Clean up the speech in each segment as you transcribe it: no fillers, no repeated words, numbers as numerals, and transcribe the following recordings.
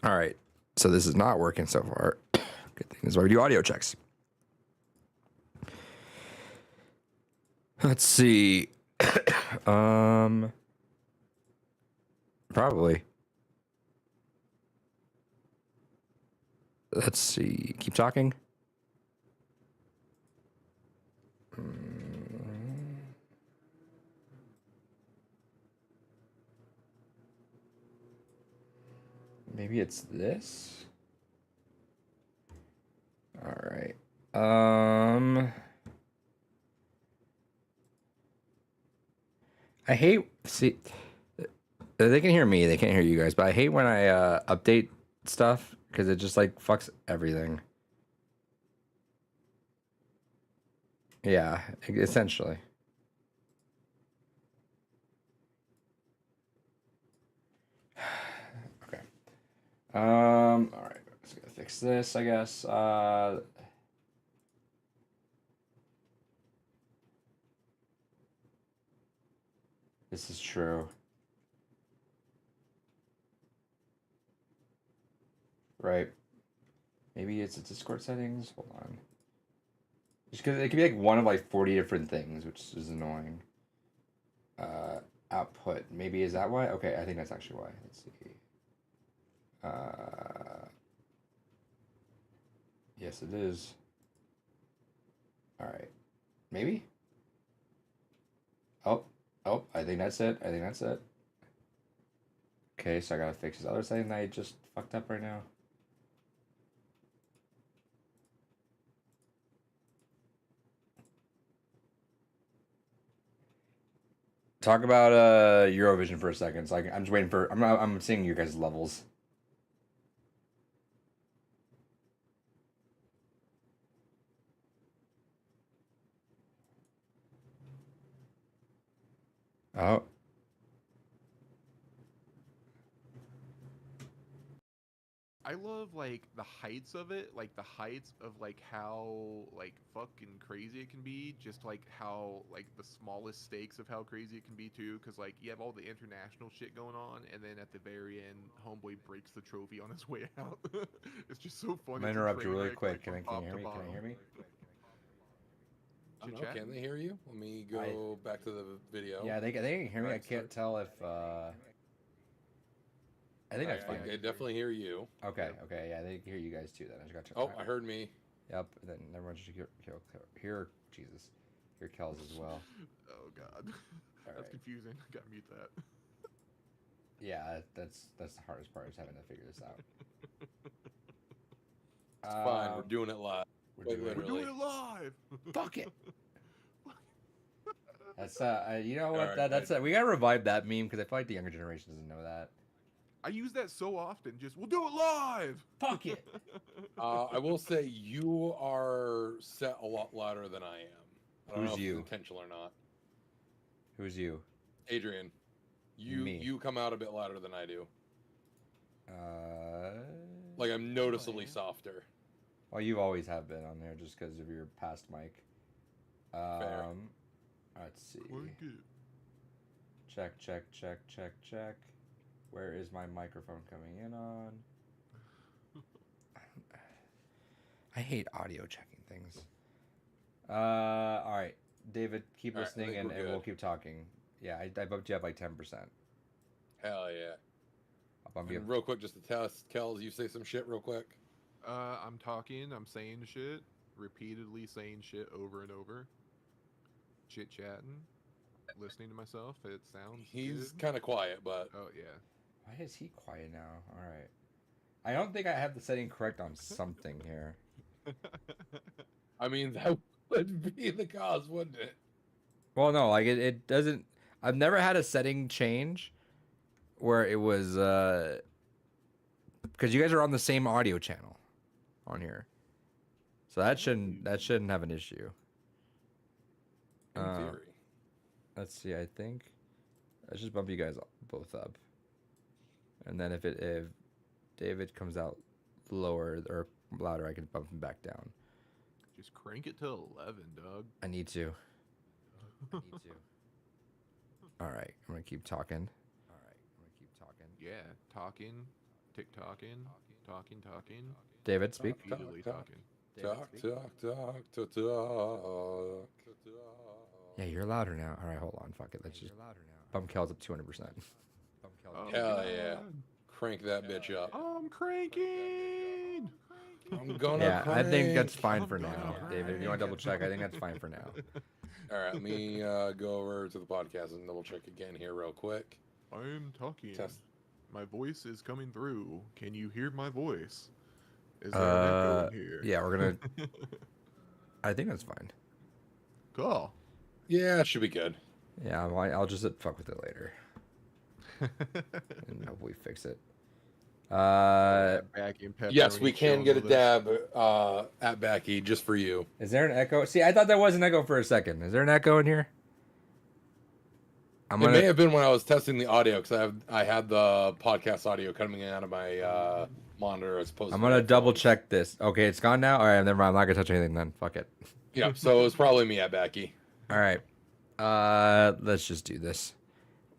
All right. So this is not working so far. Good thing is why we do audio checks. Let's see. Probably. Let's see. Keep talking. Maybe it's this. All right. I hate see they can hear me, they can't hear you guys, but I hate when I update stuff because it just like fucks everything. Yeah, essentially. Okay. All right. Just gonna fix this, I guess. This is true. Right. Maybe it's a Discord settings. Hold on. Just because it could be like one of like 40 different things, which is annoying. Output. Maybe is that why? Okay, I think that's actually why. Let's see. Yes, it is. All right. Maybe? Oh, I think that's it. I think that's it. Okay, so I gotta fix this other setting that I just fucked up right now. Talk about Eurovision for a second. So I'm just waiting for I'm seeing you guys' levels. Oh, I love like the heights of it, like the heights of like how like fucking crazy it can be, just like how like the smallest stakes of how crazy it can be too, because like you have all the international shit going on, and then at the very end, homeboy breaks the trophy on his way out. It's just so I'm funny. gonna It's a interrupt you train really wreck quick. like Can from I can you top hear to me? Can you hear bottom. me? I Chit don't know. chatting. Can they hear you? Let me I go back to the video. yeah, they can hear me. I Alright, can't start. tell if I think that's Alright, I, fine. Yeah, I I can hear you. definitely hear you. Okay, Yep. okay, yeah, they can hear you guys too. Then I just got to. Oh, I heard me. Yep. Then everyone should hear Jesus, hear Kells as well. Oh god, All that's right. confusing. I gotta mute that. Yeah, that's the hardest part is having to figure this It's fine. out. We're doing it live. We're Quite doing it. We're doing literally. it live. Fuck it. That's you know what Alright. that's we gotta revive that meme because I feel like the younger generation doesn't know that. I use that so often. Just we'll do it live. Fuck it. I will say you are set a lot louder than I am. I don't know Who's if it's you? intentional or not. Who's you? Adrian, Me. you come out a bit louder than I do. Uh. Like I'm noticeably yeah. softer. Well, you've always have been on there just because of your past mic. Fair. Let's see. Clank it. Check. Where is my microphone coming in on? I hate audio checking things. All right, David, keep All right, I listening think we're and we'll good. keep talking. Yeah, I bumped you up like 10%. Hell yeah. I'll bump you up. And real quick, just to test, Kells, you say some shit real quick. I'm talking. I'm saying shit. Repeatedly saying shit over and over. Chit chatting. Listening to myself. It sounds He's good. kind of quiet, but Oh yeah. Why is he quiet now? All right. I don't think I have the setting correct on something here. I mean that would be the cause, wouldn't it? Well, no, like it doesn't. I've never had a setting change where it was because you guys are on the same audio channel on here, so that shouldn't have an issue. In theory. Let's see. I think let's just bump you guys both up, and then if David comes out lower or louder, I can bump him back down. Just crank it to 11, dog. I need to. All right, I'm gonna keep talking. Yeah, talking. Talking. David, speak. Easily talk. talking. Talk. Yeah, you're louder now. All right, hold on. Fuck it. Let's just bump Kel's up 200%. Oh, Hell yeah. God. Crank that bitch up. I'm cranking. I'm gonna Yeah, I think that's crank. fine I'm for gonna now. David, if you want to double check, I think that's fine for now. All right, let me go over to the podcast and double check again here real quick. I'm talking. Test. My voice is coming through. Can you hear my voice? Is there an echo in here? Yeah, we're gonna. I think that's fine. Cool. Yeah, it should be good. Yeah, I'll just fuck with it later and hopefully fix it. Backy and Yes, we pepperoni can chilling get a with us. dab at Becky just for you. Is there an echo? See, I thought there was an echo for a second. Is there an echo in here? I'm It may gonna. have been when I was testing the audio because I had the podcast audio coming out of my monitor as opposed. I'm to my gonna double headphones. check this. Okay, it's gone now. All right, never mind. I'm not gonna touch anything then. Fuck it. Yeah, so it was probably me at Becky. All right. Let's just do this.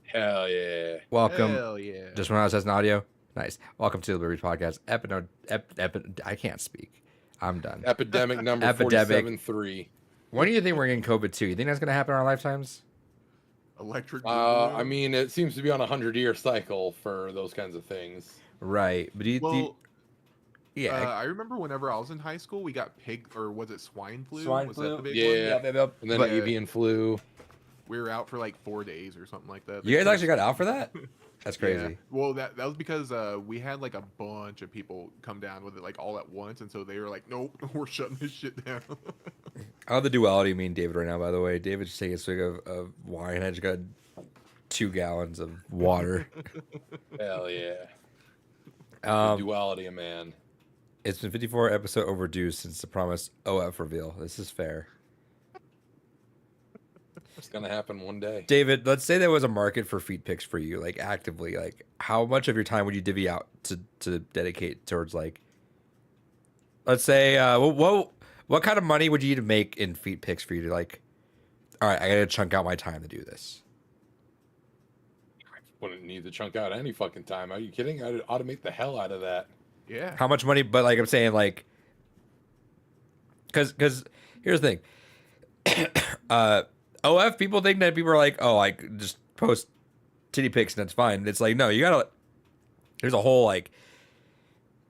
Hell yeah! Welcome. Hell yeah. Just when I was testing audio. Nice. Welcome to the Liberty Podcast. I can't speak. I'm done. Epidemic number Epidemic. 47.3. When do you think we're getting COVID too? You think that's gonna happen in our lifetimes? Electric. I mean, it seems to be on a 100-year cycle for those kinds of things. Right. But do you? well, yeah. I remember whenever I was in high school, we got pig, or was it swine flu? Swine was flu? That the big Yeah. one? And then But avian flu. We were out for like 4 days or something like that. you guys actually got out for that? That's crazy. Yeah. Well, that was because we had like a bunch of people come down with it like all at once, and so they were like, "Nope, we're shutting this shit down." How the duality mean David right now, by the way. David's just taking a swig of wine. I just got 2 gallons of water. Hell yeah! The um, duality of man. it's been 54 episode overdue since the promised OF reveal. This is fair. It's gonna happen one day. David, let's say there was a market for feet pics for you, like actively. Like, how much of your time would you divvy out to dedicate towards, like, let's say, what kind of money would you need to make in feet pics for you to, like, all right, I gotta chunk out my time to do this? Wouldn't need to chunk out any fucking time. Are you kidding? I'd automate the hell out of that. Yeah. How much money? But like I'm saying, like, because here's the thing. OF people think that people are like, oh, I just post titty pics and that's fine. It's like, no, you gotta. There's a whole like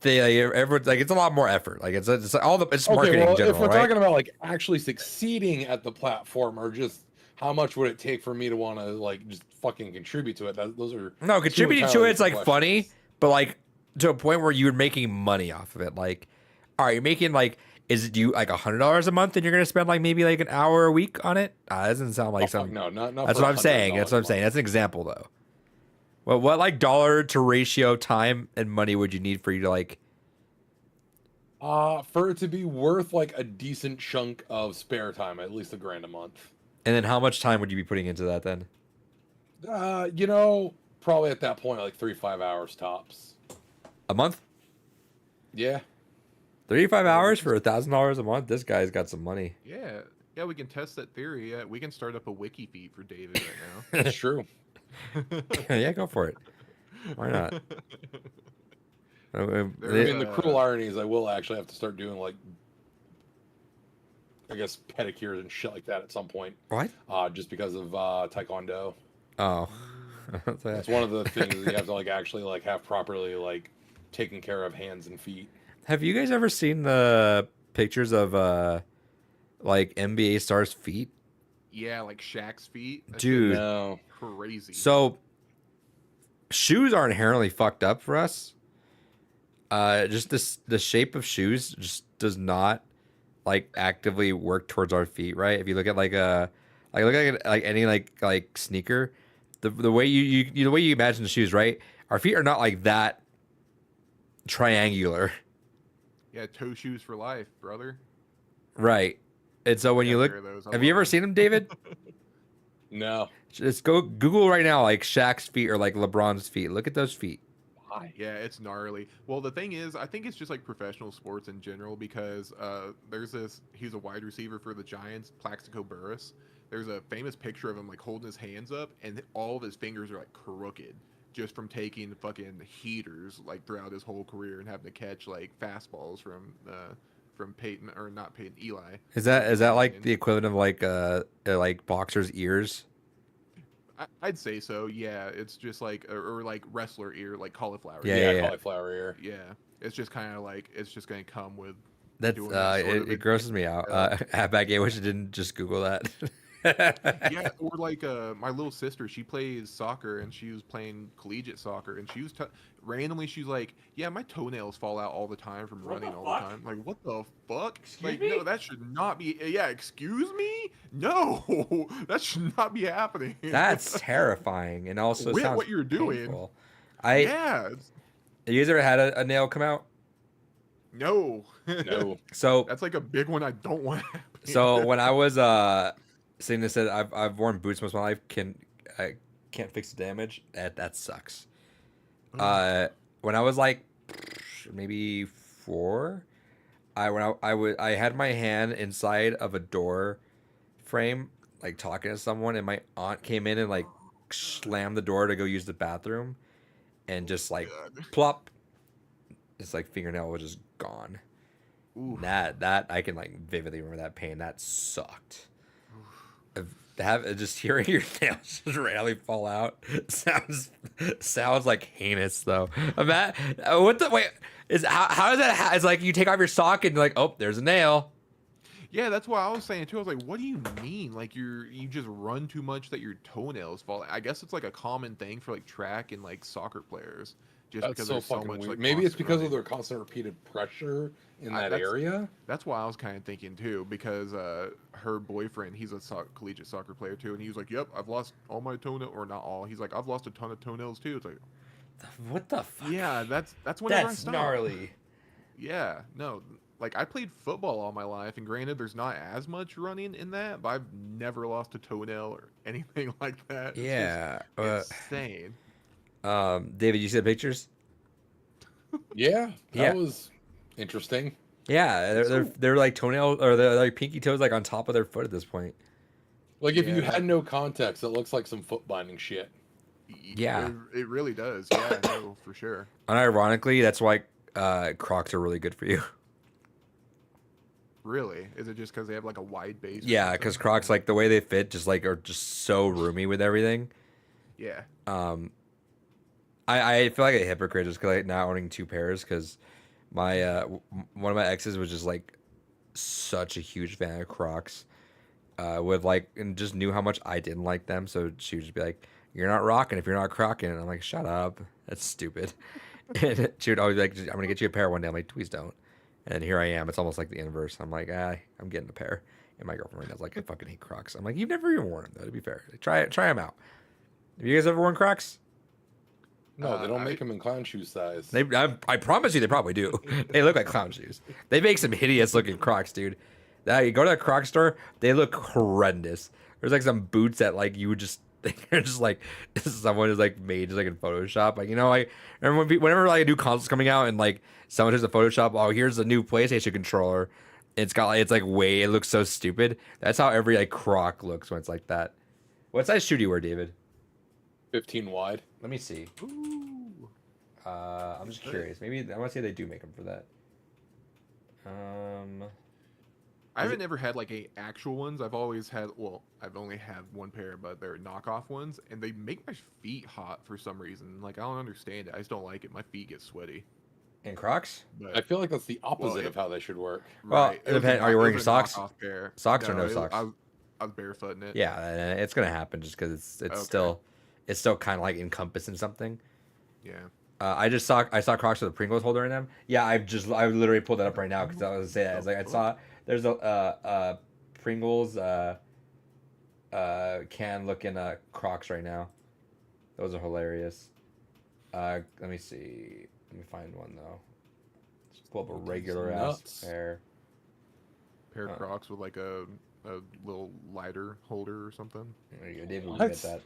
thing. Like, everyone's like, it's a lot more effort. Like it's all the it's marketing in general, if we're right? talking about like actually succeeding at the platform, or just how much would it take for me to want to like just fucking contribute to it? Those are No, two contributing to entirely it's like different funny, questions. but like to a point where you're making money off of it. Like, all right, you're making like, is it you like $100 a month and you're gonna spend like maybe like an hour a week on it? That doesn't sound like Oh, fuck, something. no, not That's for what I'm saying. $100 That's what I'm a saying. month. That's an example though. Well, what like dollar to ratio time and money would you need for you to like? For it to be worth like a decent chunk of spare time, at least $1,000 a month. And then how much time would you be putting into that then? Probably at that point like 3-5 hours tops. A month? Yeah. 35 hours for $1,000 a month? This guy's got some money. Yeah. Yeah, we can test that theory. Yeah, we can start up a wiki feed for David right It's true. Yeah, go for it. Why not? I There's mean, the cruel irony is I will actually have to start doing like, I guess, pedicures and shit like that at some point. What? Just because of Taekwondo. Oh. It's one of the things that you have to like actually like have properly like taken care of hands and feet. Have you guys ever seen the pictures of like NBA stars' feet? Yeah, like Shaq's feet. That shit Dude. is No. crazy. So shoes are inherently fucked up for us. Just the shape of shoes just does not like actively work towards our feet, right? If you look at like any like sneaker, the way you the way you imagine the shoes, right? Our feet are not like that triangular, yeah, toe shoes for life, brother. right? And so when you Got a look, pair of those. I have you love ever them. seen them, David? No. Just go Google right now, like Shaq's feet or like LeBron's feet. Look at those feet. Yeah, it's gnarly. Well, the thing is, I think it's just like professional sports in general because there's he's a wide receiver for the Giants, Plaxico Burress. There's a famous picture of him like holding his hands up and all of his fingers are like crooked. just from taking fucking heaters like throughout his whole career and having to catch like fastballs from Peyton or not Peyton Eli. Is that like Manning. the equivalent of like boxer's ears? I'd say so. Yeah, it's just like or like wrestler ear, like cauliflower. Yeah, ear. yeah. Cauliflower ear. Yeah. It's just kind of like it's just gonna come with That's doing that sort of it grosses me out. I wish I didn't just Google that. yeah, or like my little sister, she plays soccer and she was playing collegiate soccer and she was randomly she's like, yeah, my toenails fall out all the time from What running the all fuck? the time. Like, what the fuck? Excuse like, me? no, that should not be. Yeah, excuse me? No, that should not be happening. That's terrifying, and also Quit sounds what you're doing. painful. Yeah. You guys ever had a nail come out? No. No. So That's like a big one. I don't want. To happen. so when I was saying this, that I've worn boots most of my life, I can't fix the damage. That sucks. When I was like maybe 4, I had my hand inside of a door frame, like talking to someone, and my aunt came in and like slammed the door to go use the bathroom, and just like God. plop, it's like fingernail was just gone. Oof. That I can like vividly remember that pain. That sucked. Just hearing your nails just randomly fall out sounds like heinous though. What the wait is how does that? It's like you take off your sock and you're like, oh, there's a nail. Yeah, that's what I was saying too. I was like, what do you mean? Like you just run too much that your toenails fall. I guess it's like a common thing for like track and like soccer players. Just That's because so there's so fucking much weird. like Maybe it's constant because of running. their constant repeated pressure in I- that that's- area. That's why I was kind of thinking too, because her boyfriend, he's a collegiate soccer player too, and he was like, "Yep, I've lost all my toenail, or not all." He's like, "I've lost a ton of toenails too." It's like, What the fuck? yeah, that's whenever I That's stop. gnarly. Yeah, no, like I played football all my life, and granted, there's not as much running in that, but I've never lost a toenail or anything like that. It's just Yeah. insane. David, you see the pictures? Yeah, that Yeah. was interesting. Yeah, they're like toenail or they're like pinky toes like on top of their foot at this point. Like if you Yeah. had no context, it looks like some foot binding shit. Yeah. it really does. Yeah, no, for sure. Unironically, that's why Crocs are really good for you. Really, is it just because they have like a wide base? or Yeah, something? because Crocs, like the way they fit, just like are just so roomy with everything. Yeah. I feel like a hypocrite just because like not owning 2 pairs because my one of my exes was just like such a huge fan of Crocs, with like and just knew how much I didn't like them, so she would just be like, "You're not rocking if you're not crocking," and I'm like, "Shut up, that's stupid." And she would always be like, "I'm gonna get you a pair one day." I'm like, "Please don't." And here I am. It's almost like the inverse. I'm like, I'm getting a pair. And my girlfriend right now is like, I fucking hate Crocs. I'm like, you've never even worn them though. To be fair, try them out. Have you guys ever worn Crocs? No, they don't I- make them in clown shoe size. I promise you, they probably do. They look like clown shoes. They make some hideous looking Crocs, dude. That you go to a Croc store, they look horrendous. There's like some boots that like you would just they're just like someone is like made just like in Photoshop. Like like remember whenever like a new console's coming out and like someone does a Photoshop, oh here's a new PlayStation controller. It's got like it's like it looks so stupid. That's how every like Croc looks when it's like that. What size shoe do you wear, David? 15 wide. Let me see. Ooh. I'm just curious. Maybe I want to say they do make them for that. I haven't ever had like a actual ones. I've always had. Well, I've only had one pair, but they're knockoff ones, and they make my feet hot for some reason. Like I don't understand it. I just don't like it. My feet get sweaty. And Crocs? But I feel like that's the opposite it- of how they should work. Well, right, it was a depend- are you knock- wearing it was a socks? knockoff Pair. Socks or no it- socks? I was barefooting it. Yeah, it's gonna happen just because it's Okay. still kind of like encompassing something. Yeah. I saw Crocs with a Pringles holder in them. Yeah, I literally pulled that up right now because I was gonna say that. It's like I saw there's a Pringles can looking Crocs right now. Those are hilarious. Let me see. Let me find one though. Just pull up a regular ass nuts. pair. Pair Oh. of Crocs with like a little lighter holder or something. There you go, David. We What? get that.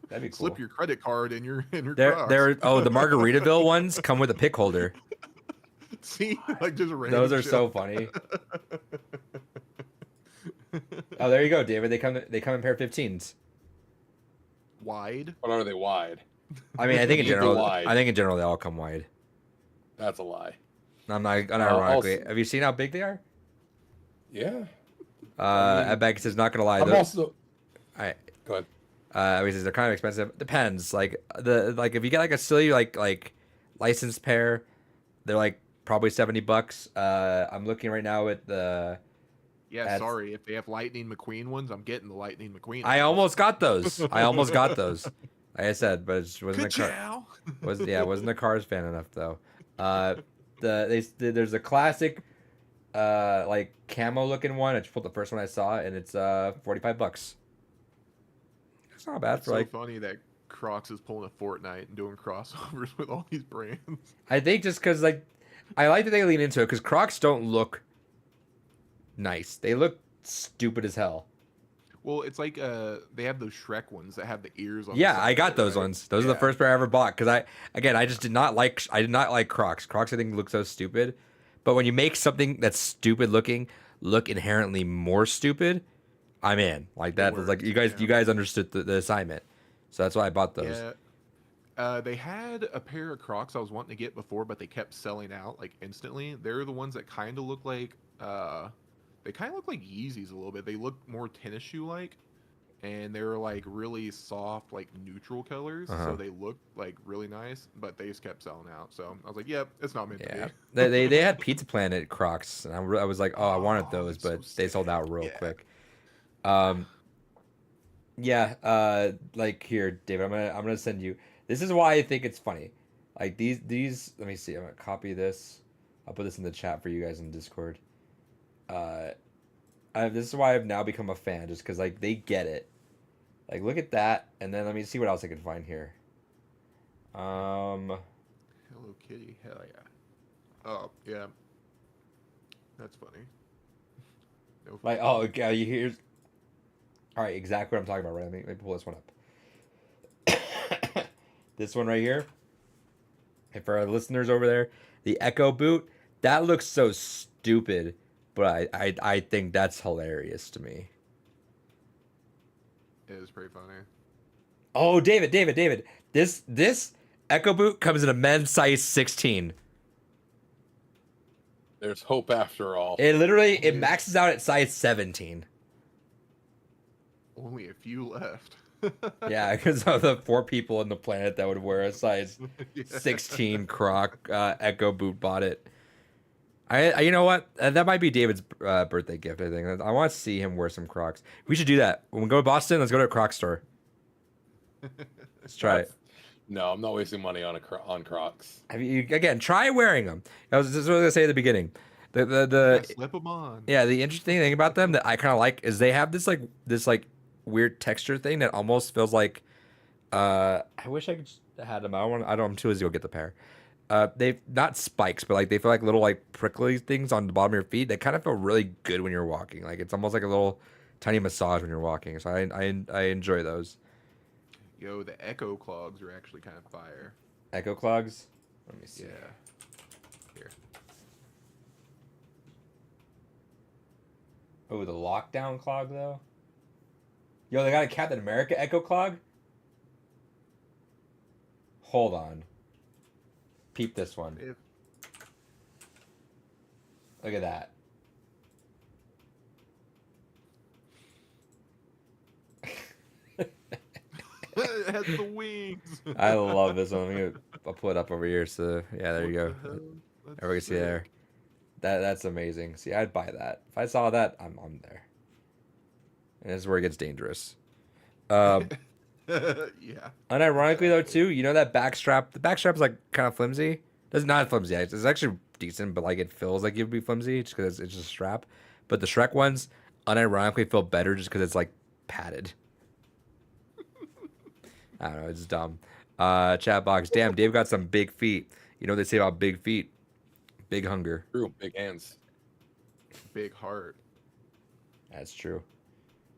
That'd be cool. Slip your credit card in your They're Crocs. the Margaritaville ones come with a pick holder. See, like just random Those are shit. so funny. Oh, there you go, David. They come in pair of 15s. Wide. But are they wide? I mean, I think in Neither general, wide. I think in general they all come wide. That's a lie. I'm not unironically. Also- Have you seen how big they are? Yeah. I mean, Beck says not gonna lie. I'm Those, also. I, Go ahead. he says they're kind of expensive. Depends. Like if you get like a silly like licensed pair, they're like probably $70. I'm looking right now at the. Yeah, That's- sorry. If they have Lightning McQueen ones, I'm getting the Lightning McQueen. I ones. almost got those. Like I said, but it just wasn't a car. Ka-chow! Wasn't a Cars fan enough though. There's a classic, like camo looking one. I just pulled the first one I saw, and it's $45. It's not bad It's for so like. funny that Crocs is pulling a Fortnite and doing crossovers with all these brands. I think just because like, I like that they lean into it because Crocs don't look nice. They look stupid as hell. Well, it's like they have those Shrek ones that have the ears on. Yeah, the I got side, those right? ones. Those are the Yeah. first pair I ever bought because I just did not like Crocs. Crocs I think look so stupid, but when you make something that's stupid looking look inherently more stupid, I'm in. Like that was like works, you guys understood the assignment, so that's why I bought those. Yeah. They had a pair of Crocs I was wanting to get before, but they kept selling out like instantly. They're the ones that kind of look like they kind of look like Yeezys a little bit. They look more tennis shoe like, and they were like really soft, like neutral colors. Uh-huh. So they looked like really nice, but they just kept selling out. So I was like, yep, it's not meant Yeah, to be. they had Pizza Planet Crocs, and I was like, oh, I wanted Oh, those, that's so but they sold out real sick. Yeah. quick. Like here, David, I'm gonna send you. This is why I think it's funny. Like these. Let me see. I'm gonna copy this. I'll put this in the chat for you guys in Discord. This is why I've now become a fan, just because like they get it. Like look at that, and then let me see what else I can find here. Hello Kitty, hell yeah. Oh yeah, that's funny. No Like oh, okay, here's. All right, exactly what I'm talking about. Right, let me pull this one up. This one right here. And for our listeners over there, the Echo boot that looks so stupid, but I think that's hilarious to me. it is pretty funny. Oh, David, this Echo boot comes in a men's size 16. There's hope after all. It maxes out at size 17. Only a few left. Yeah, because of the 4 people on the planet that would wear a size Yeah. 16 Croc Echo boot bought it. I you know what? That might be David's birthday gift. I think I want to see him wear some Crocs. We should do that when we go to Boston. Let's go to a Croc store. Let's try it. No, I'm not wasting money on on Crocs. Have you again? Try wearing them. This is what I was gonna say at the beginning. Yeah, The slip them on. yeah, the interesting thing about them that I kind of like is they have this like weird texture thing that almost feels like. I wish I could just had them. I'm too lazy to go get the pair. They've not spikes, but like they feel like little like prickly things on the bottom of your feet. They kind of feel really good when you're walking. Like it's almost like a little tiny massage when you're walking. So I enjoy those. Yo, the Echo clogs are actually kind of fire. Echo clogs. Let me see. Yeah. Here. Oh, the lockdown clog though. Yo, they got a Captain America Echo clog. Hold on. Peep this one. If Look at that. it has the wings. I love this one. I'll put it up over here. So yeah, there you go. What the hell? That's Everybody see sick. there. That's amazing. See, I'd buy that. If I saw that, I'm there. And this is where it gets dangerous. Yeah. Unironically though, too, you know that backstrap. The backstrap is like kind of flimsy. It's not flimsy. It's actually decent, but like it feels like it would be flimsy just because it's just a strap. But the Shrek ones, unironically, feel better just because it's like padded. I don't know. It's dumb. Chat box. Damn, Dave got some big feet. You know what they say about big feet? Big hunger. True, big hands. Big heart. That's true.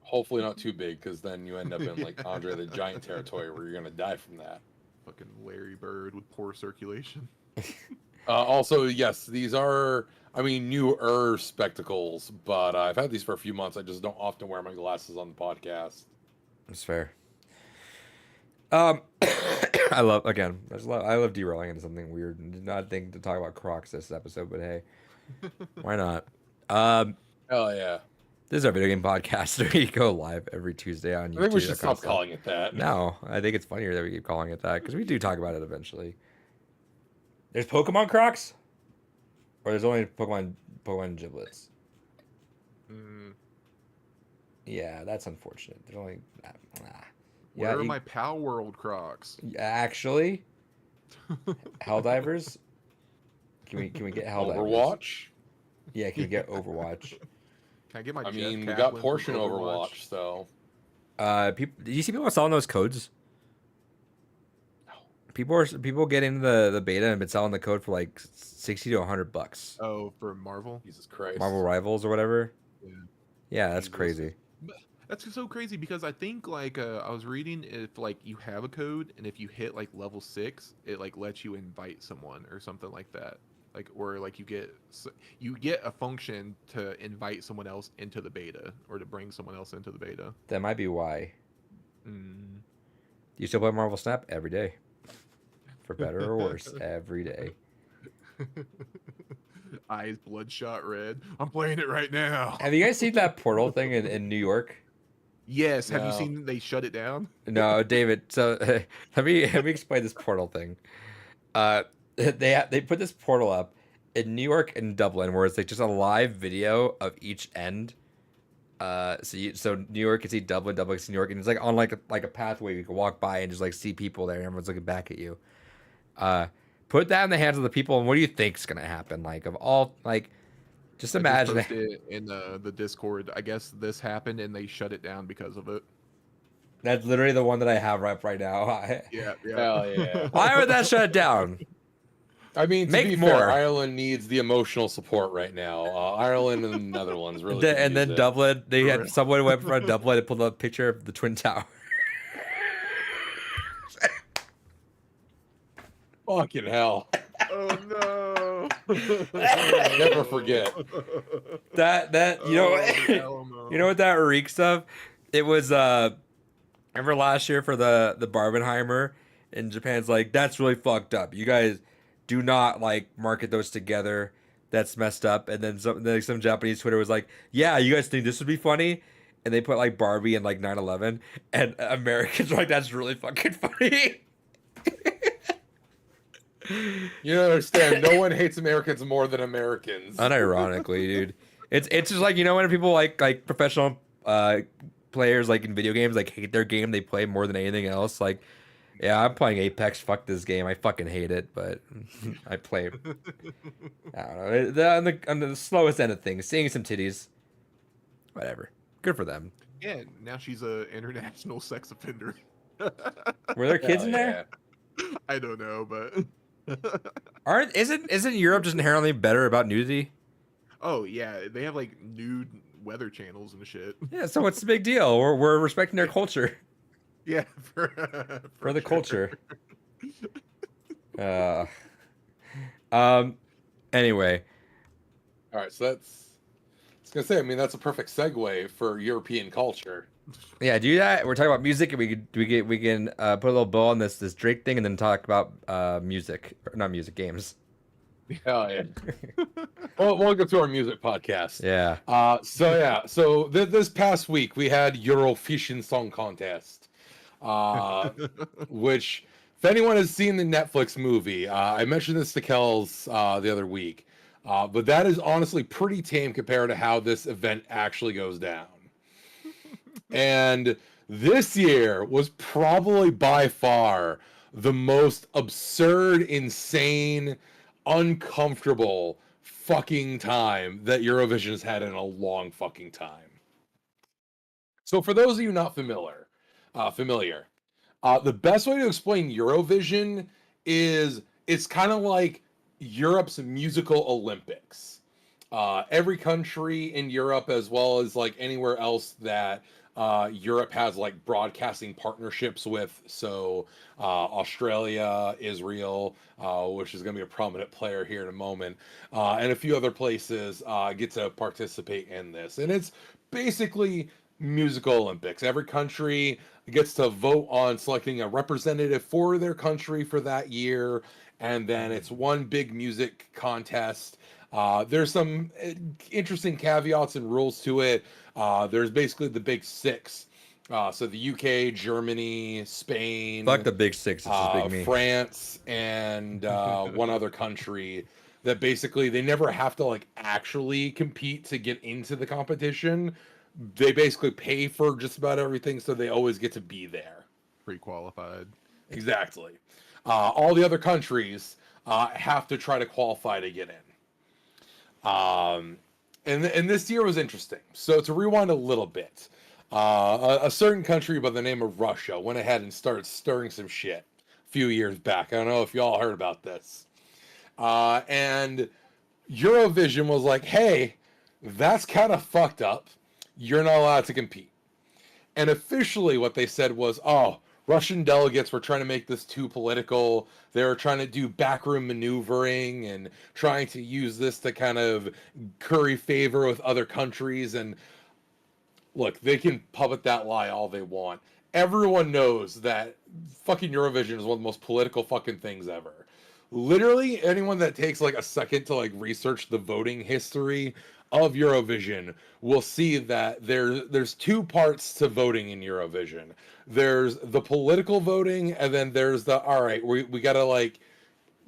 Hopefully not too big, because then you end up in like Andre the Giant territory where you're gonna die from that. Fucking Larry Bird with poor circulation. Also, yes, these are, I mean, newer spectacles, but I've had these for a few months. I just don't often wear my glasses on the podcast. That's fair. I love again. I love derailing into something weird. And did not think to talk about Crocs this episode, but hey, why not? Hell yeah. This is our video game podcast. We go live every Tuesday on YouTube. I think we should that kind of stop stuff. calling it that. No, I think it's funnier that we keep calling it that because we do talk about it eventually. There's Pokemon Crocs, or there's only Pokemon giblets. Mm. Yeah, that's unfortunate. There's only Where are you- my Pal World Crocs? actually Helldivers. Can we get Helldivers? Overwatch. Yeah, can we get Overwatch? Can I get my? I Jet mean, we Kaplan got from portion Overwatch, so People, do you see people selling those codes? People get into the beta and have been selling the code for like $60 to $100. Oh, for Marvel. Jesus Christ. Marvel Rivals or whatever. Yeah. Yeah, that's Jesus. crazy. That's so crazy because I think like I was reading if like you have a code and if you hit like level 6, it like lets you invite someone or something like that. Like or like you get a function to invite someone else into the beta or to bring someone else into the beta. That might be why. Mm. You still play Marvel Snap every day, for better or worse, every day. Eyes bloodshot red. I'm playing it right now. Have you guys seen that portal thing in New York? Yes. Have you No. seen they shut it down? No, David. So let me explain this portal thing. They put this portal up in New York and Dublin, where it's like just a live video of each end. So New York can see Dublin, Dublin can see New York, and it's like on like a pathway you can walk by and just like see people there, and everyone's looking back at you. Put that in the hands of the people, and what do you think's gonna happen? Like of all like, just I imagine. just posted it in the Discord. I guess this happened and they shut it down because of it. That's literally the one that I have right now. Yeah. Hell yeah. Why would that shut down? I mean, to Make be more. fair, Ireland needs the emotional support right now. Ireland and the Netherlands really. could And use then it. Dublin, they For had real. someone went in front of Dublin and pulled up a picture of the Twin Tower. Fucking hell. Oh no! Never forget. That you know hell no. you know what that reeks of? It was remember last year for the Barbenheimer, and Japan's like, that's really fucked up. You guys do not like market those together. That's messed up. And then some Japanese Twitter was like, yeah, you guys think this would be funny? And they put like Barbie and like 9/11, and Americans are like, that's really fucking funny. You don't understand. No one hates Americans more than Americans. Unironically, dude. It's just like, you know, when people like professional players like in video games like hate their game they play more than anything else. Like, yeah, I'm playing Apex. Fuck this game. I fucking hate it, but I play. I don't know. On the slowest end of things, seeing some titties, whatever. Good for them. Yeah, now she's a international sex offender. Were there kids Hell in there? I don't know, but Isn't Europe just inherently better about nudity? oh yeah, they have like nude weather channels and shit. Yeah. So what's the big deal? We're respecting their culture. Yeah, for For the sure. culture. Anyway, All right, so that's. I was gonna say. I mean, that's a perfect segue for European culture. yeah, do that. We're talking about music, and we can put a little bow on this Drake thing, and then talk about music, or not music, games. Hell yeah. Well, welcome to our music podcast. Yeah. So this past week we had Eurovision Song Contest, which if anyone has seen the Netflix movie, I mentioned this to Kells the other week, but that is honestly pretty tame compared to how this event actually goes down. And this year was probably by far the most absurd, insane, uncomfortable fucking time that Eurovision has had in a long fucking time. So for those of you not familiar, the best way to explain Eurovision is it's kind of like Europe's musical Olympics. Every country in Europe, as well as like anywhere else that Europe has like broadcasting partnerships with, so Australia, Israel, which is going to be a prominent player here in a moment, and a few other places get to participate in this. And it's basically musical Olympics. Every country gets to vote on selecting a representative for their country for that year, and then it's one big music contest. There's some interesting caveats and rules to it. There's basically the big six. So the UK, Germany, Spain, Fuck the big six. It's just big me. France, and one other country that basically they never have to like actually compete to get into the competition. They basically pay for just about everything, so they always get to be there. Pre-qualified. Exactly. All the other countries have to try to qualify to get in. And this year was interesting. So to rewind a little bit, a certain country by the name of Russia went ahead and started stirring some shit a few years back. I don't know if you all heard about this. And Eurovision was like, hey, that's kind of fucked up. You're not allowed to compete. And officially what they said was, oh, Russian delegates were trying to make this too political. They were trying to do backroom maneuvering and trying to use this to kind of curry favor with other countries. And look, they can puppet that lie all they want. Everyone knows that fucking Eurovision is one of the most political fucking things ever. Literally, anyone that takes like a second to like research the voting history of Eurovision will see that there's two parts to voting in Eurovision. There's the political voting, and then there's the, all right, we gotta like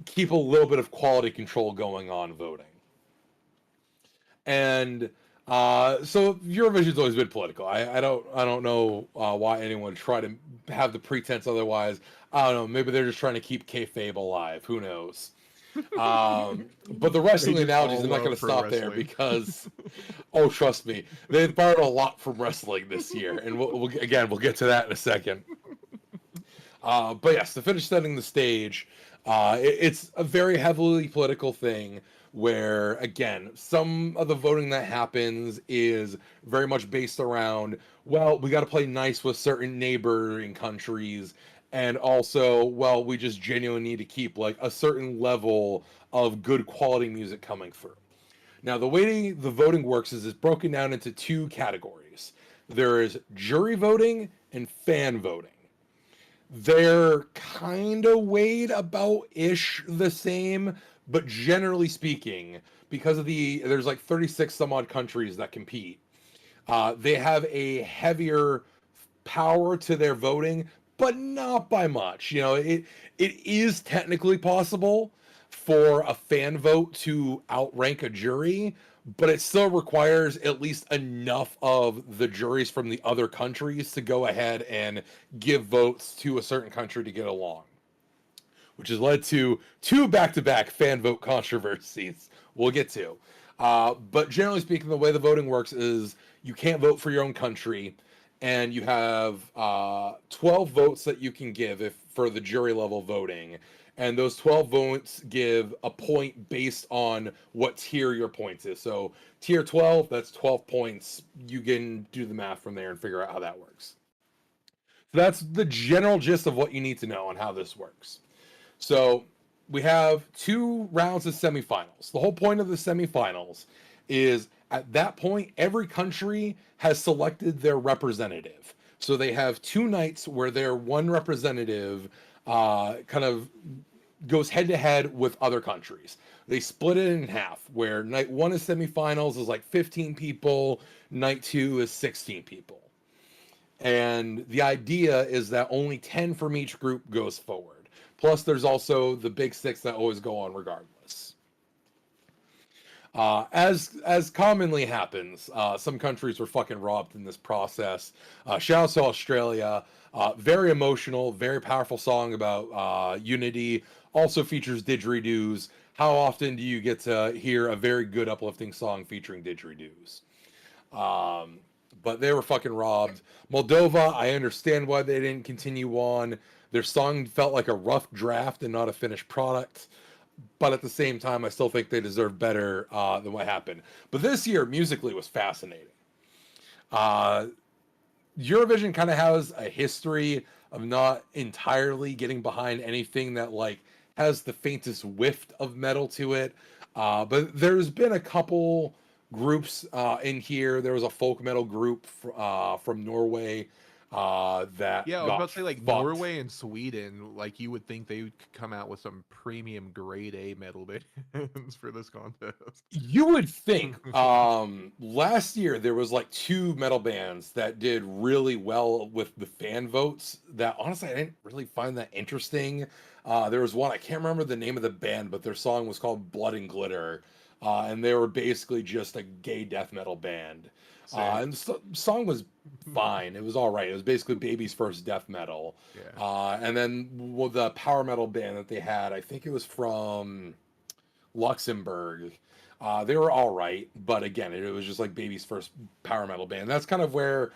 keep a little bit of quality control going on voting. And so Eurovision's always been political. I don't know why anyone would try to have the pretense otherwise. I don't know. Maybe they're just trying to keep kayfabe alive. Who knows? But the wrestling analogies are not going to stop there because, oh, trust me, they borrowed a lot from wrestling this year, and we'll get to that in a second. But yes, to finish setting the stage, it's a very heavily political thing where, again, some of the voting that happens is very much based around, well, we got to play nice with certain neighboring countries, and also, well, we just genuinely need to keep like a certain level of good quality music coming through. Now, the way the voting works is it's broken down into two categories. There is jury voting and fan voting. They're kind of weighed about ish the same, but generally speaking, because of there's like 36 some odd countries that compete, they have a heavier power to their voting, but not by much. You know, it is technically possible for a fan vote to outrank a jury, but it still requires at least enough of the juries from the other countries to go ahead and give votes to a certain country to get along, which has led to two back-to-back fan vote controversies we'll get to. But generally speaking, the way the voting works is you can't vote for your own country, and you have 12 votes that you can give for the jury level voting. And those 12 votes give a point based on what tier your points is. So tier 12, that's 12 points. You can do the math from there and figure out how that works. So that's the general gist of what you need to know on how this works. So we have 2 rounds of semifinals. The whole point of the semifinals is at that point, every country has selected their representative. So they have 2 nights where their one representative kind of goes head to head with other countries. They split it in half, where night 1 is semifinals is like 15 people, night 2 is 16 people. And the idea is that only 10 from each group goes forward. Plus there's also the big 6 that always go on regardless. As commonly happens, some countries were fucking robbed in this process. Shout out to Australia. Very emotional, very powerful song about unity. Also features didgeridoos. How often do you get to hear a very good uplifting song featuring didgeridoos? But they were fucking robbed. Moldova, I understand why they didn't continue on. Their song felt like a rough draft and not a finished product. But at the same time, I still think they deserve better than what happened. But this year, musically, was fascinating. Eurovision kind of has a history of not entirely getting behind anything that like has the faintest whiff of metal to it. But there's been a couple groups in here. There was a folk metal group from Norway that Yeah, I was got about to say like fucked. Norway and Sweden. Like you would think they would come out with some premium grade A metal bands for this contest. You would think last year there was like two metal bands that did really well with the fan votes that honestly I didn't really find that interesting. There was one, I can't remember the name of the band, but their song was called Blood and Glitter. And they were basically just a gay death metal band. Same. And the song was fine. It was all right. It was basically Baby's first death metal. Yeah. And then the power metal band that they had, I think it was from Luxembourg. They were all right, but again, it was just like Baby's first power metal band. That's kind of where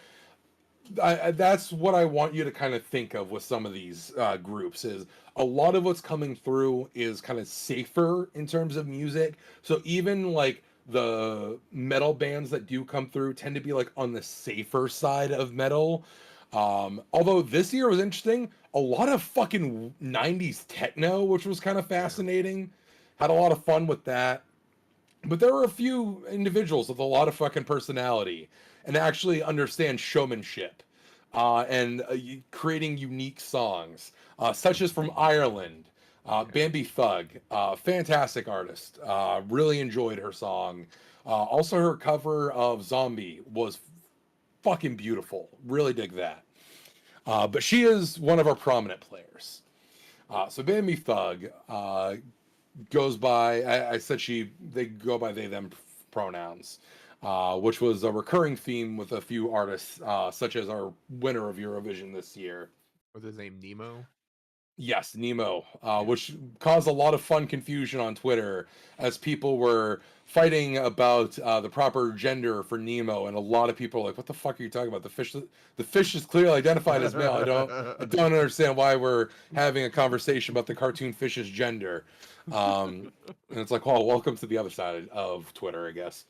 that's what I want you to kind of think of with some of these groups is a lot of what's coming through is kind of safer in terms of music. So even like the metal bands that do come through tend to be like on the safer side of metal. Although this year was interesting, a lot of fucking 90s techno, which was kind of fascinating. Had a lot of fun with that. But there were a few individuals with a lot of fucking personality and actually understand showmanship and creating unique songs, such as from Ireland, Bambi Thug, fantastic artist. Really enjoyed her song. Also, her cover of Zombie was fucking beautiful. Really dig that. But she is one of our prominent players. So Bambi Thug goes by, I said they go by they them pronouns, which was a recurring theme with a few artists, such as our winner of Eurovision this year. Was his name Nemo? Yes, Nemo, which caused a lot of fun confusion on Twitter as people were fighting about the proper gender for Nemo, and a lot of people were like, "What the fuck are you talking about? The fish is clearly identified as male. I don't understand why we're having a conversation about the cartoon fish's gender." And it's like, "Well, welcome to the other side of Twitter, I guess."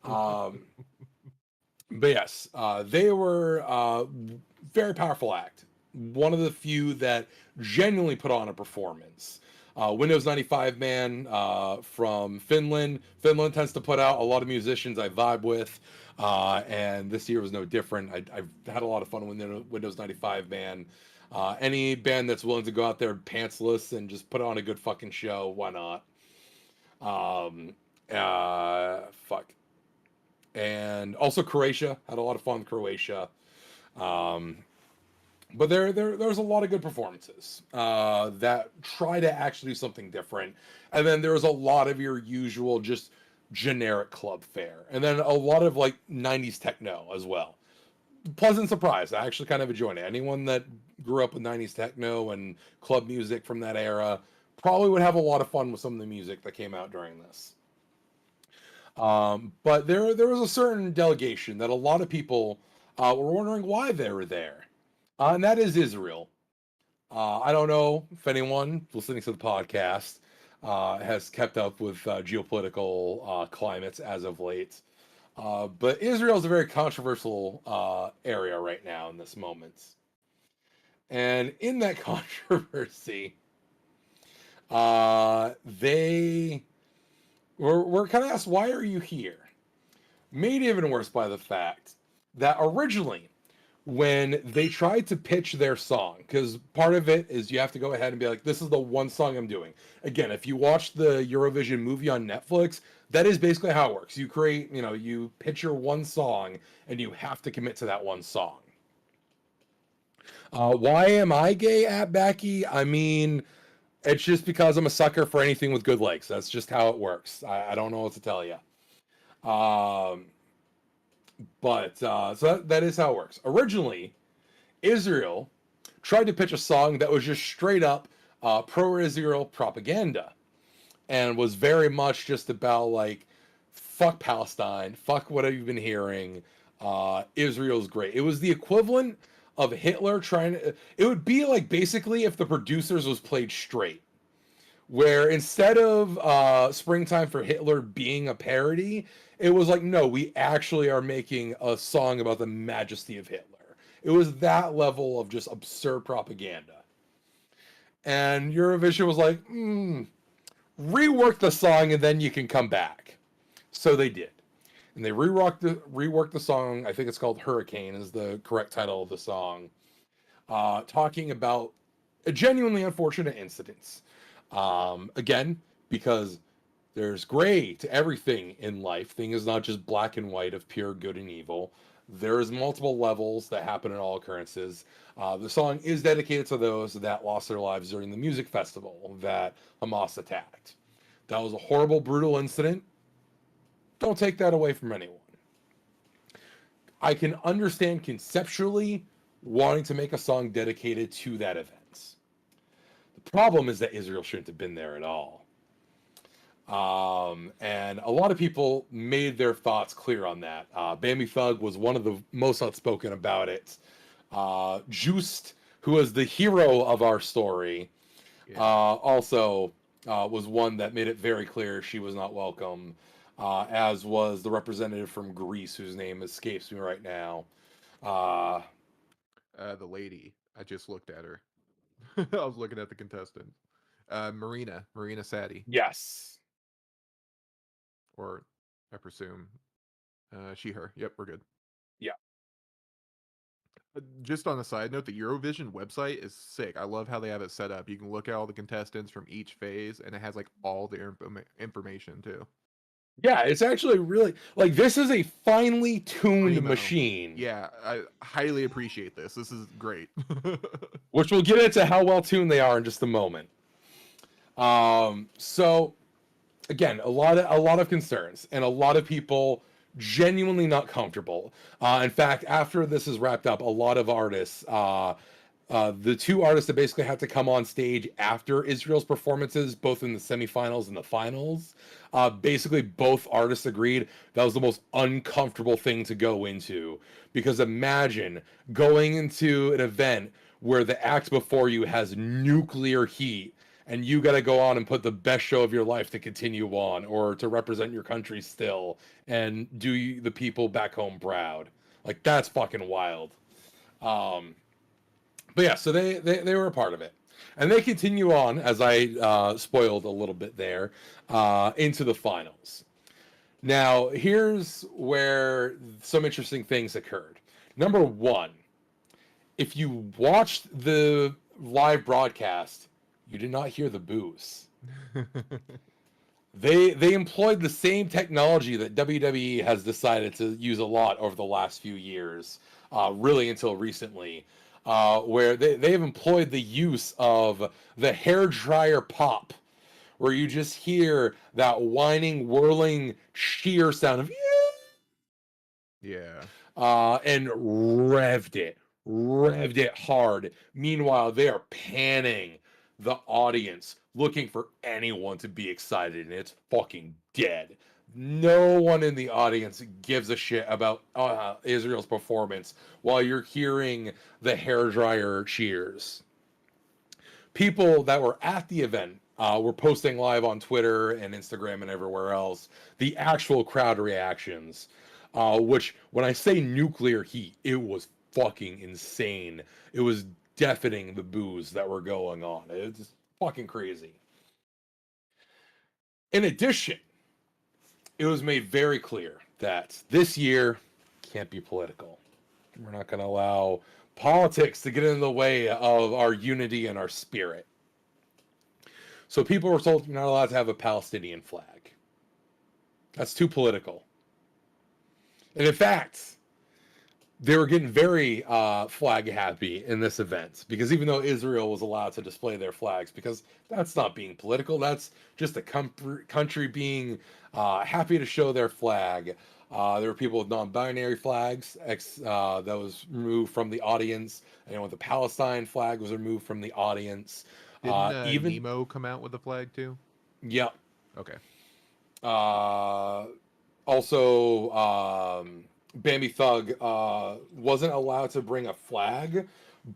But yes, they were very powerful act. One of the few that genuinely put on a performance. Windows 95 man from Finland. Finland tends to put out a lot of musicians I vibe with, and this year was no different. I've had a lot of fun with Windows 95 man. Any band that's willing to go out there pantsless and just put on a good fucking show, why not? Fuck. And also Croatia, had a lot of fun with Croatia. But there's a lot of good performances that try to actually do something different. And then there's a lot of your usual just generic club fare. And then a lot of like 90s techno as well. Pleasant surprise. I actually kind of enjoyed it. Anyone that grew up with 90s techno and club music from that era probably would have a lot of fun with some of the music that came out during this. But there was a certain delegation that a lot of people were wondering why they were there. And that is Israel. I don't know if anyone listening to the podcast has kept up with geopolitical climates as of late. But Israel is a very controversial area right now in this moment. And in that controversy, they were kind of asked, why are you here? Made even worse by the fact that originally, when they tried to pitch their song, because part of it is you have to go ahead and be like, this is the one song I'm doing. Again, if you watch the Eurovision movie on Netflix, that is basically how it works. You create, you pitch your one song and you have to commit to that one song. Why am I gay at Backy? I mean, it's just because I'm a sucker for anything with good legs. That's just how it works. I don't know what to tell you. But so that is how it works. Originally, Israel tried to pitch a song that was just straight up pro-Israel propaganda, and was very much just about like, fuck Palestine, fuck what have you been hearing. Israel's great. It was the equivalent of Hitler trying to. It would be like basically if the producers was played straight, where instead of Springtime for Hitler being a parody, it was like, no, we actually are making a song about the majesty of Hitler. It was that level of just absurd propaganda. And Eurovision was like, rework the song and then you can come back. So they did. and they reworked the song. I think it's called Hurricane is the correct title of the song, talking about a genuinely unfortunate incidents. Again, because there's gray to everything in life. Thing is not just black and white of pure good and evil. There's multiple levels that happen in all occurrences. The song is dedicated to those that lost their lives during the music festival that Hamas attacked. That was a horrible, brutal incident. Don't take that away from anyone. I can understand conceptually wanting to make a song dedicated to that event. The problem is that Israel shouldn't have been there at all. And a lot of people made their thoughts clear on that. Bambi Thug was one of the most outspoken about it. Juiced, who was the hero of our story, also was one that made it very clear she was not welcome, as was the representative from Greece, whose name escapes me right now. The lady. I just looked at her. I was looking at the contestant. Marina Sadi, Yes. or I presume she, her. Yep, we're good. Yeah. Just on a side note, the Eurovision website is sick. I love how they have it set up. You can look at all the contestants from each phase, and it has like all the information too. Yeah, it's actually really like this is a finely tuned Primo. machine. Yeah, I highly appreciate this. This is great. Which we'll get into how well tuned they are in just a moment. So again, a lot of concerns and a lot of people genuinely not comfortable. In fact, after this is wrapped up, a lot of artists, the two artists that basically had to come on stage after Israel's performances, both in the semifinals and the finals, basically both artists agreed that was the most uncomfortable thing to go into. Because imagine going into an event where the act before you has nuclear heat and you got to go on and put the best show of your life to continue on or to represent your country still and do the people back home proud. Like, that's fucking wild. But yeah, so they were a part of it. And they continue on, as I spoiled a little bit there, into the finals. Now, here's where some interesting things occurred. Number one, if you watched the live broadcast, you did not hear the boos. They employed the same technology that WWE has decided to use a lot over the last few years, really until recently, where they've employed the use of the hairdryer pop, where you just hear that whining, whirling, sheer sound of Yeah. and revved it hard. Meanwhile, they are panning the audience, looking for anyone to be excited, and it's fucking dead. No one in the audience gives a shit about Israel's performance while you're hearing the hairdryer cheers. People that were at the event were posting live on Twitter and Instagram and everywhere else the actual crowd reactions, which, when I say nuclear heat, it was fucking insane. It was deafening, the boos that were going on. It's fucking crazy. In addition, it was made very clear that this year can't be political. We're not going to allow politics to get in the way of our unity and our spirit. So people were told you're not allowed to have a Palestinian flag. That's too political. And in fact, they were getting very flag happy in this event, because even though Israel was allowed to display their flags, because that's not being political, that's just a country being happy to show their flag. There were people with non-binary flags that was removed from the audience, and with the Palestine flag was removed from the audience. Didn't Even Nemo come out with a flag too? yeah. Okay. Also, Bambi Thug wasn't allowed to bring a flag,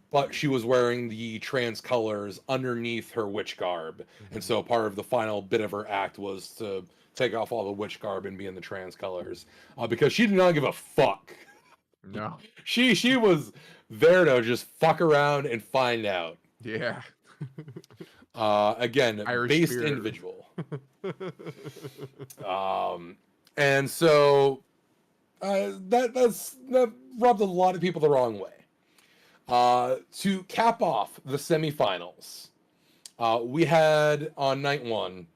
but she was wearing the trans colors underneath her witch garb. And so part of the final bit of her act was to take off all the witch garb and be in the trans colors, because she did not give a fuck. No. She was there to just fuck around and find out. Yeah. Again, Irish based spirit. individual. And so That rubbed a lot of people the wrong way. To cap off the semifinals, we had on night one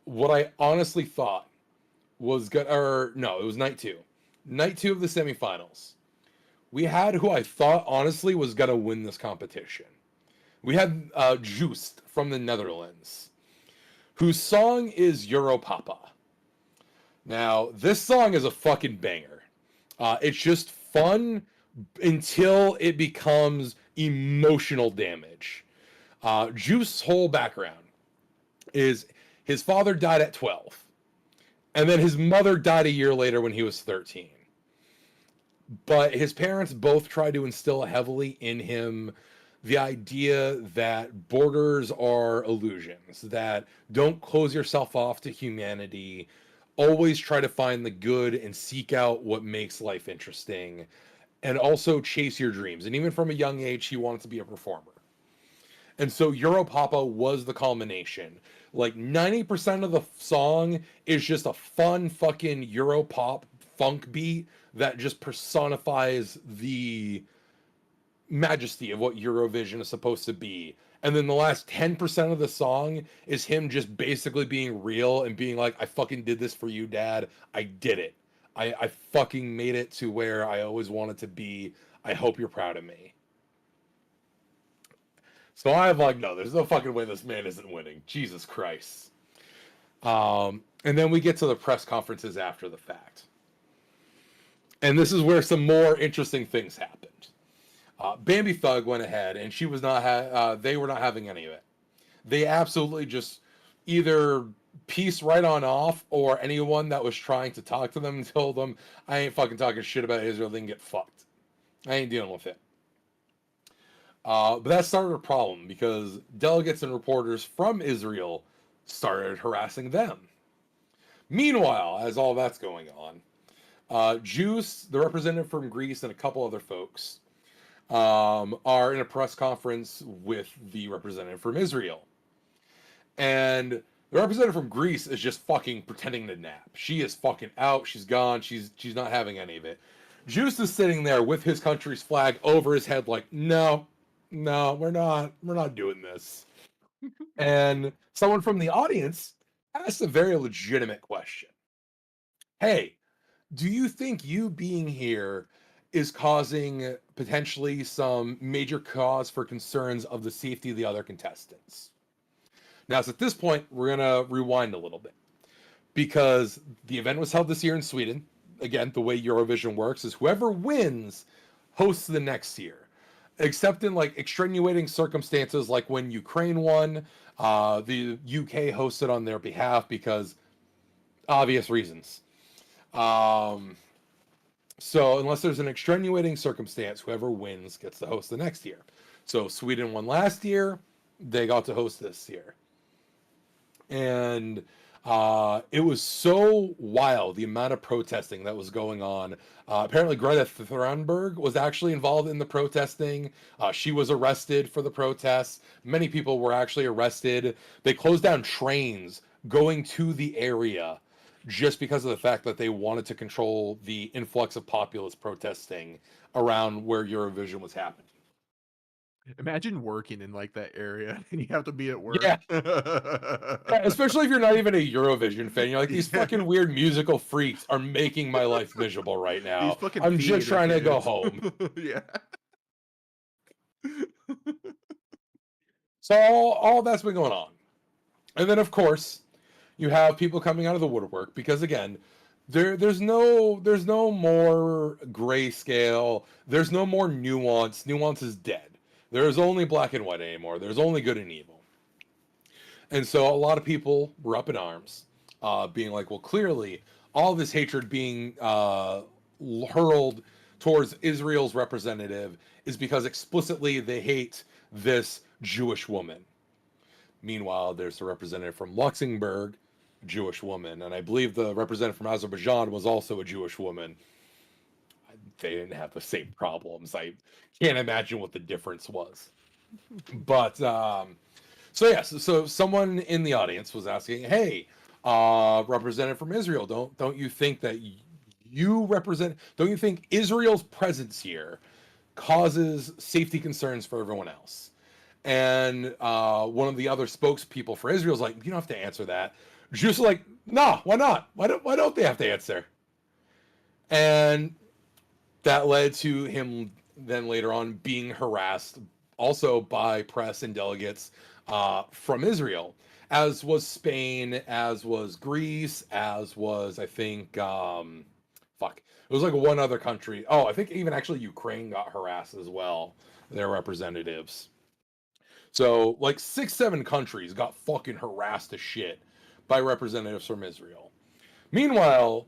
what I honestly thought was good. Or no, it was night two. Night two of the semifinals. We had who I thought honestly was gonna win this competition. We had Joost from the Netherlands, whose song is Europapa. Now, this song is a fucking banger. It's just fun until it becomes emotional damage. Juice's whole background is his father died at 12, and then his mother died a year later when he was 13. But his parents both tried to instill heavily in him the idea that borders are illusions, that don't close yourself off to humanity, always try to find the good and seek out what makes life interesting, and also chase your dreams. And even from a young age, he wanted to be a performer. And so Europapa was the culmination. Like 90% of the song is just a fun fucking Europop funk beat that just personifies the majesty of what Eurovision is supposed to be. And then the last 10% of the song is him just basically being real and being like, I fucking did this for you, Dad. I did it. I fucking made it to where I always wanted to be. I hope you're proud of me. So I'm like, no, there's no fucking way this man isn't winning. Jesus Christ. And then we get to the press conferences after the fact. And this is where some more interesting things happened. Bambi Thug went ahead, and she was not. They were not having any of it. They absolutely just either pieced right on off, or anyone that was trying to talk to them told them, "I ain't fucking talking shit about Israel. They can get fucked. I ain't dealing with it." But that started a problem because delegates and reporters from Israel started harassing them. Meanwhile, as all that's going on, Juice, the representative from Greece, and a couple other folks are in a press conference with the representative from Israel. And the representative from Greece is just fucking pretending to nap. She is fucking out. She's gone. She's not having any of it. Juice is sitting there with his country's flag over his head like, no, we're not doing this. And someone from the audience asked a very legitimate question. Hey, do you think you being here is causing potentially some major cause for concerns of the safety of the other contestants? Now, so at this point, we're going to rewind a little bit because the event was held this year in Sweden. Again, the way Eurovision works is whoever wins hosts the next year, except in like extenuating circumstances like when Ukraine won, the UK hosted on their behalf because obvious reasons. So unless there's an extenuating circumstance, whoever wins gets to host the next year. So Sweden won last year, they got to host this year. And it was so wild, the amount of protesting that was going on. Apparently Greta Thunberg was actually involved in the protesting. She was arrested for the protests. Many people were actually arrested. They closed down trains going to the area just because of the fact that they wanted to control the influx of populist protesting around where Eurovision was happening. Imagine working in like that area and you have to be at work. Yeah. Yeah, especially if you're not even a Eurovision fan. You're like, these fucking weird musical freaks are making my life miserable right now. I'm just trying to go home. Yeah. So all that's been going on. And then of course, you have people coming out of the woodwork because again, there's no more grayscale, there's no more nuance. Nuance is dead. There's only black and white anymore. There's only good and evil. And so a lot of people were up in arms, being like, well, clearly all this hatred being hurled towards Israel's representative is because explicitly they hate this Jewish woman. Meanwhile, there's the representative from Luxembourg, Jewish woman, and I believe the representative from Azerbaijan was also a Jewish woman. They didn't have the same problems. I can't imagine what the difference was. But so yes, so someone in the audience was asking, "Hey, representative from Israel, don't you think that don't you think Israel's presence here causes safety concerns for everyone else? And one of the other spokespeople for Israel's like, you don't have to answer that. Jews are like, nah, why not? Why don't they have to answer? And that led to him then later on being harassed also by press and delegates from Israel, as was Spain, as was Greece, as was, I think, it was like one other country. Oh, I think even actually Ukraine got harassed as well, their representatives. So like 6-7 countries got fucking harassed to shit by representatives from Israel. Meanwhile,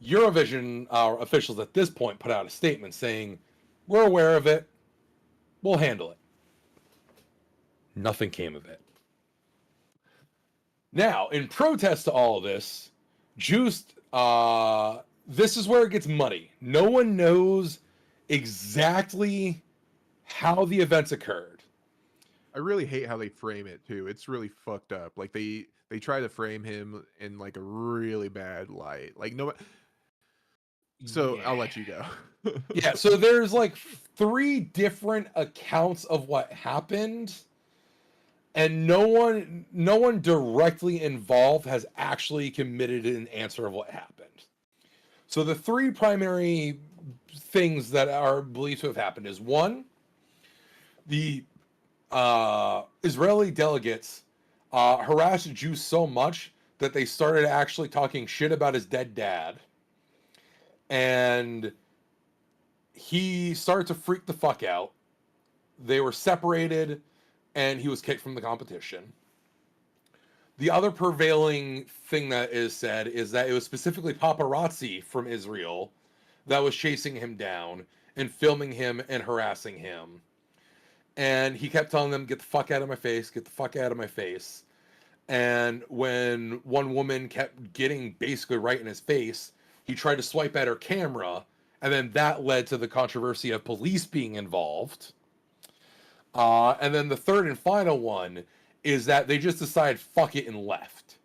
Eurovision officials at this point put out a statement saying, we're aware of it, we'll handle it. Nothing came of it. Now, in protest to all of this, Juiced, this is where it gets muddy. No one knows exactly how the events occurred. I really hate how they frame it too. It's really fucked up. Like they try to frame him in like a really bad light. Like no. So Yeah. I'll let you go. Yeah, so there's like 3 different accounts of what happened, and no one directly involved has actually committed an answer of what happened. So the 3 primary things that are believed to have happened is, 1, the Israeli delegates harassed Jews so much that they started actually talking shit about his dead dad. And he started to freak the fuck out. They were separated, and he was kicked from the competition. The other prevailing thing that is said is that it was specifically paparazzi from Israel that was chasing him down and filming him and harassing him. And he kept telling them, get the fuck out of my face, get the fuck out of my face. And when one woman kept getting basically right in his face, he tried to swipe at her camera, and then that led to the controversy of police being involved. And then the third and final one is that they just decided fuck it and left.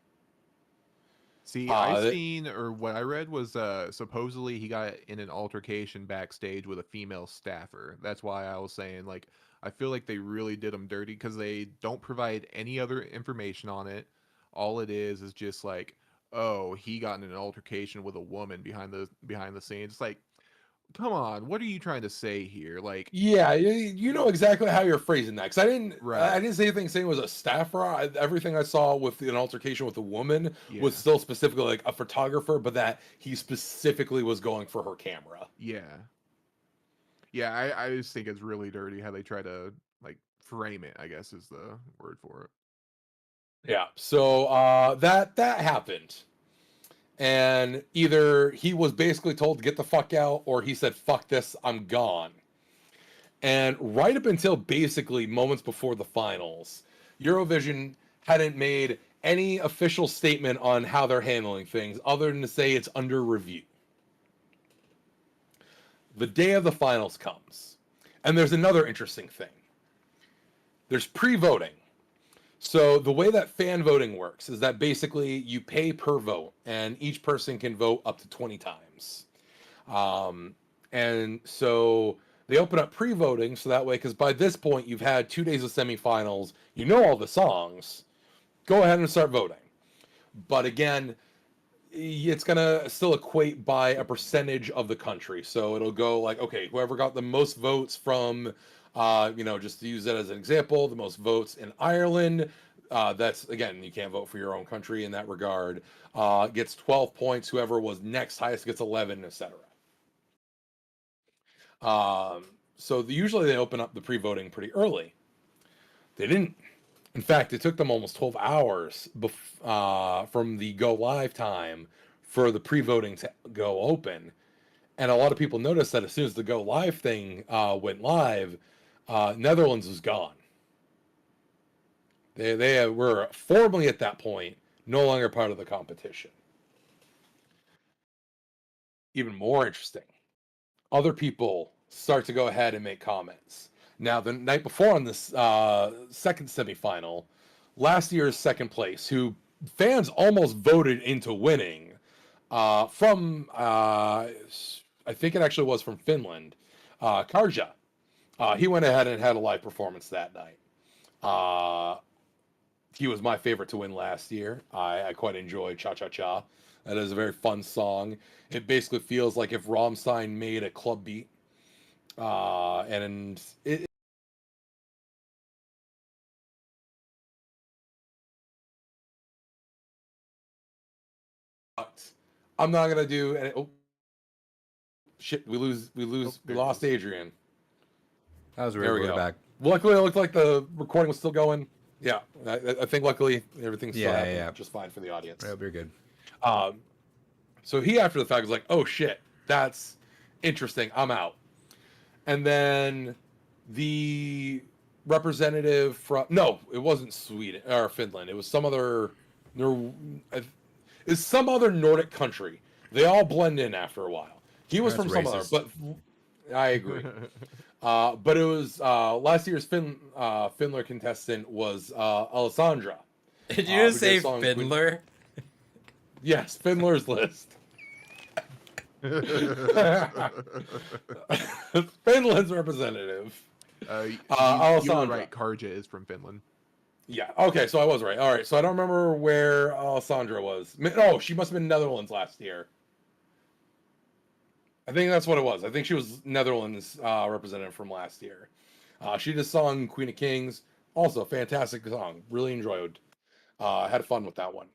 See, I've seen, or what I read was supposedly he got in an altercation backstage with a female staffer. That's why I was saying, like, I feel like they really did him dirty because they don't provide any other information on it. All it is just like, oh, he got in an altercation with a woman behind the scenes. It's like, come on, what are you trying to say here? Like, yeah, you know exactly how you're phrasing that, because I didn't say anything saying it was a staffer. Everything I saw with an altercation with a woman was still specifically like a photographer, but that he specifically was going for her camera. Yeah, I just think it's really dirty how they try to like frame it, I guess is the word for it. Yeah, so that happened. And either he was basically told to get the fuck out, or he said, fuck this, I'm gone. And right up until basically moments before the finals, Eurovision hadn't made any official statement on how they're handling things, other than to say it's under review. The day of the finals comes, and there's another interesting thing. There's pre-voting. So the way that fan voting works is that basically you pay per vote, and each person can vote up to 20 times. And so they open up pre-voting so that way, because by this point you've had 2 days of semifinals, you know all the songs, go ahead and start voting. But again, it's going to still equate by a percentage of the country. So it'll go like, okay, whoever got the most votes from, just to use that as an example, the most votes in Ireland, that's, again, you can't vote for your own country in that regard, gets 12 points. Whoever was next highest gets 11, etc. Usually they open up the pre-voting pretty early. They didn't. In fact, it took them almost 12 hours from the go live time for the pre-voting to go open. And a lot of people noticed that as soon as the go live thing went live, Netherlands was gone. They were formally at that point no longer part of the competition. Even more interesting, other people start to go ahead and make comments. Now, the night before on this second semifinal, last year's second place, who fans almost voted into winning, from I think it actually was from Finland, Karja. He went ahead and had a live performance that night. He was my favorite to win last year. I quite enjoyed Cha Cha Cha. That is a very fun song. It basically feels like if Rammstein made a club beat. And it, I'm not gonna do any, oh shit, we lost Adrian. That was There weird. we We're go. back. Luckily, it looked like the recording was still going. Yeah, I think luckily everything's still happening just fine for the audience. I hope you're good. So he, after the fact, was like, "Oh shit, that's interesting. I'm out." And then the representative from it wasn't Sweden or Finland. It was some other it's some other Nordic country. They all blend in after a while. He was That's from some racist. other, but I agree. But it was last year's Finler contestant was Alessandra. Did you who just did say a song Fiddler? Yes, Finler's List. Finland's representative. You Alessandra. were right. Karja is from Finland. Yeah. Okay. So I was right. All right. So I don't remember where Alessandra was. Oh, she must have been Netherlands last year. I think that's what it was. I think she was Netherlands representative from last year. She did a song Queen of Kings. Also, fantastic song. Really enjoyed. Had fun with that one.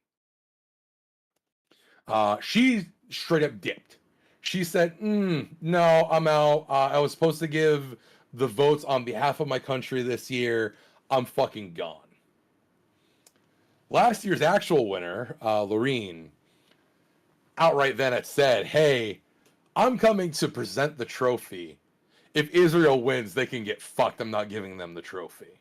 She straight up dipped. She said, "No, I'm out. I was supposed to give the votes on behalf of my country this year. I'm fucking gone." Last year's actual winner, Loreen, outright then had said, "Hey, I'm coming to present the trophy. If Israel wins, they can get fucked. I'm not giving them the trophy."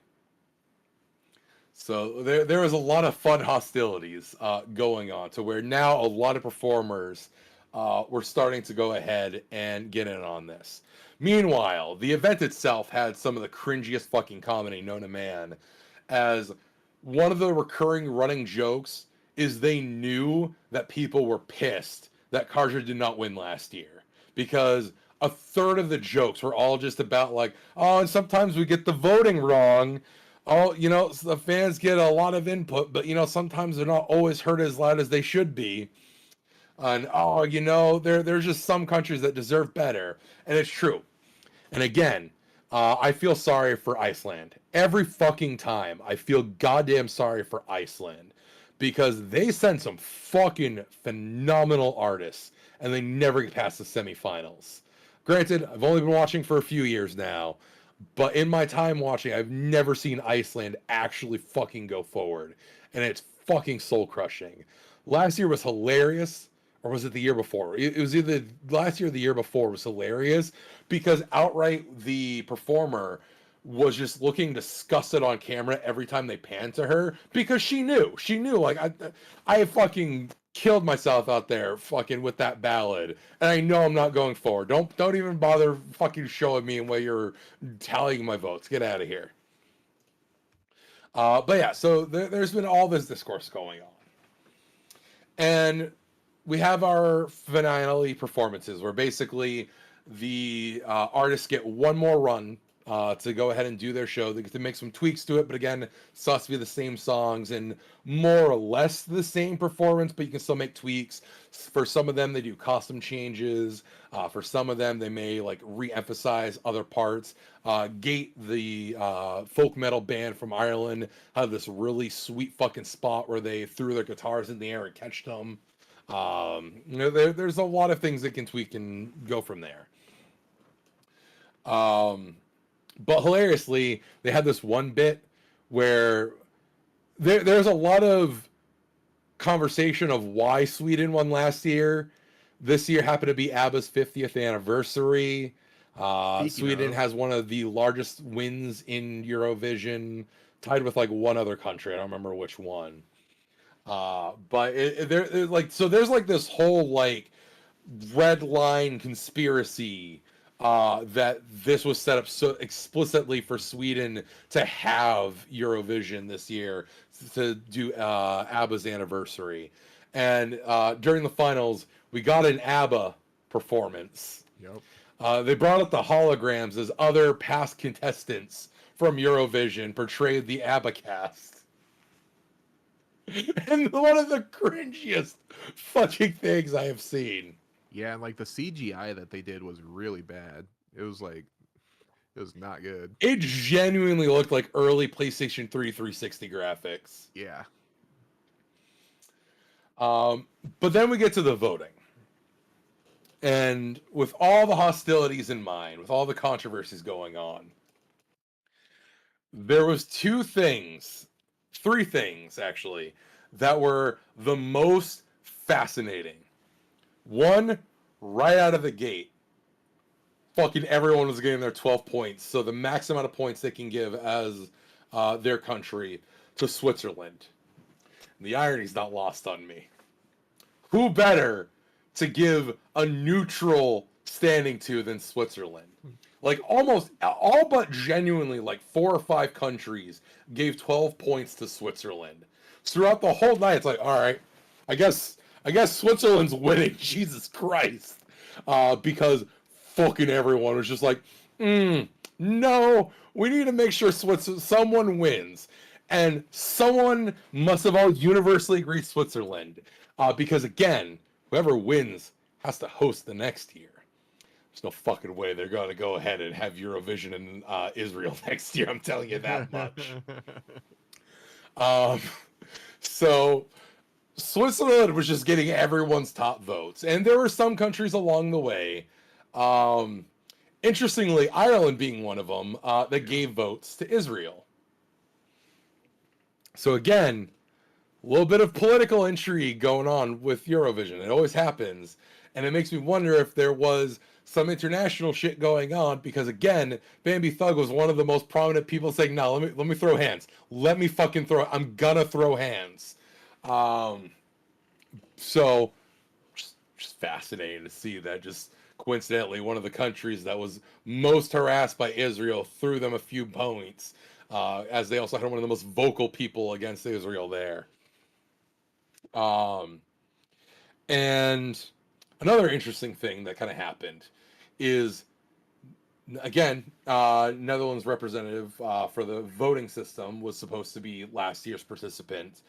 So there was a lot of fun hostilities going on to where now a lot of performers were starting to go ahead and get in on this. Meanwhile, the event itself had some of the cringiest fucking comedy known to man, as one of the recurring running jokes is they knew that people were pissed that Karja did not win last year, because a third of the jokes were all just about like, oh, and sometimes we get the voting wrong. Oh, the fans get a lot of input, but sometimes they're not always heard as loud as they should be. And there's just some countries that deserve better, and it's true. And again, I feel sorry for Iceland. Every fucking time, I feel goddamn sorry for Iceland, because they send some fucking phenomenal artists, and they never get past the semifinals. Granted, I've only been watching for a few years now, but in my time watching, I've never seen Iceland actually fucking go forward, and it's fucking soul crushing. Last year was hilarious, or was it the year before? It was either last year or the year before was hilarious, because outright the performer was just looking disgusted on camera every time they panned to her, because she knew like I fucking killed myself out there fucking with that ballad, and I know I'm not going forward. Don't even bother fucking showing me while you're tallying my votes. Get out of here. But yeah, so there's been all this discourse going on, and we have our finale performances where basically the artists get one more run to go ahead and do their show. They get to make some tweaks to it, but again, it's supposed to be the same songs and more or less the same performance, but you can still make tweaks. For some of them, they do costume changes. For some of them, they may like re-emphasize other parts. Gate, the folk metal band from Ireland, had this really sweet fucking spot where they threw their guitars in the air and catched them. There's a lot of things that can tweak and go from there. But hilariously, they had this one bit where there's a lot of conversation of why Sweden won last year. This year happened to be ABBA's 50th anniversary. Sweden has one of the largest wins in Eurovision, tied with like one other country. I don't remember which one. But there's like this whole like red line conspiracy that this was set up so explicitly for Sweden to have Eurovision this year, to do ABBA's anniversary. And during the finals, we got an ABBA performance. Yep. They brought up the holograms as other past contestants from Eurovision portrayed the ABBA cast. And one of the cringiest fucking things I have seen. Yeah, and like the CGI that they did was really bad. It was like, it was not good. It genuinely looked like early PlayStation 3 360 graphics. Yeah. But then we get to the voting. And with all the hostilities in mind, with all the controversies going on, there was three things actually, that were the most fascinating. One, right out of the gate, fucking everyone was getting their 12 points, so the max amount of points they can give as their country to Switzerland. And the irony's not lost on me. Who better to give a neutral standing to than Switzerland? Like almost all but genuinely like 4 or 5 countries gave 12 points to Switzerland. Throughout the whole night, it's like, all right, I guess Switzerland's winning. Jesus Christ. Because fucking everyone was just like, no, we need to make sure someone wins. And someone must have all universally agreed Switzerland. Because again, whoever wins has to host the next year. There's no fucking way they're going to go ahead and have Eurovision in Israel next year. I'm telling you that much. So Switzerland was just getting everyone's top votes. And there were some countries along the way. Interestingly, Ireland being one of them, that gave votes to Israel. So again, a little bit of political intrigue going on with Eurovision. It always happens. And it makes me wonder if there was some international shit going on, because again, Bambi Thug was one of the most prominent people saying, no, let me throw hands. Let me fucking I'm gonna throw hands. So just fascinating to see that. Just coincidentally, one of the countries that was most harassed by Israel threw them a few points, as they also had one of the most vocal people against Israel there. And another interesting thing that kind of happened is, again, Netherlands representative for the voting system was supposed to be last year's participant.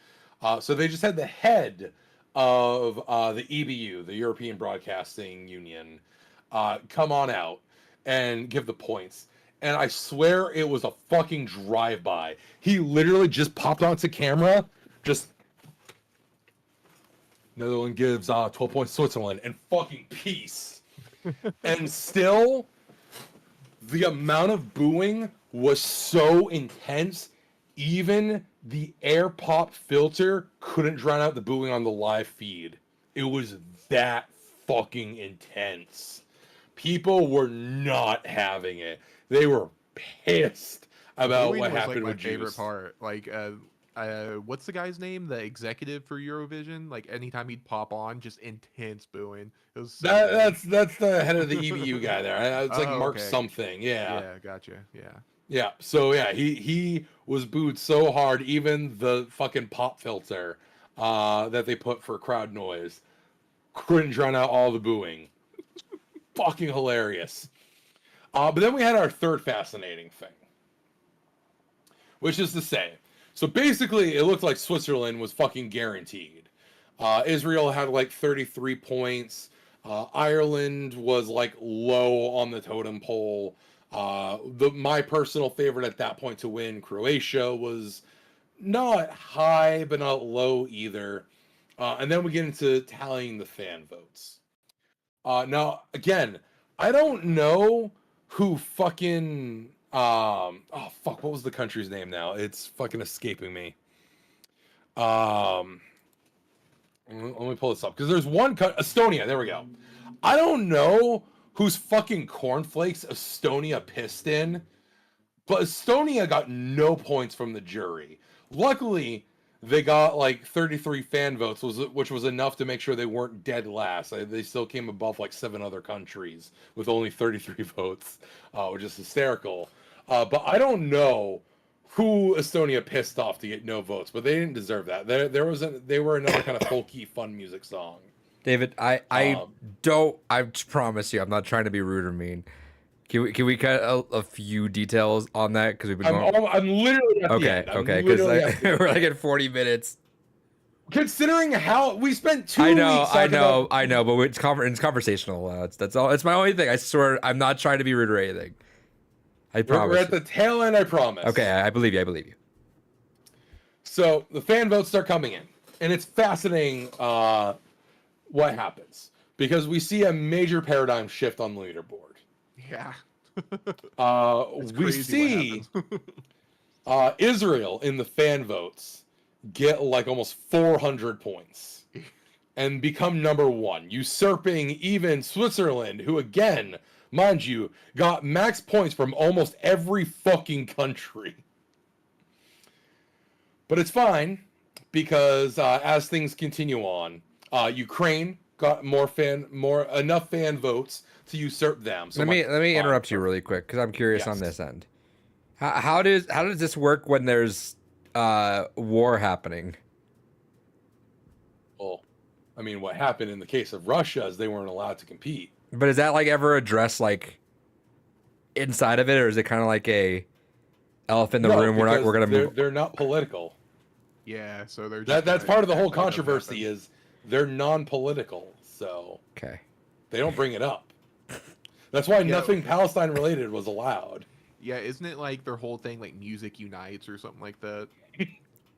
So they just had the head of the EBU, the European Broadcasting Union, come on out and give the points. And I swear it was a fucking drive-by. He literally just popped onto camera, just... Netherlands gives 12 points to Switzerland, and fucking peace. And still, the amount of booing was so intense, even the air pop filter couldn't drown out the booing on the live feed. It was that fucking intense. People were not having it. They were pissed about what happened with my favorite Juice. part. Like, what's the guy's name? The executive for Eurovision. Like, anytime he'd pop on, just intense booing. It was so good. That's the head of the EBU guy there. It's like Mark okay. something. Yeah. Yeah, gotcha. Yeah. Yeah. So yeah, he was booed so hard, even the fucking pop filter that they put for crowd noise couldn't drown out all the booing. Fucking hilarious. But then we had our third fascinating thing, which is to say, so basically it looked like Switzerland was fucking guaranteed. Israel had like 33 points. Ireland was like low on the totem pole. My personal favorite at that point to win, Croatia, was not high but not low either. And then we get into tallying the fan votes. Now again, I don't know who fucking oh fuck, what was the country's name now? It's fucking escaping me. Let me pull this up, because there's one Estonia, there we go. I don't know whose fucking cornflakes Estonia pissed in, but Estonia got no points from the jury. Luckily, they got like 33 fan votes, which was enough to make sure they weren't dead last. They still came above like 7 other countries with only 33 votes, which is hysterical. But I don't know who Estonia pissed off to get no votes, but they didn't deserve that. They were another kind of folky, fun music song. David, I Um, don't. I promise you, I'm not trying to be rude or mean. Can we cut a few details on that because we've been going. I'm literally at the Okay, end. I'm okay, because literally at the end. we're like at 40 minutes. Considering how we spent 2 I know, weeks I talking know, about I know, but it's conversational. That's all. It's my only thing. I swear, I'm not trying to be rude or anything. I we're promise. at the tail end, I promise. Okay, I believe you. I believe you. So the fan votes start coming in, and it's fascinating what happens because we see a major paradigm shift on the leaderboard. Yeah. It's We crazy see what happens. Israel in the fan votes get like almost 400 points and become number one, usurping even Switzerland, who again, mind you, got max points from almost every fucking country. But it's fine because as things continue on, Ukraine got enough fan votes to usurp them. So Let me fine, interrupt you perfect. really quick because I'm curious on Yes. this end. How does this work when there's war happening? Well, I mean, what happened in the case of Russia is they weren't allowed to compete. But is that like ever addressed like inside of it, or is it kind of like a elephant in the No, room? We're because gonna move. they're not political. Yeah, so they're That's just part of the whole let 'em controversy happen. is they're non-political, so Okay. they don't bring it up. That's why Yeah. nothing Palestine related was allowed. Yeah, isn't it like their whole thing like music unites or something like that?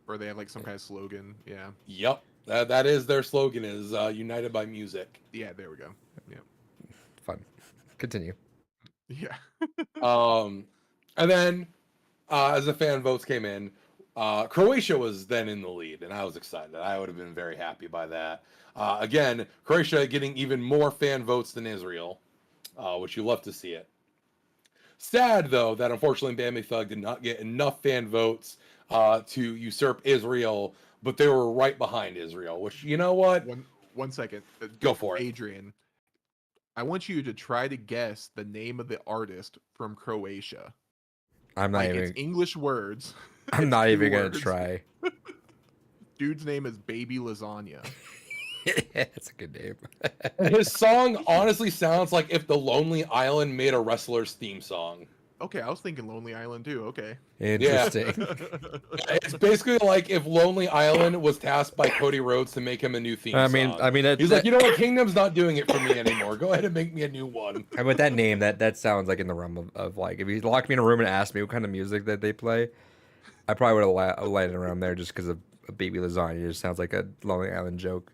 Or they have like some kind of slogan. Yeah. Yep, that is their slogan is united by music. Yeah, there we go. Yeah. Fun. Continue. Yeah. And then as the fan votes came in, Croatia was then in the lead, and I was excited. I would have been very happy by that. Again, Croatia getting even more fan votes than Israel, which you love to see it. Sad though that unfortunately Bambi Thug did not get enough fan votes to usurp Israel, but they were right behind Israel. Which you know what? One second. Go for it. Adrian, I want you to try to guess the name of the artist from Croatia. I'm not Like even. it's English words. I'm It's not 2 even gonna words. try. Dude's name is Baby Lasagna. That's a good name. His song honestly sounds like if the Lonely Island made a wrestler's theme song. Okay, I was thinking Lonely Island too. Okay. Interesting. It's basically like if Lonely Island was tasked by Cody Rhodes to make him a new theme I song. mean, He's like, you know what, Kingdom's not doing it for me anymore. Go ahead and make me a new one. with that name, that sounds like in the realm of like if you locked me in a room and asked me what kind of music that they play, I probably would have landed around there just because of a Baby Lasagna. It just sounds like a Lonely Island joke.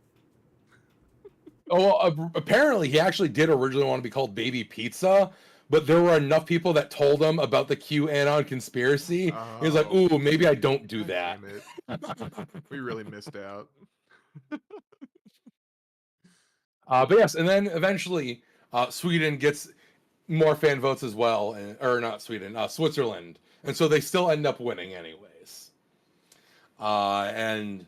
Oh, well, apparently he actually did originally want to be called Baby Pizza, but there were enough people that told him about the QAnon conspiracy. He was like, Oh. ooh, maybe I don't do God that. damn it. We really missed out. But yes, and then eventually Sweden gets more fan votes as well, or not Sweden, Switzerland, and so they still end up winning anyways. And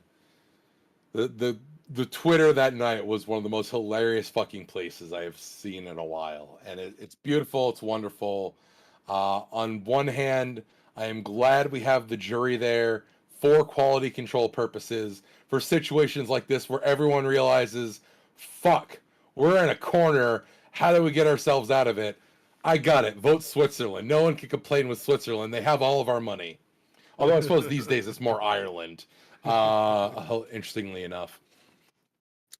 the Twitter that night was one of the most hilarious fucking places I have seen in a while, and it's beautiful, it's wonderful. On one hand, I am glad we have the jury there for quality control purposes, for situations like this where everyone realizes, fuck, we're in a corner. How do we get ourselves out of it? I got it. Vote Switzerland. No one can complain with Switzerland. They have all of our money. Although I suppose these days it's more Ireland, interestingly enough.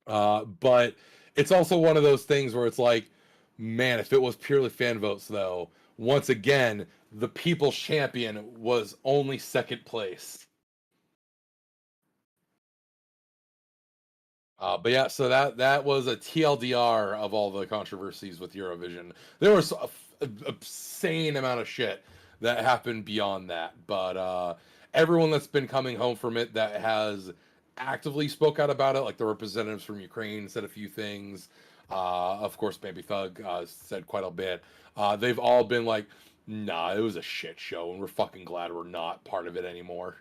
But it's also one of those things where it's like, man, if it was purely fan votes, though, once again, the people's champion was only second place. But yeah, so that was a TLDR of all the controversies with Eurovision. There was an obscene amount of shit that happened beyond that, but everyone that's been coming home from it that has actively spoke out about it, like the representatives from Ukraine said a few things. Of course, Baby Thug said quite a bit. They've all been like, nah, it was a shit show, and we're fucking glad we're not part of it anymore.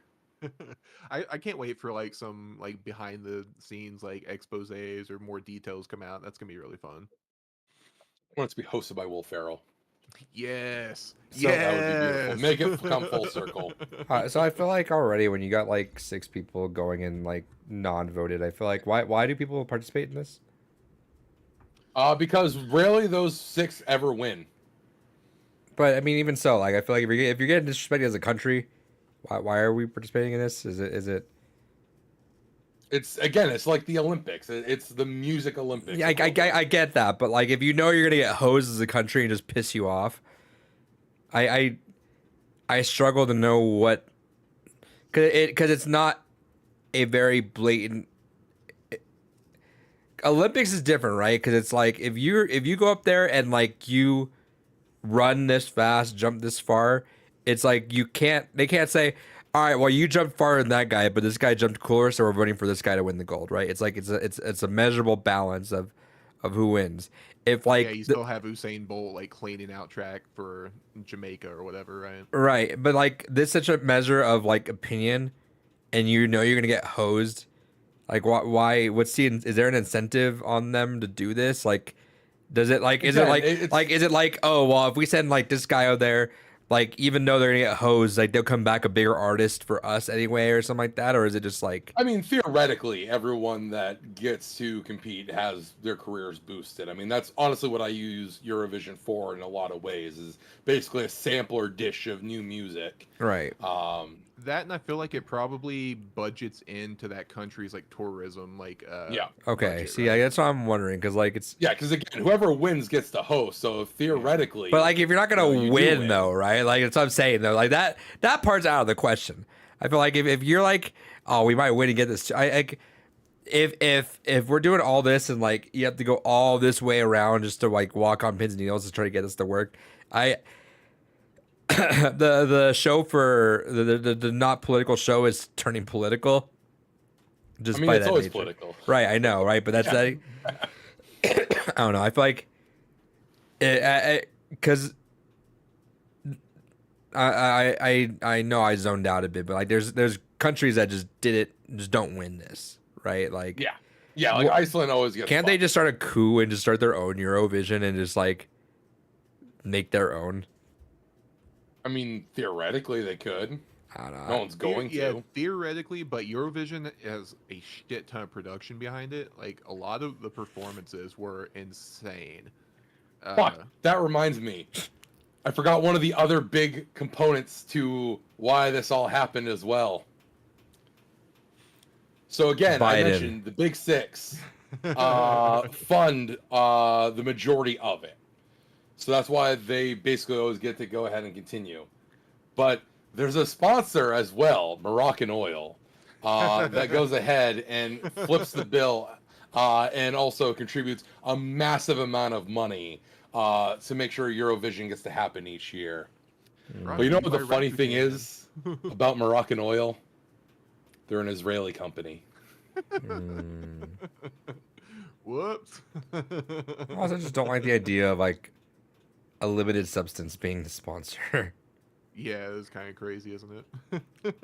I can't wait for like some like behind the scenes like exposés or more details come out. That's gonna be really fun. I want it to be hosted by Will Ferrell. Yes. So that would be beautiful. Make it come full circle. So I feel like already when you got like 6 people going in like non-voted, I feel like why do people participate in this? Because rarely those 6 ever win. But I mean, even so, like I feel like if you're getting disrespected as a country, why are we participating in this? Is it? It's like the Olympics. It's the music Olympics. Yeah, I get that, but like if you know you're gonna get hosed as a country and just piss you off, I struggle to know what, because it's not a very blatant. Olympics is different, right? Because it's like if you go up there and like you run this fast, jump this far, it's like they can't say, all right, well you jumped farther than that guy, but this guy jumped cooler, so we're voting for this guy to win the gold, right? It's like it's a measurable balance of who wins. If like Yeah, you still have Usain Bolt like cleaning out track for Jamaica or whatever, right? right, but like this such a measure of like opinion, and you know you're gonna get hosed. Like why? Is there an incentive on them to do this? Like, does it like is it Again, like it's- is it like, oh well, if we send like this guy out there, like even though they're gonna get hosed, like they'll come back a bigger artist for us anyway or something like that? Or is it just like, I mean, theoretically, everyone that gets to compete has their careers boosted. I mean, that's honestly what I use Eurovision for in a lot of ways. Is basically a sampler dish of new music. right? That, and I feel like it probably budgets into that country's like tourism, like Yeah. Okay, budget, see, right? that's what I'm wondering, because like it's, Yeah, because again, whoever wins gets to host. So theoretically, but like if you're not gonna you do win, win. though, right? Like that's what I'm saying though. Like that part's out of the question. I feel like if you're like, oh, we might win and get this, if we're doing all this and like you have to go all this way around just to like walk on pins and needles to try to get this to work, the show for the not political show is turning political. Just I mean, by it's that always nature. political. Right? I know, right? But that's that. I don't know. I feel like because I know I zoned out a bit, but like there's countries that just don't win this, right? Like Yeah, like Well, Iceland always gets. can't they fucked. just start a coup and just start their own Eurovision and just like make their own? I mean, theoretically, they could. I don't know. No one's going Yeah, to. theoretically, but Eurovision has a shit ton of production behind it. Like a lot of the performances were insane. Fuck, that reminds me. I forgot one of the other big components to why this all happened as well. So again, I Biden. mentioned the Big Six fund the majority of it. So that's why they basically always get to go ahead and continue. But there's a sponsor as well, Moroccan Oil, that goes ahead and flips the bill and also contributes a massive amount of money to make sure Eurovision gets to happen each year. But you know what the funny thing is about Moroccan Oil? They're an Israeli company. Whoops. I also just don't like the idea of like a limited substance being the sponsor. Yeah, it's kind of crazy, isn't it?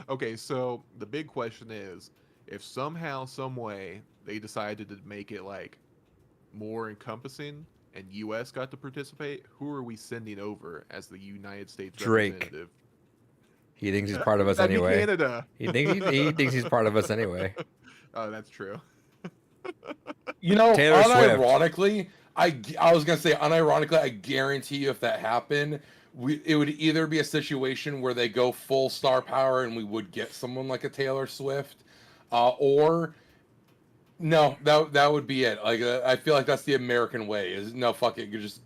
Okay, so the big question is, if somehow, some way, they decided to make it like more encompassing and U.S. got to participate, who are we sending over as the United States Drake. representative? He thinks he's part of us That'd be anyway. Canada. He thinks he's part of us anyway. Oh, that's true. You know, Taylor Swift. unironically, I was gonna say unironically, I guarantee you, if that happened, it would either be a situation where they go full star power and we would get someone like a Taylor Swift, or no, that would be it. Like I feel like that's the American way. Is no, fuck it, you just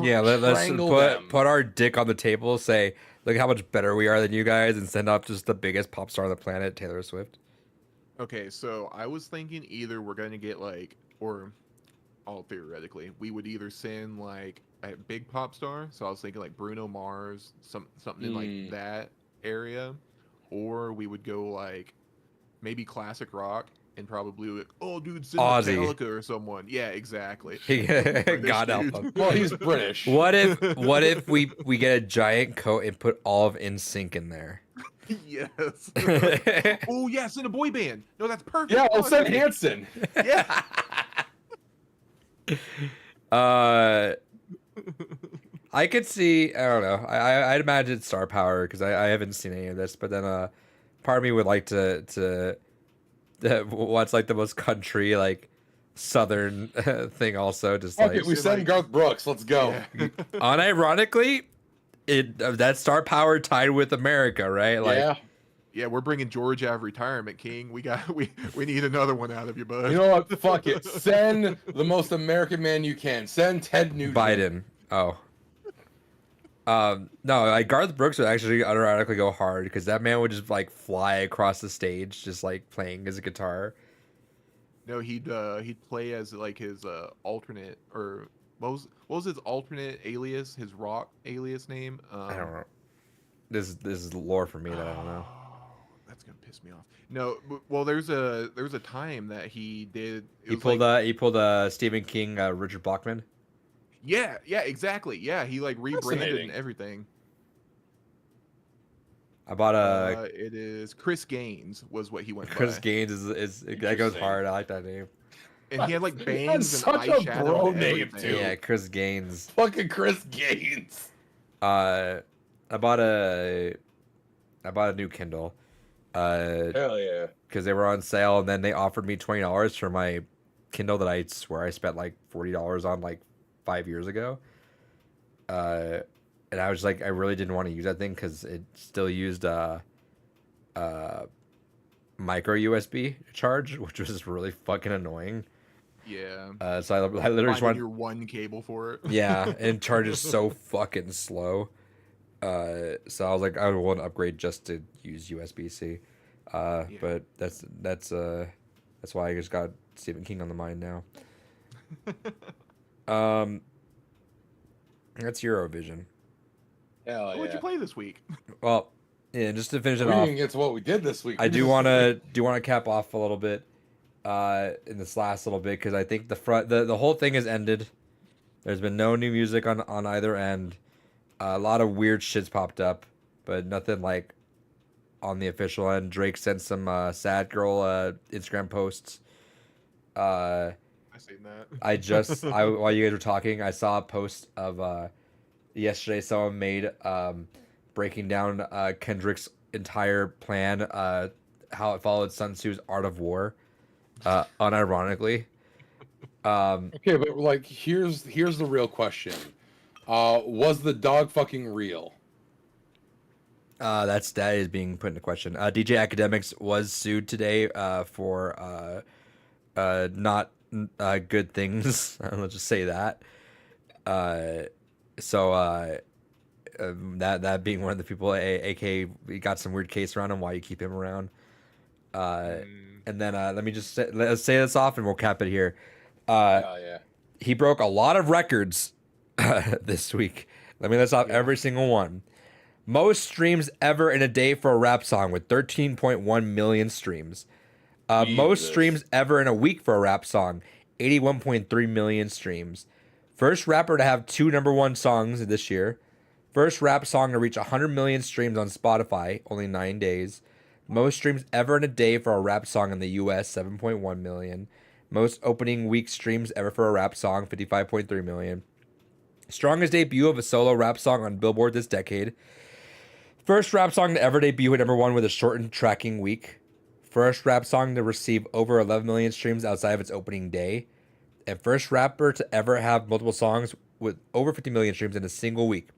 Yeah, let's strangle them. put our dick on the table. Say, look how much better we are than you guys, and send off just the biggest pop star on the planet, Taylor Swift. Okay, so I was thinking either we're going to get like, or all theoretically, we would either send like a big pop star. So I was thinking like Bruno Mars, something in like that area, or we would go like maybe classic rock and probably like, oh dude, send Ozzy. Metallica or someone. Yeah, exactly. God help dude. him. Well, he's British. What if we get a giant coat and put all of NSYNC in there? Yes. Oh yeah, send a boy band. No, that's perfect. Yeah, we'll send Awesome. Hanson. Yeah. I could see. I don't know. I'd imagine star power because I haven't seen any of this. But then part of me would like to what's like the most country like southern thing. Also, just Okay, like we send Garth Brooks. Let's go. Yeah. unironically, that star power tied with America, right? Like, Yeah. Yeah, we're bringing George out of retirement, King. We need another one out of you, bud. You know what? Fuck it. Send the most American man you can. Send Ted Nugent. Biden. Oh. No, like Garth Brooks would actually unironically go hard because that man would just like fly across the stage, just like playing his guitar. No, he'd play as like his alternate, or what was his alternate alias, his rock alias name? I don't know. This is lore for me that I don't know. That's gonna piss me off. No, well, there's a time that he did. It He was pulled like, he pulled Stephen King, Richard Bachman. yeah, exactly. Yeah, he like rebranded Fascinating. and everything. I bought a It is Chris Gaines was what he went Chris by. Gaines is that goes Interesting. hard. I like that name. And he had like That's bangs and such a eyeshadow bro and name, everything. too. Yeah, Chris Gaines. Fucking Chris Gaines. I bought a new Kindle. Hell yeah. Because they were on sale, and then they offered me $20 for my Kindle that I swear I spent like $40 on like 5 years ago. And I was like, I really didn't want to use that thing because it still used micro USB charge, which was really fucking annoying. Yeah. So I literally just Finding want, your one cable for it. yeah, and charges so fucking slow. So I was like, I would want to upgrade just to use USB-C. But that's why I just got Stephen King on the mind now. That's Eurovision. Hell yeah. What'd you play this week? Well, yeah, just to finish We it off, didn't get to what we did this week. I do want to cap off a little bit in this last little bit because I think the whole thing has ended. There's been no new music on either end. A lot of weird shits popped up, but nothing like on the official end. Drake sent some sad girl Instagram posts. I seen that. While you guys were talking, I saw a post of yesterday. Someone made breaking down Kendrick's entire plan, how it followed Sun Tzu's Art of War, unironically. Okay, but like here's the real question. Was the dog fucking real? That is being put into question. DJ Academics was sued today for not good things. Let's just say that. That being one of the people, aka we got some weird case around him. Why you keep him around? And then let me just let's say this off, and we'll cap it here. Yeah. He broke a lot of records this week. Let me list off every single one. Most streams ever in a day for a rap song with 13.1 million streams. Most Jesus. streams ever in a week for a rap song, 81.3 million streams. First rapper to have 2 #1 songs this year. First rap song to reach 100 million streams on Spotify, only 9 days. Most streams ever in a day for a rap song in the US, 7.1 million. Most opening week streams ever for a rap song, 55.3 million. Strongest debut of a solo rap song on Billboard this decade. First rap song to ever debut at #1 with a shortened tracking week. First rap song to receive over 11 million streams outside of its opening day. And first rapper to ever have multiple songs with over 50 million streams in a single week.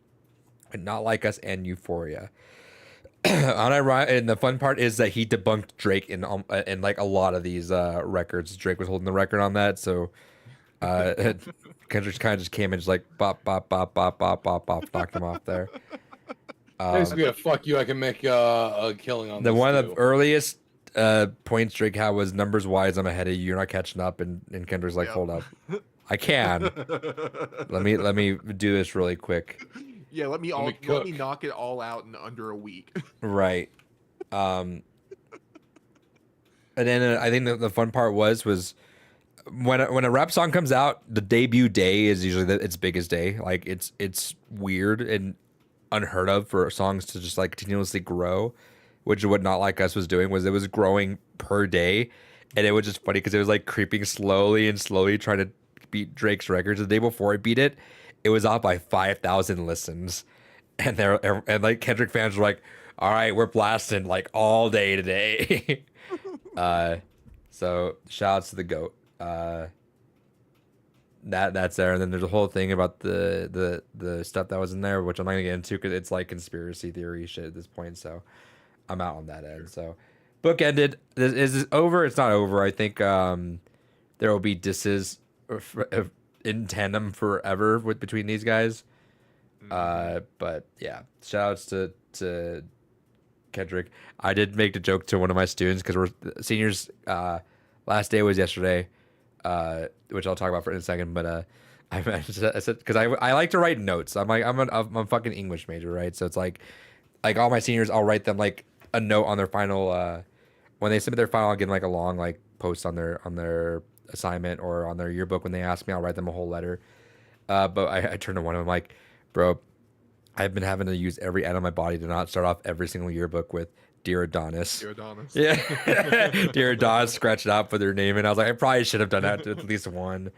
And Not Like Us and Euphoria. And the fun part is that he debunked Drake in like a lot of these records. Drake was holding the record on that, so Kendrick kind of just came in just like bop bop bop bop bop bop bop, knocked him off there. Basically, fuck you. I can make a killing on The this one of too. the earliest points Drake had was numbers wise. I'm ahead of you. You're not catching up, and Kendrick's like, Yep. hold up, I can. Let me do this really quick. Yeah, let me cook. knock it all out in under a week. Right. And then I think the fun part was when a rap song comes out, the debut day is usually its biggest day. Like it's weird and unheard of for songs to just like continuously grow, which is what Not Like Us was doing. Was it was growing per day, and it was just funny because it was like creeping slowly and slowly trying to beat Drake's records. The day before it beat it, it was off by 5,000 listens, and like Kendrick fans were like, "All right, we're blasting like all day today." So shout outs to the GOAT. that's there, and then there's a whole thing about the stuff that was in there, which I'm not gonna get into because it's like conspiracy theory shit at this point. So I'm out on that end. So book ended. Is this over? It's not over. I think there will be disses in tandem forever with between these guys. But yeah, shout outs to Kendrick. I did make the joke to one of my students because we're seniors. Last day was yesterday, which I'll talk about for in a second. But I said because I like to write notes. I'm a fucking English major, right? So it's like all my seniors, I'll write them like a note on their final when they submit their final. I'll give them like a long like post on their assignment or on their yearbook. When they ask me, I'll write them a whole letter. But I turned to one of them like, bro, I've been having to use every end of my body to not start off every single yearbook with Dear Adonis. Dear Adonis. Yeah. Dear Adonis, scratch it out, put their name in. I was like, I probably should have done that to at least one.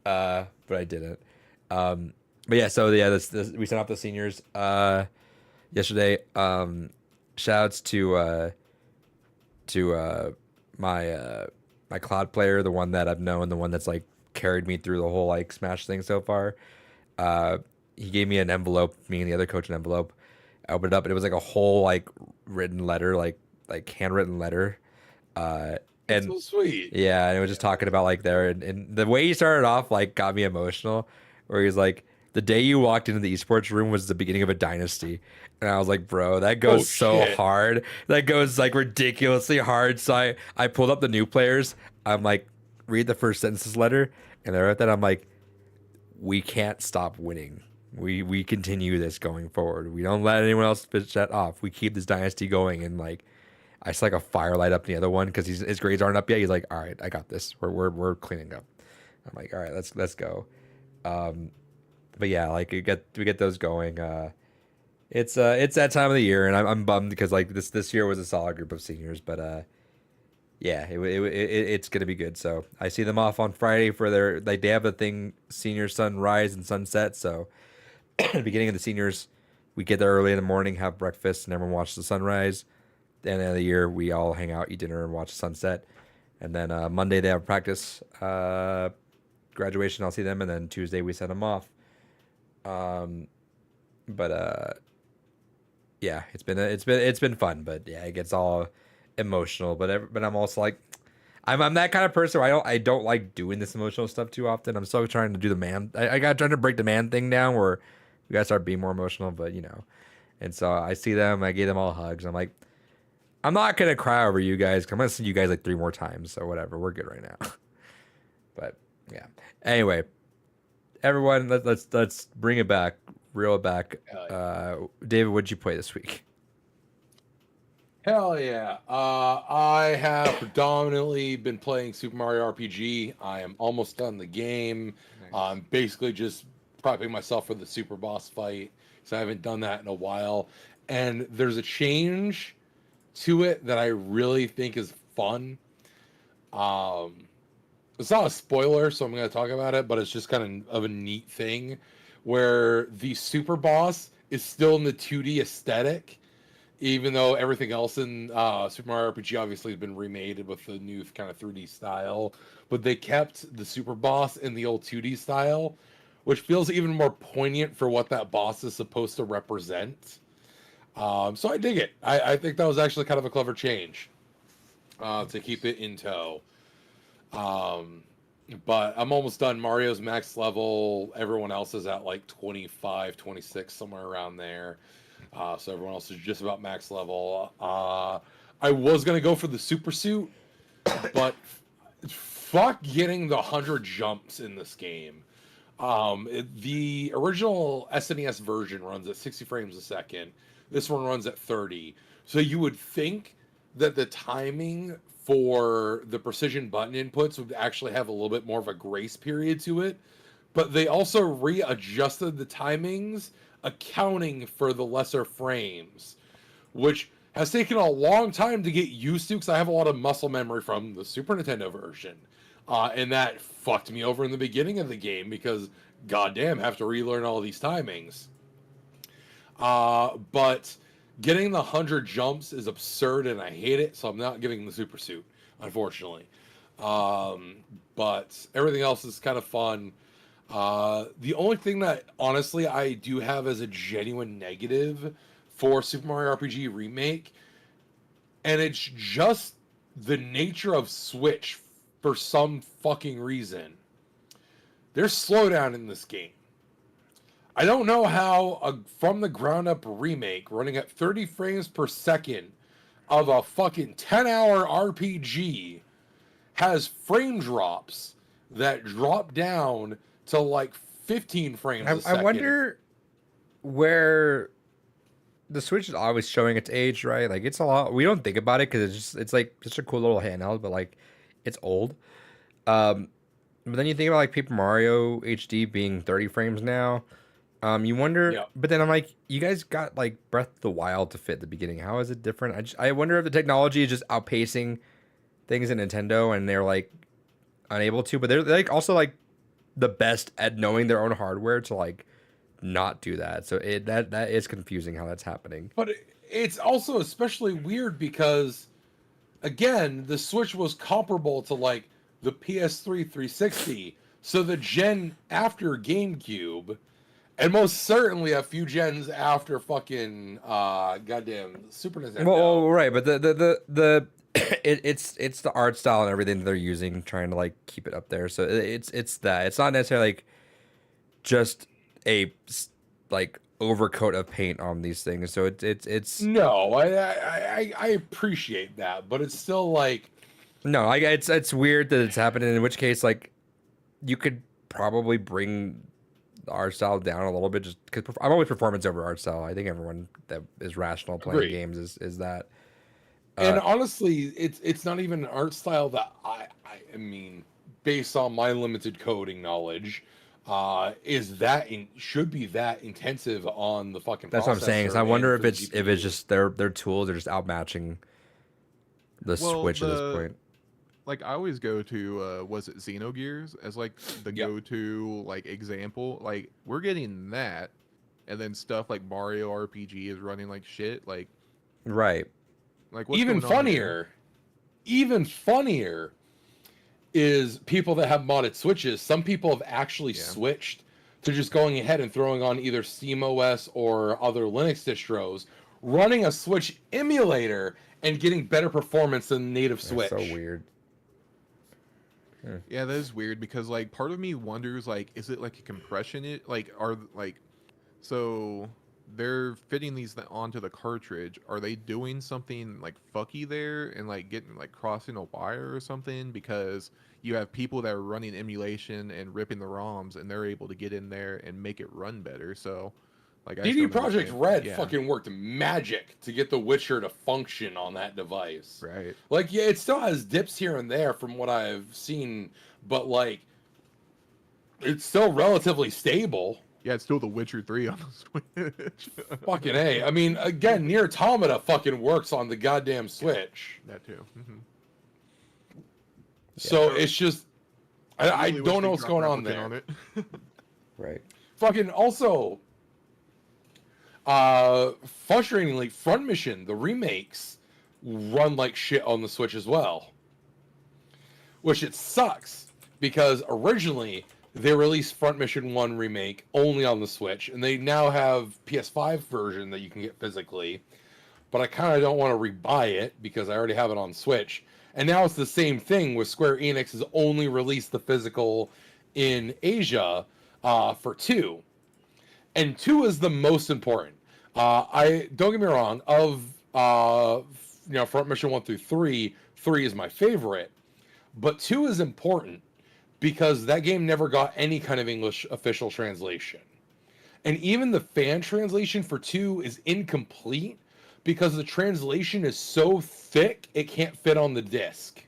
But I didn't. But yeah, so yeah, we sent off the seniors yesterday. Shouts to my cloud player, the one that I've known, the one that's like carried me through the whole like Smash thing so far. He gave me an envelope, me and the other coach an envelope. I opened it up and it was like a whole like written letter, like handwritten letter. And That's so sweet. yeah, and it was just talking about like there and the way he started off like got me emotional, where he's like, the day you walked into the esports room was the beginning of a dynasty. And I was like, bro, that goes so shit. hard. That goes like ridiculously hard. So I pulled up the new players. I'm like, read the first sentence of this letter. And I wrote that. I'm like, we can't stop winning. We continue this going forward. We don't let anyone else finish that off. We keep this dynasty going. And like, I saw like a firelight up in the other one because his grades aren't up yet. He's like, all right, I got this. We're cleaning up. I'm like, all right, let's go. But yeah, like we get those going. It's that time of the year, and I'm bummed because like this year was a solid group of seniors, but yeah, it's gonna be good. So I see them off on Friday for their like they have a thing senior sunrise and sunset. So at the beginning of the seniors, we get there early in the morning, have breakfast, and everyone watches the sunrise. At the end of the year, we all hang out, eat dinner, and watch the sunset. And then Monday they have practice, graduation. I'll see them, and then Tuesday we send them off. But yeah, it's been fun. But yeah, it gets all emotional. But I'm also like, I'm that kind of person where I don't like doing this emotional stuff too often. I'm still trying to do the man. I got trying to break the man thing down where we gotta start being more emotional. But you know, and so I see them. I gave them all hugs. I'm like, I'm not gonna cry over you guys. 'Cause I'm gonna see you guys like 3 more times. So whatever, we're good right now. But yeah. Anyway, everyone, let's bring it back, reel it back. David, what'd you play this week? Hell yeah. I have predominantly been playing Super Mario RPG. I am almost done the game. Nice. I'm basically just prepping myself for the super boss fight. So I haven't done that in a while. And there's a change to it that I really think is fun. It's not a spoiler, so I'm going to talk about it, but it's just kind of a neat thing where the super boss is still in the 2D aesthetic, even though everything else in Super Mario RPG obviously has been remade with the new kind of 3D style. But they kept the super boss in the old 2D style, which feels even more poignant for what that boss is supposed to represent. So I dig it. I think that was actually kind of a clever change to keep it in tow. But I'm almost done. Mario's max level. Everyone else is at like 25, 26, somewhere around there. So everyone else is just about max level. I was going to go for the super suit, but fuck getting the 100 jumps in this game. The original SNES version runs at 60 frames a second. This one runs at 30. So you would think that the timing for the precision button inputs would actually have a little bit more of a grace period to it. But they also readjusted the timings, accounting for the lesser frames, which has taken a long time to get used to because I have a lot of muscle memory from the Super Nintendo version. And that fucked me over in the beginning of the game because, goddamn, I have to relearn all these timings. But getting the 100 jumps is absurd and I hate it, so I'm not getting the super suit, unfortunately. But everything else is kind of fun. The only thing that honestly I do have as a genuine negative for Super Mario RPG Remake, and it's just the nature of Switch for some fucking reason. There's slowdown in this game. I don't know how a from the ground up remake running at 30 frames per second of a fucking 10-hour RPG has frame drops that drop down to like 15 frames a I second. wonder where the Switch is always showing its age, right? Like it's a lot. We don't think about it because it's like such a cool little handheld, but like it's old. But then you think about like Paper Mario HD being 30 frames now. You wonder, Yeah. but then I'm like, you guys got like Breath of the Wild to fit the beginning. How is it different? I wonder if the technology is just outpacing things in Nintendo and they're like unable to, but they're like also like the best at knowing their own hardware to like not do that. So that is confusing how that's happening. But it's also especially weird because, again, the Switch was comparable to like the PS3 360, so the gen after GameCube, and most certainly a few gens after fucking goddamn Super Nintendo. Well, right, but the it's the art style and everything that they're using, trying to like keep it up there. So it's that. It's not necessarily like just a like overcoat of paint on these things. So it's No, I appreciate that, but it's still like no, it's weird that it's happening. In which case, like you could probably bring the art style down a little bit, just because I'm always performance over art style. I think everyone that is rational playing Agreed. games is that. And honestly, it's not even an art style that I mean, based on my limited coding knowledge, should be that intensive on the fucking. That's what I'm saying. So I processor wonder and if for the it's GPU. just their tools are just outmatching the Well, Switch at this point. Like I always go to was it Xenogears as like the Yep. go-to like example. Like we're getting that, and then stuff like Mario RPG is running like shit. Right. What's Even going on there? funnier is people that have modded Switches. Some people have actually Yeah. switched to just going ahead and throwing on either SteamOS or other Linux distros, running a Switch emulator and getting better performance than native That's Switch. so weird. Yeah, that is weird because like part of me wonders like is it like a compression it like are like so they're fitting these onto the cartridge. Are they doing something like fucky there and like getting like crossing a wire or something? Because you have people that are running emulation and ripping the ROMs and they're able to get in there and make it run better. So like I just CD don't Projekt understand. Red Yeah, fucking worked magic to get The Witcher to function on that device. right. Like, yeah, it still has dips here and there from what I've seen, but like, it's still relatively stable. Yeah, it's still The Witcher 3 on the Switch. Fucking A. I mean, again, Nier Automata fucking works on the goddamn Switch. That too. So it's just, I really wish don't know they what's dropped going on Replicant there. it. Right. Fucking also, frustratingly, Front Mission, the remakes, run like shit on the Switch as well. Which it sucks, because originally they released Front Mission 1 remake only on the Switch, and they now have PS5 version that you can get physically. But I kind of don't want to rebuy it because I already have it on Switch. And now it's the same thing with Square Enix has only released the physical in Asia for 2. And 2 is the most important. I don't get me wrong, of Front Mission 1 through 3, 3 is my favorite. But 2 is important because that game never got any kind of English official translation. And even the fan translation for 2 is incomplete because the translation is so thick it can't fit on the disc.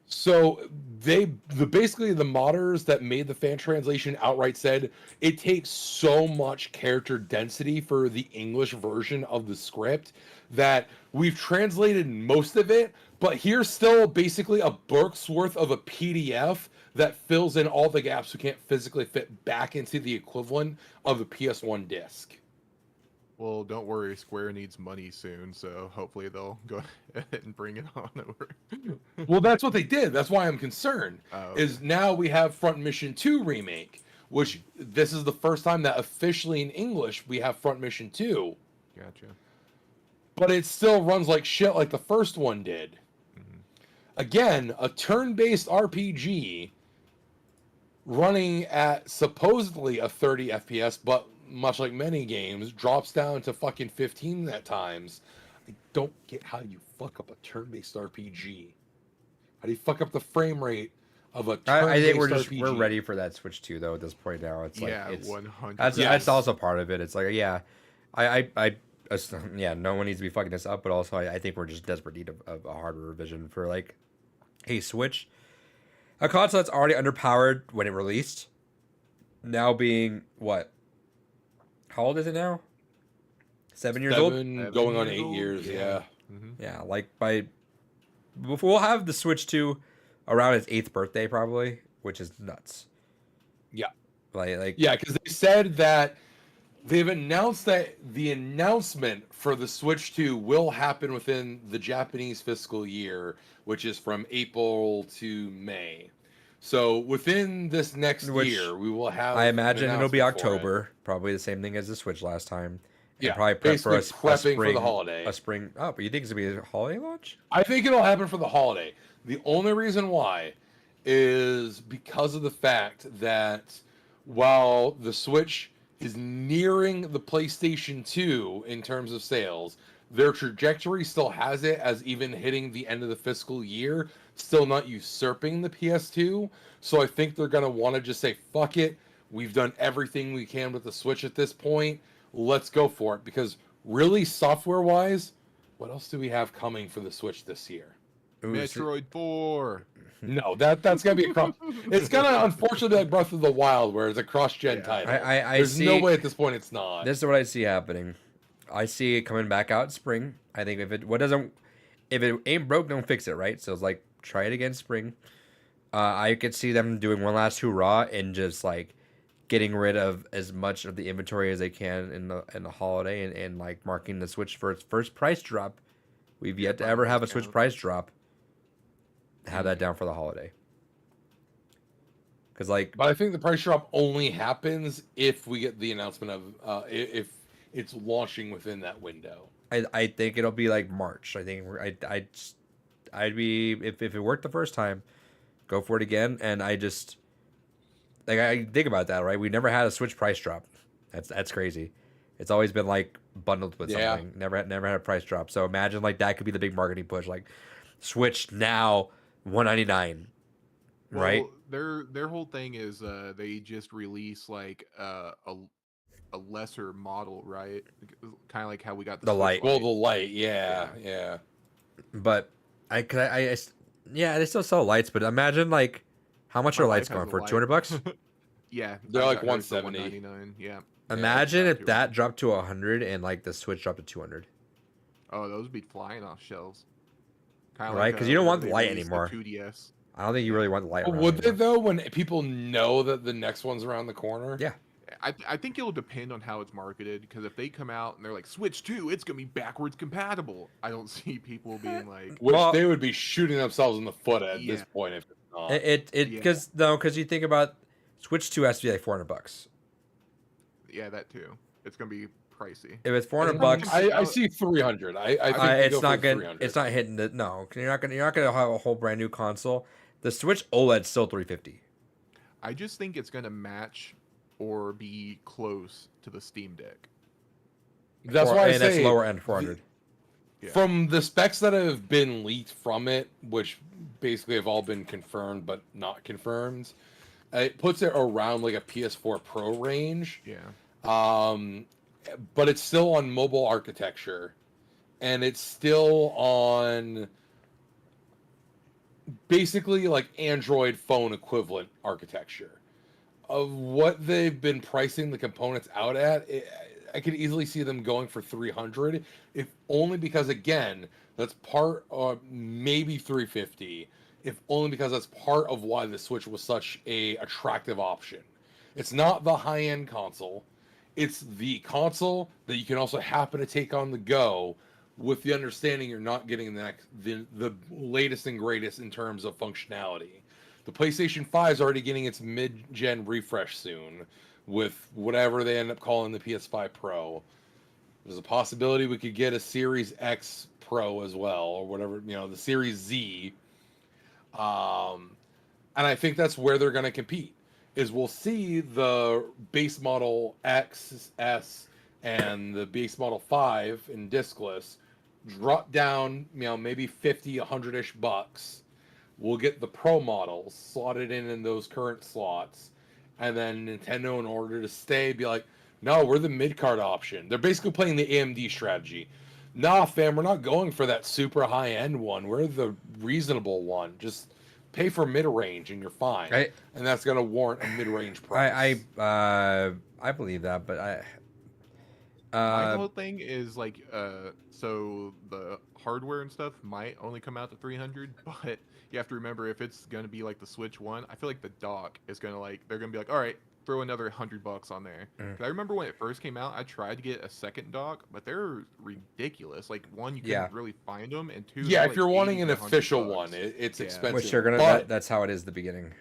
So basically the modders that made the fan translation outright said it takes so much character density for the English version of the script that we've translated most of it, but here's still basically a book's worth of a PDF that fills in all the gaps we can't physically fit back into the equivalent of a PS1 disc. Well, don't worry. Square needs money soon, so hopefully they'll go ahead and bring it on over. Well, that's what they did. That's why I'm concerned. Oh, Is now we have Front Mission 2 remake, which this is the first time that officially in English we have Front Mission 2, gotcha. but it still runs like shit like the first one did. Mhm. Again, a turn-based RPG running at supposedly a 30 FPS, but much like many games, drops down to fucking 15 at times. I don't get how you fuck up a turn-based RPG. How do you fuck up the frame rate of a turn-based I think RPG? we're ready for that Switch 2 though at this point now. It's like Yeah, it's 100. that's Yes. also part of it. It's like yeah, yeah, no one needs to be fucking this up, but also I think we're just desperate need of a hardware revision for like a Switch, a console that's already underpowered when it released. Now being what? How old is it now? 7 years old. 7 going on 8 old? years, yeah. Mhm. Yeah, like before we'll have the Switch 2 around its 8th birthday probably, which is nuts. Yeah. Like Yeah, because they said that they've announced that the announcement for the Switch 2 will happen within the Japanese fiscal year, which is from April to May. So within this next Which year, we will have. I an imagine it'll be announcement for it. October, probably the same thing as the Switch last time. And Yeah, probably prep for basically prepping for the holiday. A spring. Oh, but you think it's gonna be a holiday launch? I think it'll happen for the holiday. The only reason why is because of the fact that while the Switch is nearing the PlayStation 2 in terms of sales, their trajectory still has it as even hitting the end of the fiscal year, still not usurping the PS2. So I think they're going to want to just say, fuck it. We've done everything we can with the Switch at this point. Let's go for it. Because really, software wise, what else do we have coming for the Switch this year? Ooh, Metroid 4. No, that's gonna be a cross. It's gonna unfortunately be like Breath of the Wild, where it's a cross-gen Yeah. title. I There's see. no way at this point it's not. This is what I see happening. I see it coming back out in spring. I think if it ain't broke, don't fix it, right? So it's like try it again spring. I could see them doing one last hurrah and just like getting rid of as much of the inventory as they can in the holiday and like marking the Switch for its first price drop. We've yet to by ever have a discount. Switch price drop. Have that down for the holiday. Because like But I think the price drop only happens if we get the announcement of if it's launching within that window. I think it'll be like March. I think I'd be if it worked the first time, go for it again. And I just like I think about that, right? We never had a Switch price drop. That's crazy. It's always been like bundled with Yeah. something. Never had a price drop. So imagine like that could be the big marketing push. Like Switch now $199, right? Well, their whole thing is they just release like a lesser model, right? Kind of like how we got The Switch Lite. Well, the light, yeah. But yeah, they still sell lights. But imagine like how much My are wife lights has going a for? light. $200. Yeah, They're I like got hers for 170. $199, yeah. Imagine Yeah, if that dropped to 100 and like the Switch dropped to 200. Oh, those would be flying off shelves. Kinda Right, 'cause you don't want the light anymore. 2DS. I don't think you really want the light. But around would they anymore. though when people know that the next one's around the corner? Yeah. I think it'll depend on how it's marketed, because if they come out and they're like Switch 2, it's gonna be backwards compatible. I don't see people being like, Which Well- they would be shooting themselves in the foot at this Yeah. point if it's not. It Yeah. because you think about Switch 2 has to be like $400. yeah, that too. It's gonna be pricey. If it's $400 probably bucks, just- I see 300. I think they it's go not for good. 300. It's not hitting the no. You're not gonna have a whole brand new console. The Switch OLED's still $350. I just think it's gonna match or be close to the Steam Deck. That's why I and say that's lower end 400. Yeah. from the specs that have been leaked from it, which basically have all been confirmed but not confirmed, it puts it around like a PS4 Pro range. Yeah. But it's still on mobile architecture, and it's still on basically like Android phone equivalent architecture. Of what they've been pricing the components out at, I could easily see them going for 300, if only because again, that's part of maybe 350, if only because that's part of why the Switch was such a attractive option. It's not the high-end console. It's the console that you can also happen to take on the go, with the understanding you're not getting the latest and greatest in terms of functionality. The PlayStation 5 is already getting its mid-gen refresh soon, with whatever they end up calling the PS5 Pro. There's a possibility we could get a Series X Pro as well, or whatever, the Series Z. And I think that's where they're going to compete. Is we'll see the base model X, S, and the base model 5 in discless drop down, maybe 50, 100-ish bucks. We'll get the Pro models slotted in those current slots, and then Nintendo, in order to stay, be like, no, we're the mid-card option. They're basically playing the AMD strategy. Nah, fam, we're not going for that super high-end one. We're the reasonable one. Just pay for mid-range and you're fine. And that's going to warrant a mid-range price. I believe that, but my whole thing is like, so the hardware and stuff might only come out to 300, but you have to remember, if it's going to be like the Switch One, I feel like the dock is going to they're going to be like, all right, throw another $100 on there. I remember when it first came out, I tried to get a second dock, but they're ridiculous. Like, one, you couldn't really find them, and two, if you're wanting an official one, it's expensive. Which you're gonna. That's how it is at the beginning.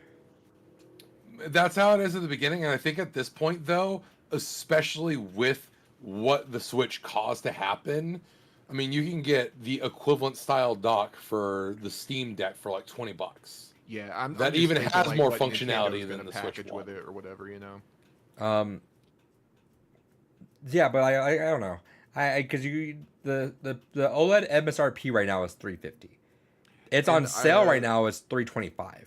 That's how it is at the beginning, and I think at this point, though, especially with what the Switch caused to happen, I mean, you can get the equivalent style dock for the Steam Deck for like $20. Yeah, I'm that just even thinking, has like, more what functionality Nintendo's than gonna the Switch package One. with it or whatever, Yeah, but I don't know. Because the OLED MSRP right now is $350. It's on sale right now. It's $325.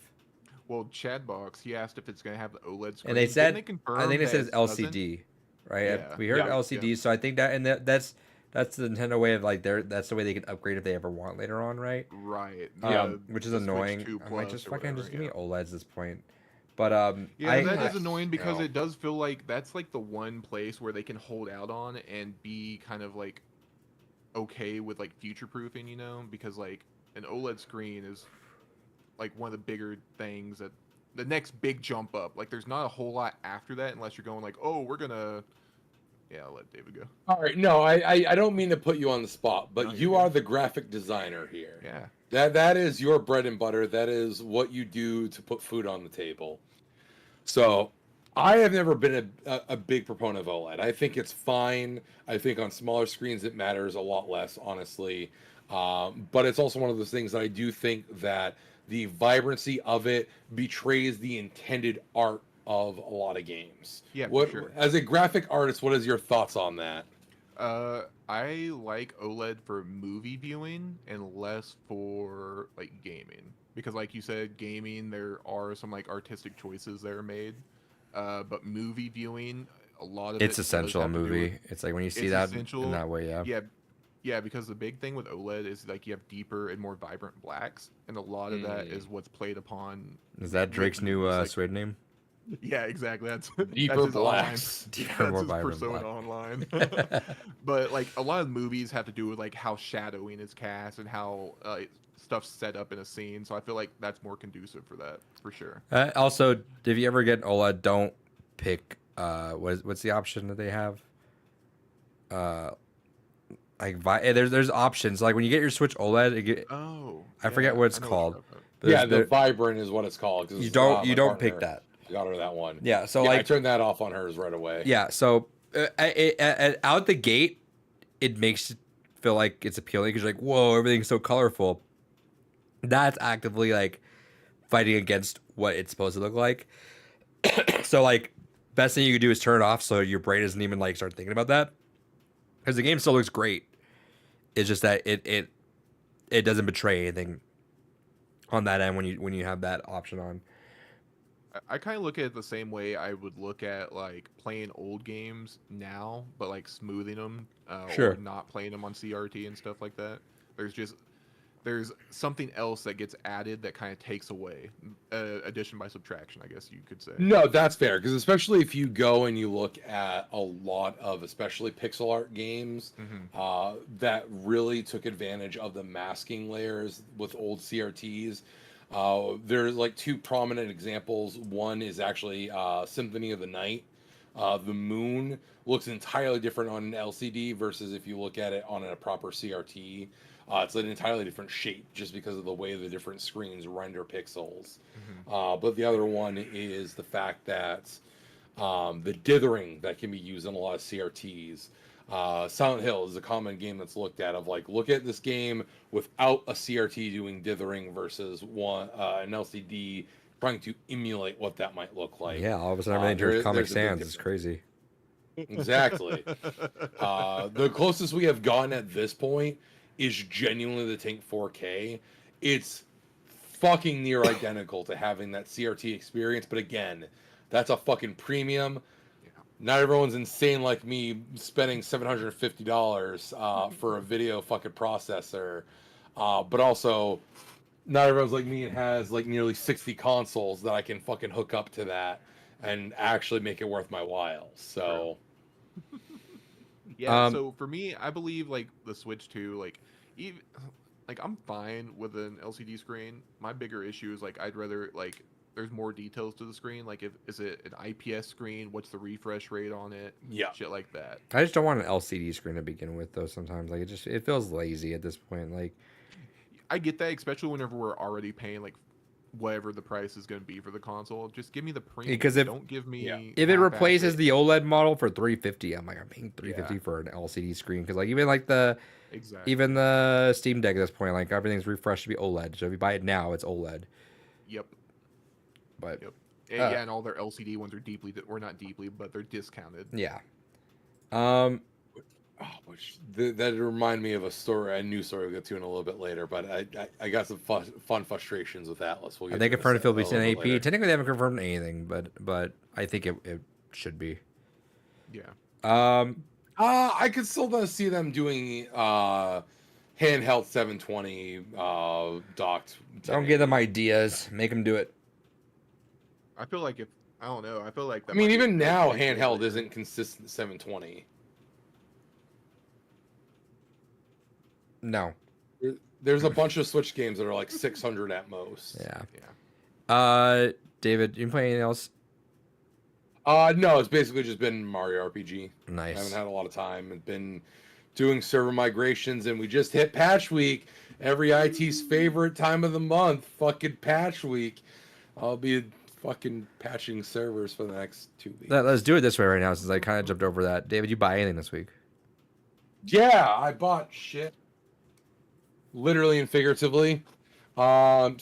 Well, Chadbox, he asked if it's going to have the OLED screen. And they said, confirm I think it that says it LCD, right? Yeah. We heard LCD, so I think that's the Nintendo way of that's the way they can upgrade if they ever want later on, right? Right. Which is the Switch annoying. 2 I might Plus just or fucking whatever, just give me OLEDs at this point. But that is annoying because it does feel like that's like the one place where they can hold out on and be kind of like okay with like future proofing, because like an OLED screen is like one of the bigger things, that the next big jump up. Like, there's not a whole lot after that unless you're going like, oh, we're gonna. Yeah, I'll let David go. All right, no, I don't mean to put you on the spot, but No, you you're are good. the graphic designer here. Yeah. That is your bread and butter. That is what you do to put food on the table. So I have never been a big proponent of OLED. I think it's fine. I think on smaller screens it matters a lot less, honestly. But it's also one of those things that I do think that the vibrancy of it betrays the intended art of a lot of games. Yeah, for What, sure. as a graphic artist, what is your thoughts on that? I like OLED for movie viewing and less for like gaming, because like you said, gaming, there are some like artistic choices that are made, but movie viewing, a lot of it's it essential does in have to do movie. with- It's like when you see it's that essential. in that way, Yeah, because the big thing with OLED is like you have deeper and more vibrant blacks, and a lot of that is what's played upon. Is that with Drake's new movies, like- Suede name? Yeah, exactly. That's Deeper that's his blacks. Deeper, more his vibrant persona black. online. But like a lot of movies have to do with like how shadowing is cast and how stuff's set up in a scene. So I feel like that's more conducive for that, for sure. Also, if you ever get an OLED, don't pick what's the option that they have? There's options. Like when you get your Switch OLED, I forget what it's called. The Vibrant is what it's called. 'Cause You don't my pick partner that. got her that one. Yeah, so I like turned that off on hers right away. Yeah, so out the gate, it makes it feel like it's appealing because you're like, whoa, everything's so colorful. That's actively like fighting against what it's supposed to look like. So like, best thing you could do is turn it off so your brain doesn't even like start thinking about that, because the game still looks great. It's just that it doesn't betray anything on that end when you have that option on. I kind of look at it the same way I would look at like playing old games now, but like smoothing them, Sure. or not playing them on CRT and stuff like that. There's something else that gets added that kind of takes away, addition by subtraction, I guess you could say. No, that's fair, because especially if you go and you look at a lot of especially pixel art games that really took advantage of the masking layers with old CRTs. There's like two prominent examples. One is actually Symphony of the Night, The moon looks entirely different on an LCD versus if you look at it on a proper CRT. It's an entirely different shape just because of the way the different screens render pixels. But the other one is the fact that the dithering that can be used in a lot of CRTs. Silent Hill is a common game that's looked at of like, look at this game without a CRT doing dithering versus an LCD trying to emulate what that might look like. Yeah, all of a sudden everything turns Comic there's a big Sans. It's crazy. Exactly. The closest we have gotten at this point is genuinely the Tank 4K. It's fucking near identical to having that CRT experience, but again, that's a fucking premium. Yeah. Not everyone's insane like me spending $750 for a video fucking processor, but also not everyone's like me and has like nearly 60 consoles that I can fucking hook up to that and actually make it worth my while. So Yeah, so for me, I believe like the Switch 2, like even like I'm fine with an LCD screen. My bigger issue is like I'd rather like there's more details to the screen. Like if is it an IPS screen? What's the refresh rate on it? yeah, Shit like that. I just don't want an LCD screen to begin with, though. Sometimes, like it feels lazy at this point. Like, I get that, especially whenever we're already paying like whatever the price is going to be for the console. Just give me the premium. Because don't give me if it replaces half-assed- the OLED model for 350, I'm like, I'm paying 350 Yeah. for an LCD screen. Because like even like the exactly even the Steam Deck at this point, like everything's refreshed to be OLED. So if you buy it now, it's OLED. Yep. But Yep. And, yeah, and all their LCD ones are deeply, or not deeply, but they're discounted. yeah. that remind me of a new story we'll get to in a little bit later. But I got some fun frustrations with Atlas. We'll get They to confirmed if it'll be a little bit 1080p. later. Technically, they haven't confirmed anything, but I think it should be. Yeah. I could still see them doing handheld 720 docked. Don't give them ideas. Make them do it. I feel like I don't know. I feel like that I mean, might be even now, big handheld later. isn't consistent 720. No. There's a bunch of Switch games that are like 600 at most. Yeah. Yeah. David, you play anything else? No, it's basically just been Mario RPG. I Nice. haven't had a lot of time. I've been doing server migrations, and we just hit patch week. Every IT's favorite time of the month, fucking patch week. I'll be fucking patching servers for the next 2 weeks. Let's do it this way right now, since I kind of jumped over that. David, you buy anything this week? Yeah, I bought shit. Literally and figuratively. A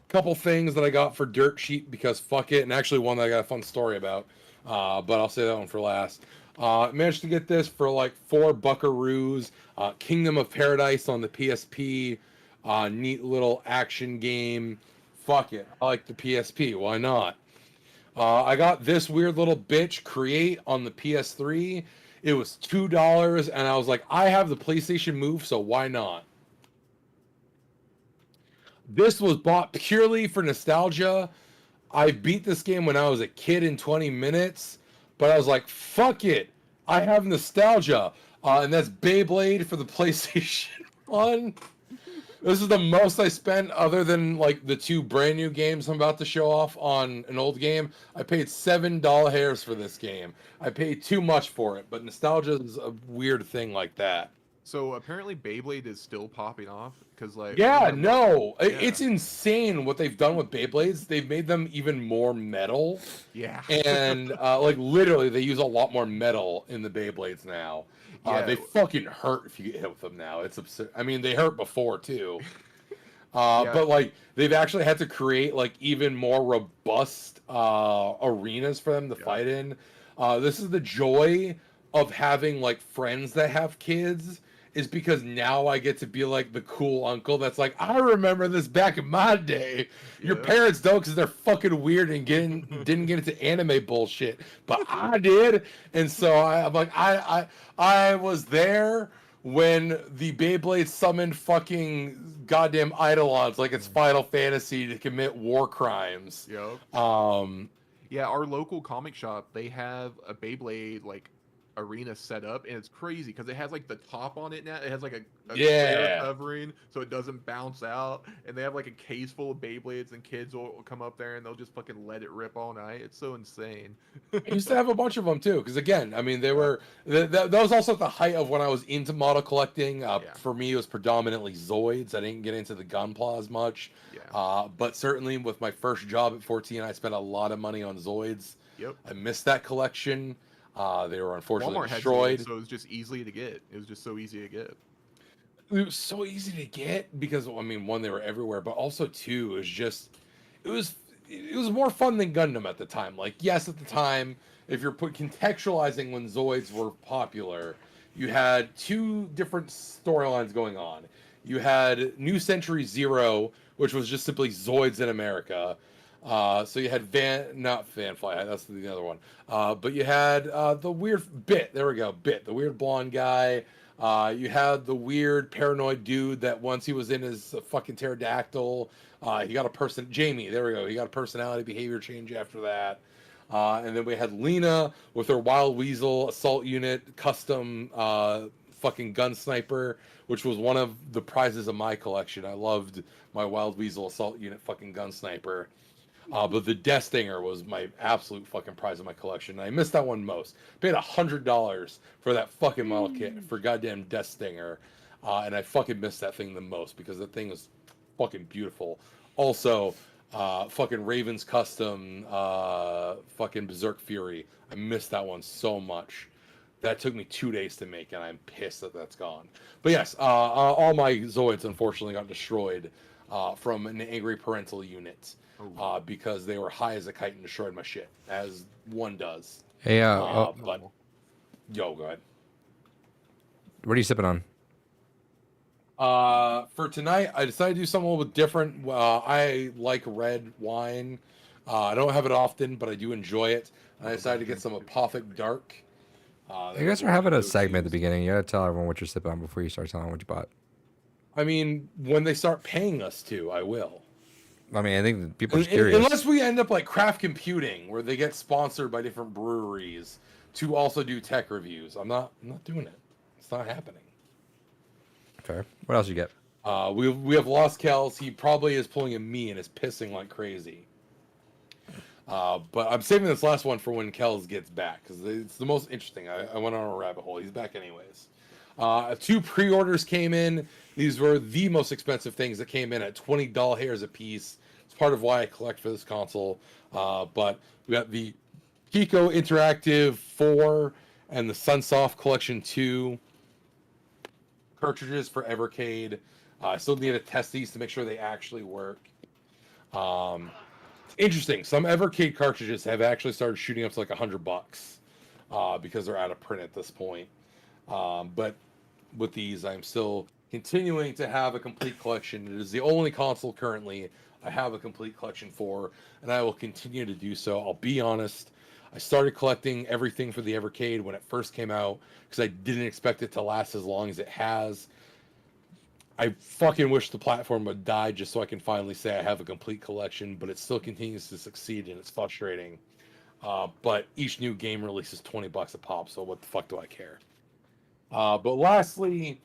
couple things that I got for dirt cheap because fuck it, and actually one that I got a fun story about. But I'll say that one for last. Managed to get this for like 4 buckaroos. Kingdom of Paradise on the PSP. Neat little action game. Fuck it, I like the PSP. Why not? I got this weird little bitch Create on the PS3. It was $2, and I was like, I have the PlayStation Move, so why not? This was bought purely for nostalgia. I beat this game when I was a kid in 20 minutes, but I was like, fuck it. I have nostalgia. And that's Beyblade for the PlayStation 1. This is the most I spent other than like the 2 brand new games I'm about to show off on an old game. I paid $7 for this game. I paid too much for it, but nostalgia is a weird thing like that. So apparently Beyblade is still popping off because like Yeah, when no, Yeah. it's insane what they've done with Beyblades. They've made them even more metal, yeah and like literally, they use a lot more metal in the Beyblades now. Yeah. They fucking hurt if you get hit with them now. It's absurd. I mean, they hurt before too. Yeah. But like they've actually had to create like even more robust arenas for them to Yeah. fight in. This is the joy of having like friends that have kids, is because now I get to be like the cool uncle that's like, I remember this back in my day. Your Yeah. parents don't, because they're fucking weird and didn't get into anime bullshit, but I did. And so I'm like, I was there when the Beyblade summoned fucking goddamn Eidolons like it's Final Fantasy to commit war crimes. Yep. Um, Yeah, our local comic shop, they have a Beyblade like arena set up, and it's crazy because it has like the top on it now. It has like a Yeah. clear covering so it doesn't bounce out, and they have like a case full of Beyblades, and kids will come up there and they'll just fucking let it rip all night. It's so insane. I used to have a bunch of them too, because again, I mean, they were that was also at the height of when I was into model collecting. Yeah. For me, it was predominantly Zoids. I didn't get into the Gunpla as much, Yeah. but certainly with my first job at 14, I spent a lot of money on Zoids. Yep. I missed that collection. They were unfortunately Walmart had destroyed. Zoids, so it was just easily to get. It was just so easy to get. It was so easy to get because I mean, one, they were everywhere, but also two, it was more fun than Gundam at the time. Like, yes, at the time, if you're contextualizing when Zoids were popular, you had two different storylines going on. You had New Century Zero, which was just simply Zoids in America. So you had not Vanfly, that's the other one. But you had the weird Bit. There we go, Bit, the weird blonde guy. You had the weird paranoid dude that once he was in his fucking pterodactyl, he got Jamie, there we go. He got a personality behavior change after that. And then we had Lena with her Wild Weasel assault unit custom fucking gun sniper, which was one of the prizes of my collection. I loved my Wild Weasel assault unit fucking gun sniper. But the Death Stinger was my absolute fucking prize of my collection. And I missed that one most. Paid $100 for that fucking model kit for goddamn Death Stinger. And I fucking missed that thing the most because that thing was fucking beautiful. Also, fucking Raven's Custom, fucking Berserk Fury. I missed that one so much. That took me 2 days to make, and I'm pissed that that's gone. But yes, all my Zoids unfortunately got destroyed from an angry parental unit. Because they were high as a kite and destroyed my shit, as one does. Hey, But yo, go ahead. what are you sipping on? For tonight, I decided to do something a little bit different. I like red wine. I don't have it often, but I do enjoy it. I decided to get some Apothic Dark. You guys are having a segment at the beginning. You gotta tell everyone what you're sipping on before you start telling what you bought. I mean, when they start paying us to, I will. I mean, I think that people are curious. Unless we end up like Craft Computing, where they get sponsored by different breweries to also do tech reviews. I'm not doing it. It's not happening. Fair. What else you get? We have Lost Kells. He probably is pulling a me and is pissing like crazy. But I'm saving this last one for when Kells gets back because it's the most interesting. I went on a rabbit hole. He's back anyways. 2 pre-orders came in. These were the most expensive things that came in at $20 a piece. It's part of why I collect for this console. But we got the Pico Interactive 4 and the Sunsoft Collection 2 cartridges for Evercade. I still need to test these to make sure they actually work. Interesting. Some Evercade cartridges have actually started shooting up to like $100 because they're out of print at this point. But with these, I'm still continuing to have a complete collection. It is the only console currently I have a complete collection for, and I will continue to do so. I'll be honest, I started collecting everything for the Evercade when it first came out because I didn't expect it to last as long as it has. I fucking wish the platform would die just so I can finally say I have a complete collection, but it still continues to succeed, and it's frustrating. But each new game release is $20 a pop, so what the fuck do I care? But lastly,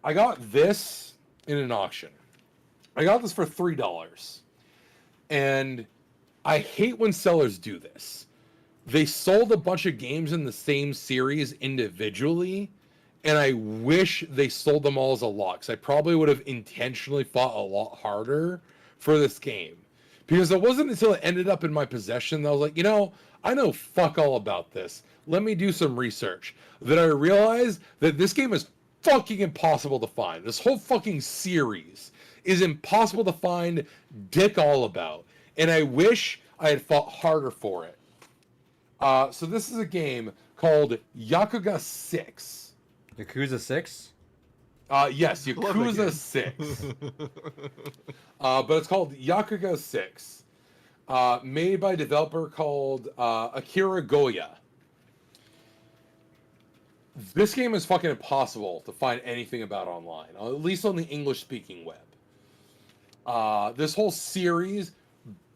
I got this in an auction. I got this for $3. And I hate when sellers do this. They sold a bunch of games in the same series individually, and I wish they sold them all as a lot, because I probably would have intentionally fought a lot harder for this game. Because it wasn't until it ended up in my possession that I was like, I know fuck all about this. Let me do some research. That I realized that this game is fucking impossible to find. This whole fucking series is impossible to find dick all about. And I wish I had fought harder for it. So this is a game called Yakuza 6. Yakuza 6? Yes, Yakuza 6. But it's called Yakuza 6. Made by a developer called Akira Goya. This game is fucking impossible to find anything about online, at least on the English-speaking web. This whole series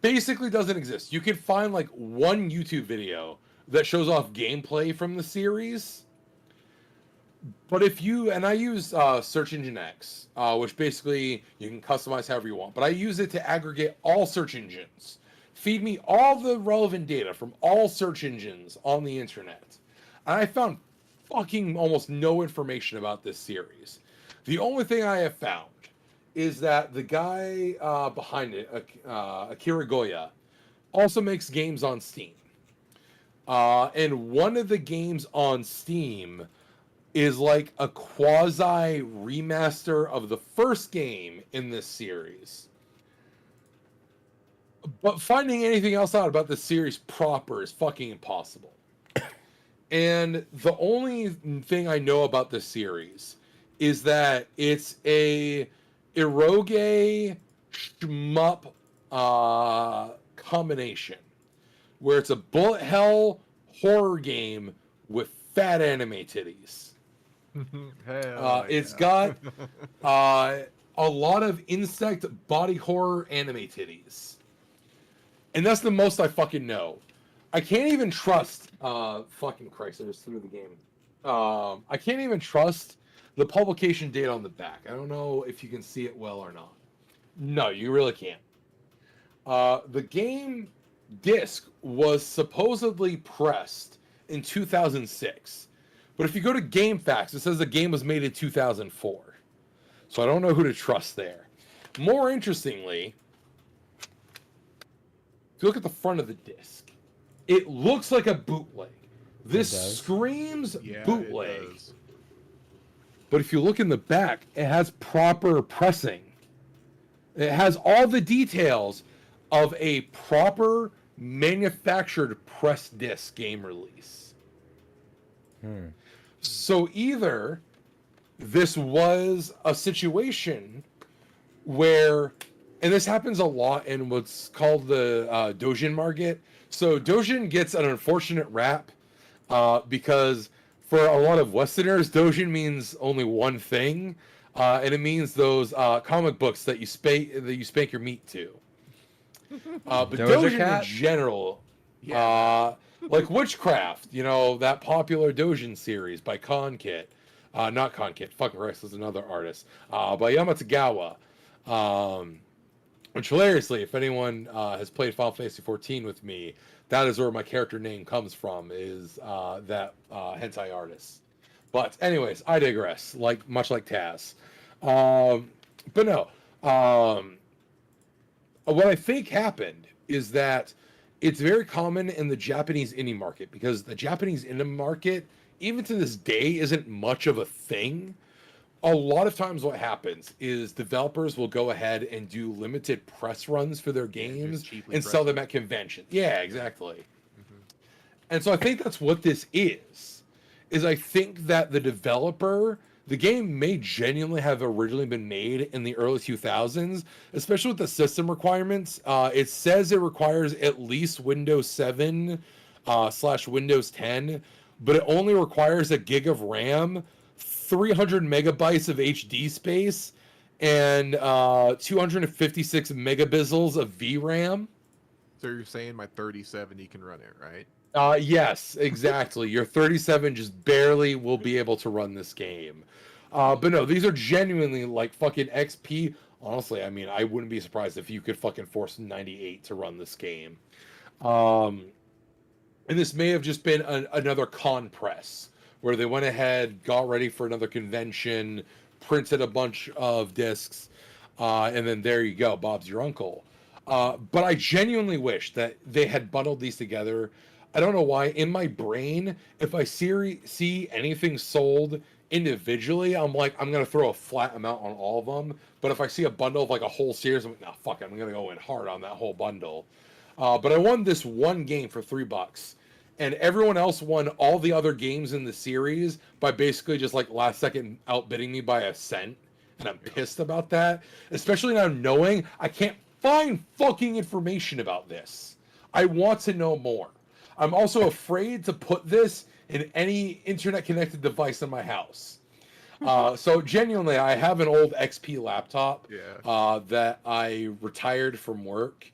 basically doesn't exist. You can find like one YouTube video that shows off gameplay from the series, But if you and I use Search Engine X, which basically you can customize however you want, but I use it to aggregate all search engines, feed me all the relevant data from all search engines on the internet, and I found fucking almost no information about this series. The only thing I have found is that the guy behind it, Akira Goya, also makes games on Steam. And one of the games on Steam is like a quasi remaster of the first game in this series. But finding anything else out about the series proper is fucking impossible. And the only thing I know about this series is that it's a eroge shmup combination where it's a bullet hell horror game with fat anime titties. It's got a lot of insect body horror anime titties. And that's the most I fucking know. I can't even trust fucking Christ, I just threw the game. I can't even trust the publication date on the back. I don't know if you can see it well or not. No, you really can't. The game disc was supposedly pressed in 2006. But if you go to GameFAQs, it says the game was made in 2004. So I don't know who to trust there. More interestingly, if you look at the front of the disc, it looks like a bootleg. This screams bootleg. It does. But if you look in the back, it has proper pressing. It has all the details of a proper manufactured press disc game release. So either this was a situation where, and this happens a lot in what's called the Dojin market. So Dojin gets an unfortunate rap because for a lot of Westerners, Dojin means only one thing, and it means those comic books that you spank your meat to. But Dojin in general, like Witchcraft, you know, that popular Dojin series by Konkit. Not Konkit, fucking Christ, was another artist. By Yamatagawa. Which, hilariously, if anyone has played Final Fantasy XIV with me, that is where my character name comes from, is that hentai artist. But anyways, I digress, much like Taz. But no, what I think happened is that it's very common in the Japanese indie market, because the Japanese indie market, even to this day, isn't much of a thing. A lot of times what happens is developers will go ahead and do limited press runs for their games and sell them at conventions. Yeah, exactly. And so I think that's what this is I think that the developer, the game may genuinely have originally been made in the early 2000s, especially with the system requirements. It says it requires at least Windows 7 / Windows 10, but it only requires a gig of RAM, 300 megabytes of HD space, and 256 megabizels of VRAM. So you're saying my 3070 can run it, right? Yes, exactly. Your 37 just barely will be able to run this game. But no, these are genuinely like fucking XP. Honestly, I mean, I wouldn't be surprised if you could fucking force 98 to run this game. And this may have just been another con press where they went ahead, got ready for another convention, printed a bunch of discs, and then there you go, Bob's your uncle. But I genuinely wish that they had bundled these together. I don't know why. In my brain, if I see anything sold individually, I'm like, I'm gonna throw a flat amount on all of them. But if I see a bundle of like a whole series, I'm like, nah, fuck it, I'm gonna go in hard on that whole bundle. But I won this one game for $3, and everyone else won all the other games in the series by basically just like last second outbidding me by a cent. And I'm pissed about that, especially now knowing I can't find fucking information about this. I want to know more. I'm also afraid to put this in any internet connected device in my house. So genuinely, I have an old XP laptop that I retired from work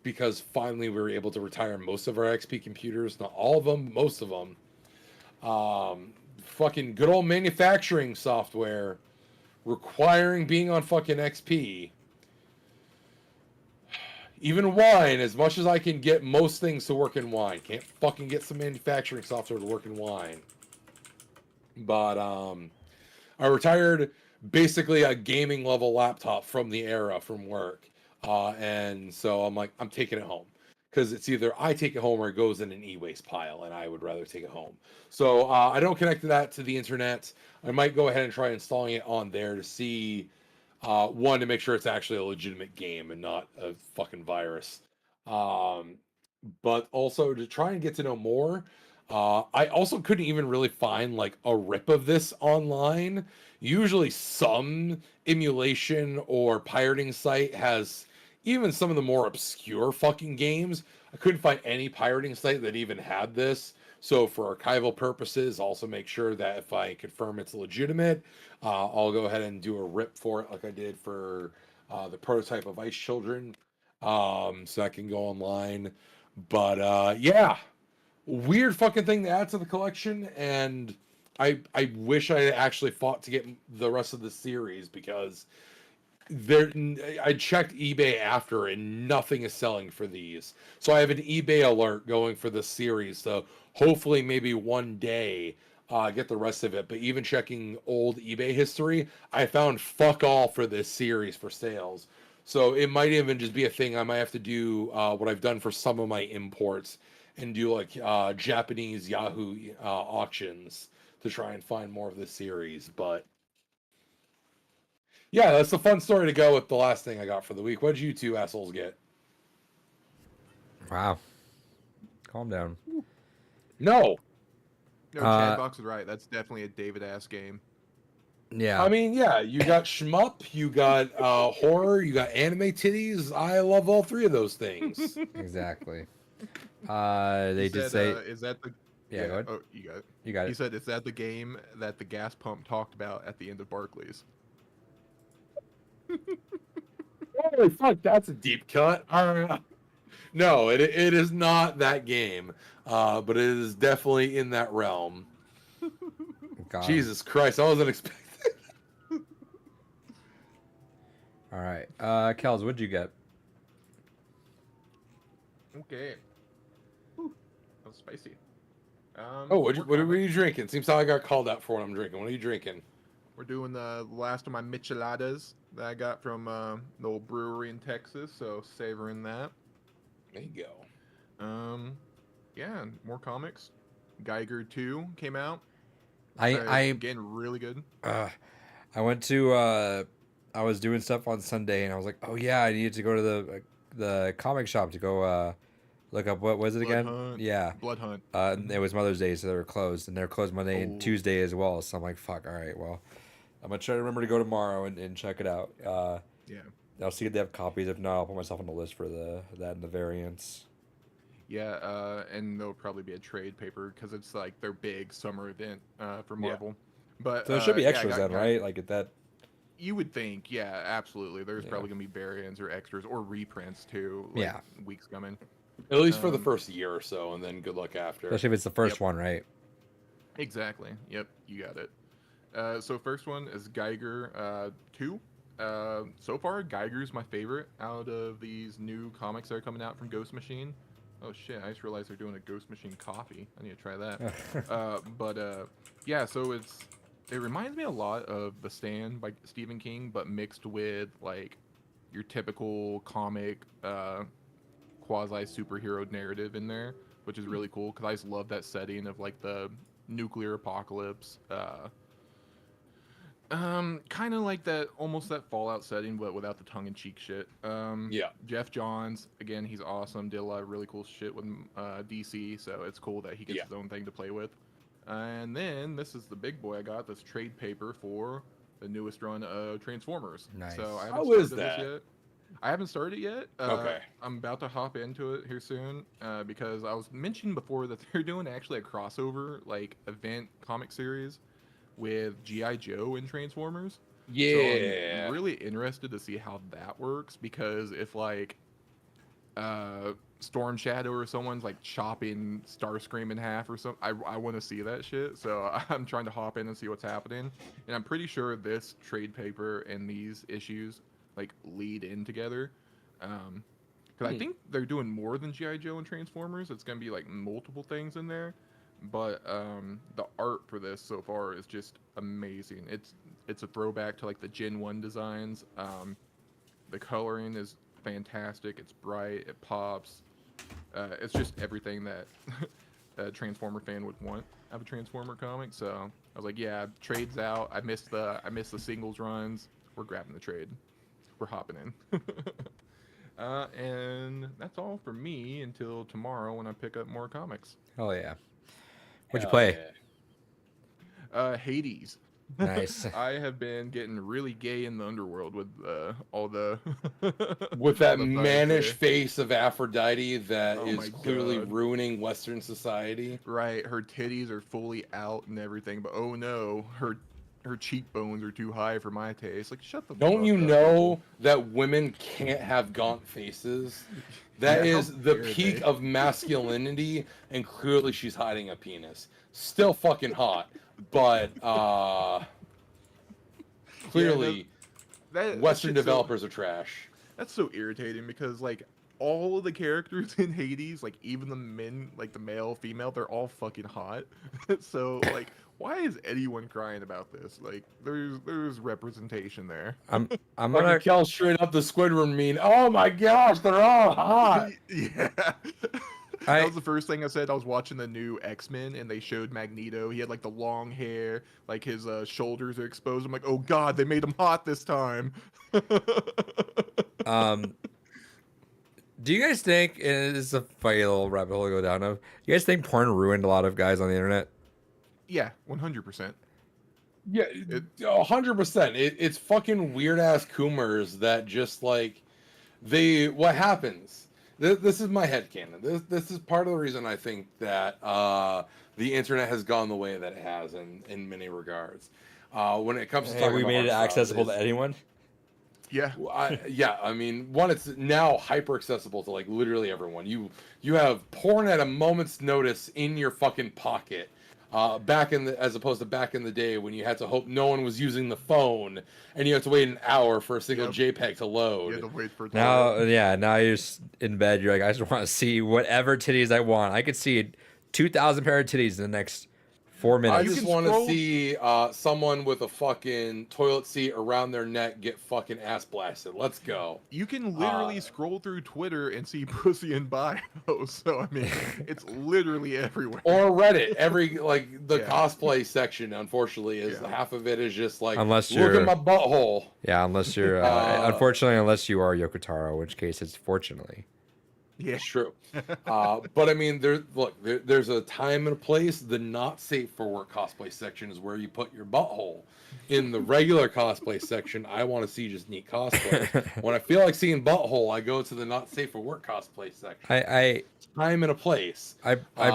because finally we were able to retire most of our XP computers, not all of them, most of them. Fucking good old manufacturing software requiring being on fucking XP. Even wine, as much as I can get most things to work in wine, can't fucking get some manufacturing software to work in wine. But I retired basically a gaming level laptop from the era from work, and so I'm like, I'm taking it home because it's either I take it home or it goes in an e-waste pile, and I would rather take it home. So I don't connect that to the internet. I might go ahead and try installing it on there to see one to make sure it's actually a legitimate game and not a fucking virus. Um, but also to try and get to know more. I also couldn't even really find like a rip of this online. Usually, some emulation or pirating site has even some of the more obscure fucking games. I couldn't find any pirating site that even had this. So, for archival purposes, also make sure that if I confirm it's legitimate, I'll go ahead and do a rip for it, like I did for the prototype of Ice Children, so I can go online. But yeah, weird fucking thing to add to the collection, and I wish I had actually fought to get the rest of the series because there I checked eBay after and nothing is selling for these. So I have an eBay alert going for this series. So hopefully maybe one day get the rest of it. But even checking old eBay history, I found fuck all for this series for sales. So it might even just be a thing I might have to do what I've done for some of my imports and do like Japanese Yahoo auctions to try and find more of this series. But yeah, that's a fun story to go with the last thing I got for the week. What did you two assholes get? Wow. Calm down. No. No, Chad Box is right. That's definitely a David ass game. Yeah. I mean, yeah, you got shmup, you got horror, you got anime titties. I love all three of those things. Exactly. They did say. Is that the? Yeah, go ahead. Oh, you got it. You got He it. said, "Is that the game that the gas pump talked about at the end of Barclays?" Holy fuck, that's a deep cut. No, it is not that game, but it is definitely in that realm. God. Jesus Christ, I wasn't expecting. All right. Kels, what'd you get? Okay. Whew, that was spicy. Oh, what are you drinking? Seems how I got called out for what I'm drinking. What are you drinking? We're doing the last of my micheladas that I got from the old brewery in Texas, so savoring that. There you go. Yeah, more comics. Geiger 2 came out. Again, really good. I went to I was doing stuff on Sunday and I was like, oh yeah, I needed to go to the comic shop to go look up what was it Blood again? Hunt. Yeah. Blood Hunt. And it was Mother's Day, so they were closed, and they're closed Monday and Tuesday as well. So I'm like, fuck. All right, well, I'm gonna try to remember to go tomorrow and check it out. Yeah. I'll see if they have copies. If not, I'll put myself on the list for that and the variants. Yeah, and there'll probably be a trade paper because it's like their big summer event for Marvel. But So there should be yeah, extras then, right? Like at that. You would think, yeah, absolutely. There's probably gonna be variants or extras or reprints too. Like, Yeah. Weeks coming. At least for the first year or so, and then good luck after. Especially if it's the first one, right? Exactly. Yep, you got it. So first one is Geiger 2. So far, Geiger's my favorite out of these new comics that are coming out from Ghost Machine. Oh shit, I just realized they're doing a Ghost Machine coffee. I need to try that. Yeah, so it reminds me a lot of The Stand by Stephen King, but mixed with like your typical comic quasi superhero narrative in there, which is really cool because I just love that setting of like the nuclear apocalypse. Kind of like that, almost that Fallout setting, but without the tongue-in-cheek shit. Yeah. Jeff Johns, again, he's awesome. Did a lot of really cool shit with DC, so it's cool that he gets his own thing to play with. And then this is the big boy I got. This trade paper for the newest run of Transformers. Nice. So I haven't How started is that? this yet. I haven't started yet. Okay. I'm about to hop into it here soon because I was mentioning before that they're doing actually a crossover like event comic series with G.I. Joe and Transformers. Yeah. So I'm really interested to see how that works because if like Storm Shadow or someone's like chopping Starscream in half or something. I want to see that shit. So I'm trying to hop in and see what's happening. And I'm pretty sure this trade paper and these issues like lead in together. Because I think they're doing more than GI Joe and Transformers. It's gonna be like multiple things in there. But the art for this so far is just amazing. It's a throwback to like the Gen 1 designs. The coloring is fantastic. It's bright. It pops. It's just everything that a Transformer fan would want out of a Transformer comic. So I was like, yeah, trade's out. I missed the singles runs. We're grabbing the trade. We're hopping in. And that's all for me until tomorrow when I pick up more comics. Hell yeah. What'd you Hell play? yeah. Hades. Nice. I have been getting really gay in the underworld with all the With that all the vibes mannish there. face of Aphrodite that Oh is my clearly God. ruining Western society. Right, her titties are fully out and everything, but oh no, her cheekbones are too high for my taste. Like, shut the Don't fuck you up, know that women can't have gaunt faces? That Yeah, how is the dare peak they. of masculinity, and clearly she's hiding a penis. Still fucking hot, but clearly that Western shit's so- developers are trash. That's so irritating because like all of the characters in Hades, like even the men, like the male, female, they're all fucking hot. So like, why is anyone crying about this? Like, there's representation there. I'm Fucking gonna Kel straight up the Squidward mean. Oh my gosh, they're all hot. Yeah. I- That was the first thing I said. I was watching the new X-Men and they showed Magneto. He had like the long hair, like his shoulders are exposed. I'm like, oh god, they made him hot this time. do you guys think, and this is a funny little rabbit hole to go down of, you guys think porn ruined a lot of guys on the internet? Yeah, 100%. Yeah, 100%. It's fucking weird ass coomers that just like what happens. This is my headcanon. This is part of the reason I think that the internet has gone the way that it has in many regards. When it comes to Hey, talking we about made it art style, accessible is- to anyone. Yeah. I mean, one, it's now hyper accessible to like literally everyone. You have porn at a moment's notice in your fucking pocket. As opposed to back in the day when you had to hope no one was using the phone and you had to wait an hour for a single Yep. JPEG to You load. had to wait for it to Now, load. yeah, now you're just in bed. You're like, I just want to see whatever titties I want. I could see 2,000 pair of titties in the next 4 I minutes. You just can want to scroll- see someone with a fucking toilet seat around their neck get fucking ass blasted. Let's go. You can literally scroll through Twitter and see pussy in bio. So I mean, it's literally everywhere. Or Reddit. Every like the Yeah. cosplay section, unfortunately, is Yeah. half of it is just like Unless look you're- at my butthole. Yeah, unless you're, unfortunately, unless you are Yoko Taro, in which case it's fortunately. Yeah. It's true. But I mean, there's a time and a place. The not safe for work cosplay section is where you put your butthole. In the regular cosplay section, I want to see just neat cosplay. When I feel like seeing butthole, I go to the not safe for work cosplay section. I Time and a place.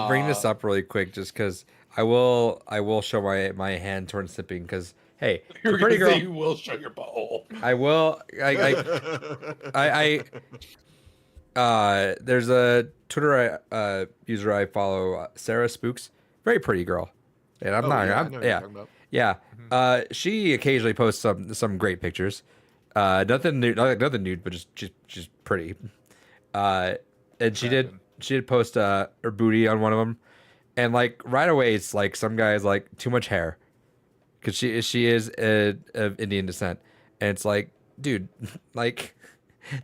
bring this up really quick just because I will show my hand towards sipping because hey, You're the pretty gonna girl, say you will show your butthole. I will there's a Twitter user I follow, Sarah Spooks, very pretty girl, and I'm Oh, not yeah, I I'm, know who you're yeah talking about. yeah. She occasionally posts some great pictures. Nothing new, nothing nude, but just pretty. And she did post her booty on one of them, and like right away it's like some guy's like too much hair, because she is of Indian descent, and it's like, dude, like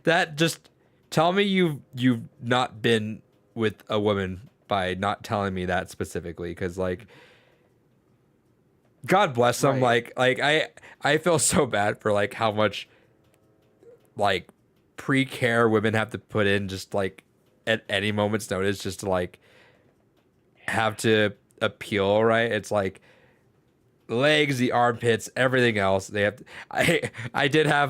that just tell me you've not been with a woman by not telling me that specifically, because like God bless them. Right. Like I feel so bad for like how much like pre-care women have to put in just like at any moment's notice just to like have to appeal, right? It's like legs, the armpits, everything else. They have to, I did have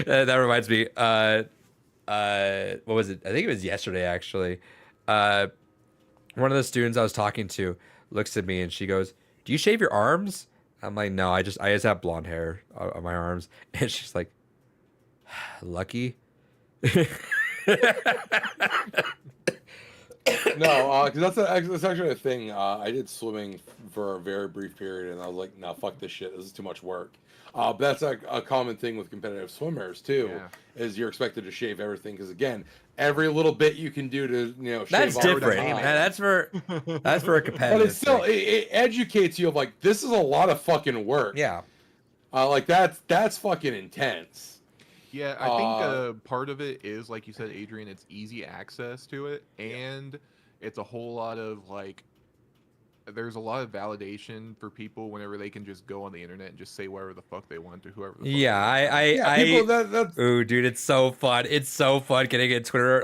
that reminds me what was it? I think it was yesterday actually. One of the students I was talking to looks at me and she goes, "Do you shave your arms?" I'm like, "No, I just have blonde hair on my arms." And she's like, "Lucky." No, because that's actually a thing. I did swimming for a very brief period, and I was like, "No, fuck this shit. This is too much work." But that's a common thing with competitive swimmers too. Yeah. Is you're expected to shave everything because again, every little bit you can do to shave That's off different. the time. That's for a competitive. But it's still thing. it educates you of like this is a lot of fucking work. Yeah. Like that's fucking intense. Yeah, I think part of it is, like you said, Adrian, it's easy access to it, and it's a whole lot of like, there's a lot of validation for people whenever they can just go on the internet and just say whatever the fuck they want to whoever. The fuck Yeah, they want. People that's Ooh, dude, it's so fun. It's so fun getting a Twitter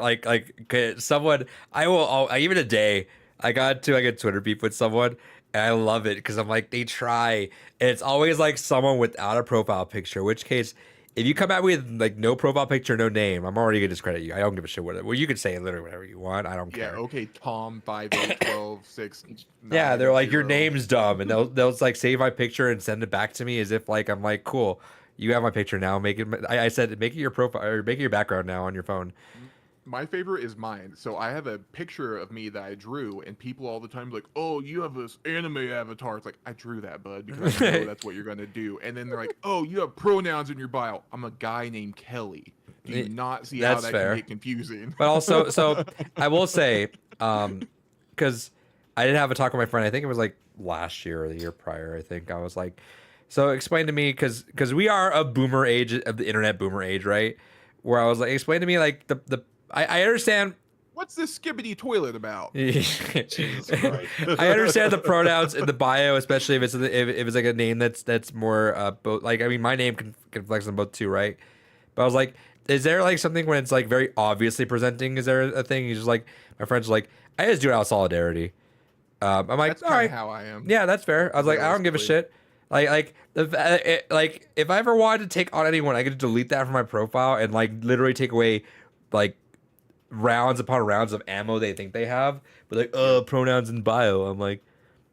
someone. I even a day I got to like a Twitter beef with someone, and I love it because I'm like they try, and it's always like someone without a profile picture. Which case, if you come at me with like no profile picture, no name, I'm already gonna discredit you. I don't give a shit what. Well, you can say literally whatever you want. I don't Yeah, care. okay, Tom 5812 Yeah, they're like your name's dumb, and they'll like save my picture and send it back to me as if like I'm like cool. You have my picture now. Make it. I said make it your profile or make it your background now on your phone. My favorite is mine. So I have a picture of me that I drew, and people all the time like, "Oh, you have this anime avatar." It's like, I drew that, bud, because I know that's what you're gonna do. And then they're like, "Oh, you have pronouns in your bio." I'm a guy named Kelly. Do you not see how That's that fair. can get confusing? But also, so I will say, because I did have a talk with my friend. I think it was like last year or the year prior. I think I was like, so explain to me because we are a boomer age of the internet boomer age, right? Where I was like, explain to me like I understand. What's this skibbity toilet about? Jesus Christ. I understand the pronouns in the bio, especially if it's like a name that's more both. Like I mean, my name can flex on both too, right? But I was like, is there like something when it's like very obviously presenting? Is there a thing? He's just like, my friend's like, I just do it out of solidarity. I'm like, That's all kind right, of how I am. yeah, that's fair. I was like, I don't give a Realistically. shit. Like if I ever wanted to take on anyone, I could delete that from my profile and like literally take away like rounds upon rounds of ammo they think they have. But like, pronouns in bio. I'm like,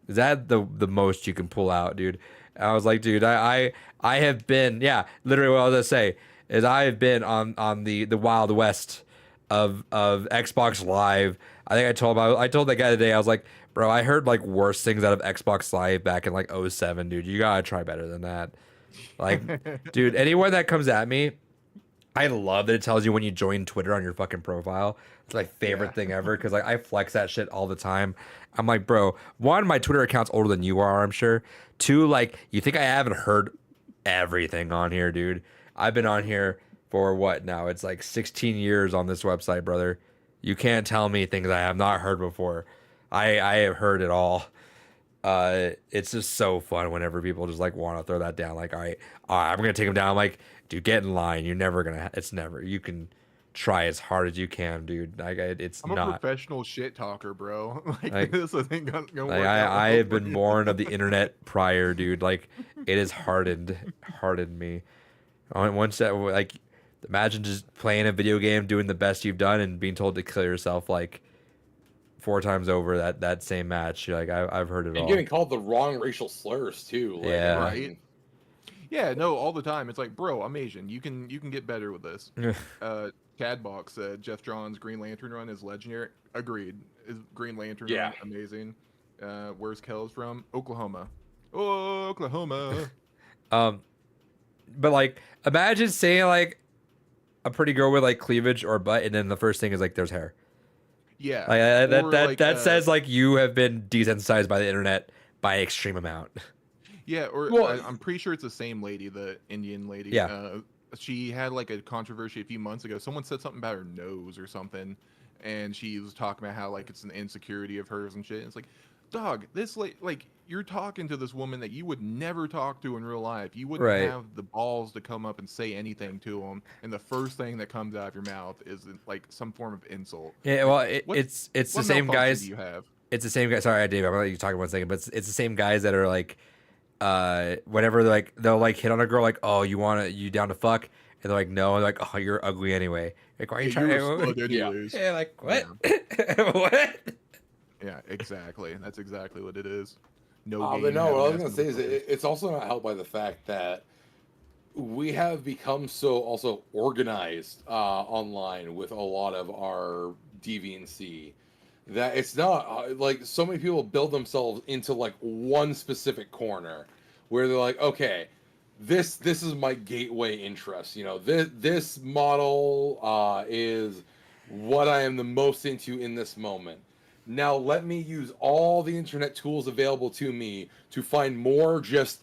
is that the most you can pull out, dude? And I was like, dude, I have been, yeah, literally what I was gonna say is I have been on the Wild West of Xbox Live. I think I told that guy today, I was like, bro, I heard like worse things out of Xbox Live back in like '07, dude. You gotta try better than that. Like, dude, anyone that comes at me, I love that it tells you when you join Twitter on your fucking profile. It's my favorite Yeah. thing ever because like I flex that shit all the time. I'm like, bro, one, my Twitter account's older than you are, I'm sure. Two, like, you think I haven't heard everything on here, dude? I've been on here for what now? It's like 16 years on this website, brother. You can't tell me things I have not heard before. I have heard it all. It's just so fun whenever people just like want to throw that down. Like, all right, I'm gonna take them down. I'm like, dude, get in line. You're never gonna. It's never. You can try as hard as you can, dude. Like, it's I'm a not. professional shit talker, bro. Like, Like- this ain't gonna Like, work out I well have for been you. born of the internet prior, dude. Like, it has hardened me. Once that like, imagine just playing a video game, doing the best you've done, and being told to kill yourself like 4 times over that same match. Like, I've heard it And all. getting called the wrong racial slurs too. Like, Yeah. I mean, Yeah, no, all the time. It's like, bro, I'm Asian. You can get better with this. Cadbox said Jeff John's Green Lantern run is legendary. Agreed. Is Green Lantern Yeah. run amazing? Where's Kells from? Oklahoma. Oklahoma. But like, imagine saying like a pretty girl with like cleavage or butt, and then the first thing is like there's hair. Yeah. Like Or, like, that says like you have been desensitized by the internet by an extreme amount. Yeah, or Well, I'm pretty sure it's the same lady, the Indian lady. Yeah. She had like a controversy a few months ago. Someone said something about her nose or something, and she was talking about how like it's an insecurity of hers and shit. And it's like, dog, this like you're talking to this woman that you would never talk to in real life. You wouldn't Right. have the balls to come up and say anything to them, and the first thing that comes out of your mouth is like some form of insult. Yeah, well, What- it's the What same malfunction guys. do you have? It's the same guys. Sorry, Dave. I'm gonna let you talk in 1 second, but it's the same guys that are like, whenever like they'll like hit on a girl, like, oh, you down to fuck, and they're like, no, and they're like, oh, you're ugly anyway. Like, why are you Yeah, trying you're a to? slut anyways. Yeah, like what? What? Yeah, exactly. That's exactly what it is. No. but game, no, have what I an was ass gonna say is motherfucker. it's also not helped by the fact that we have become so also organized online with a lot of our deviancy that it's not like so many people build themselves into like one specific corner where they're like, okay, this is my gateway interest. You know, this model is what I am the most into in this moment. Now let me use all the internet tools available to me to find more just